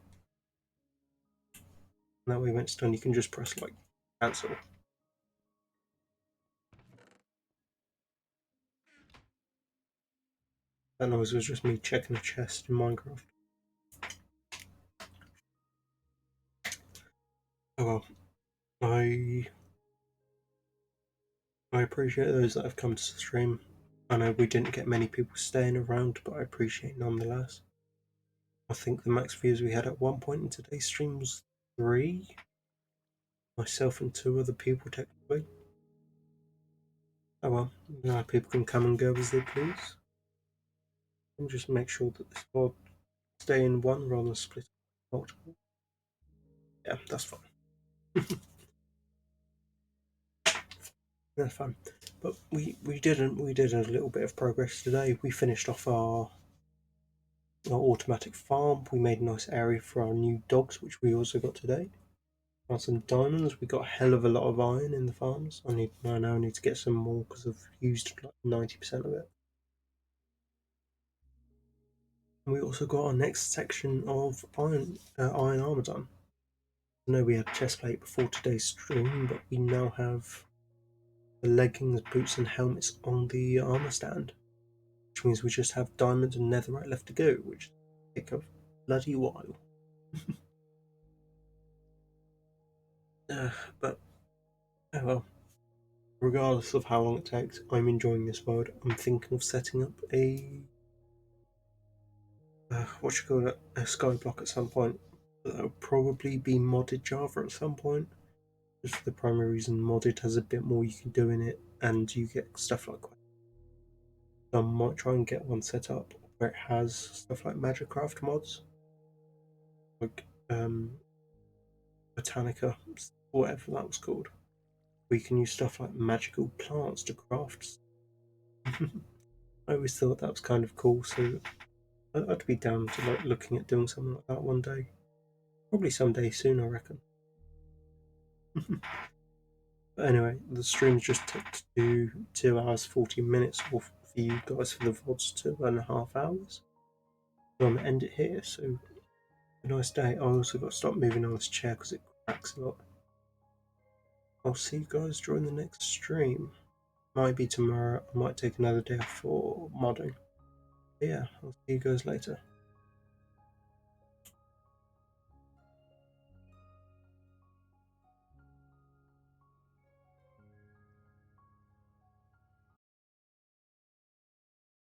And that way, when it's done, you can just press like cancel. That noise was just me checking a chest in Minecraft. Oh well. I appreciate those that have come to the stream. I know we didn't get many people staying around, but I appreciate nonetheless. I think the max views we had at one point in today's stream was 3. Myself and 2 other people, technically. Oh well, people can come and go as they please. And just make sure that this pod stay in one rather than split multiple. Yeah, that's fine. That's fine. But we did a little bit of progress today. We finished off our automatic farm. We made a nice area for our new dogs, which we also got today. On some diamonds, we got a hell of a lot of iron in the farms. I now need to get some more because I've used like 90% of it. And we also got our next section of iron armor done. I know we had chestplate before today's stream, but we now have the leggings, boots, and helmets on the armor stand, which means we just have diamond and netherite left to go, which take a bloody while. But oh well. Regardless of how long it takes, I'm enjoying this world. I'm thinking of setting up a what you call it, a skyblock at some point. That'll probably be modded Java at some point. Just for the primary reason modded has a bit more you can do in it, and you get stuff like. So I might try and get one set up where it has stuff like Magicraft mods, like Botanica, whatever that was called. We can use stuff like magical plants to craft. I always thought that was kind of cool, so I'd be down to like looking at doing something like that one day. Probably someday soon, I reckon. But anyway, the stream's just ticked to 2 hours 40 minutes, or for you guys for the VODs 2.5 hours. So I'm gonna end it here. So a nice day. I also got to stop moving on this chair because it cracks a lot. I'll see you guys during the next stream. Might be tomorrow. I might take another day off for modding. But yeah, I'll see you guys later.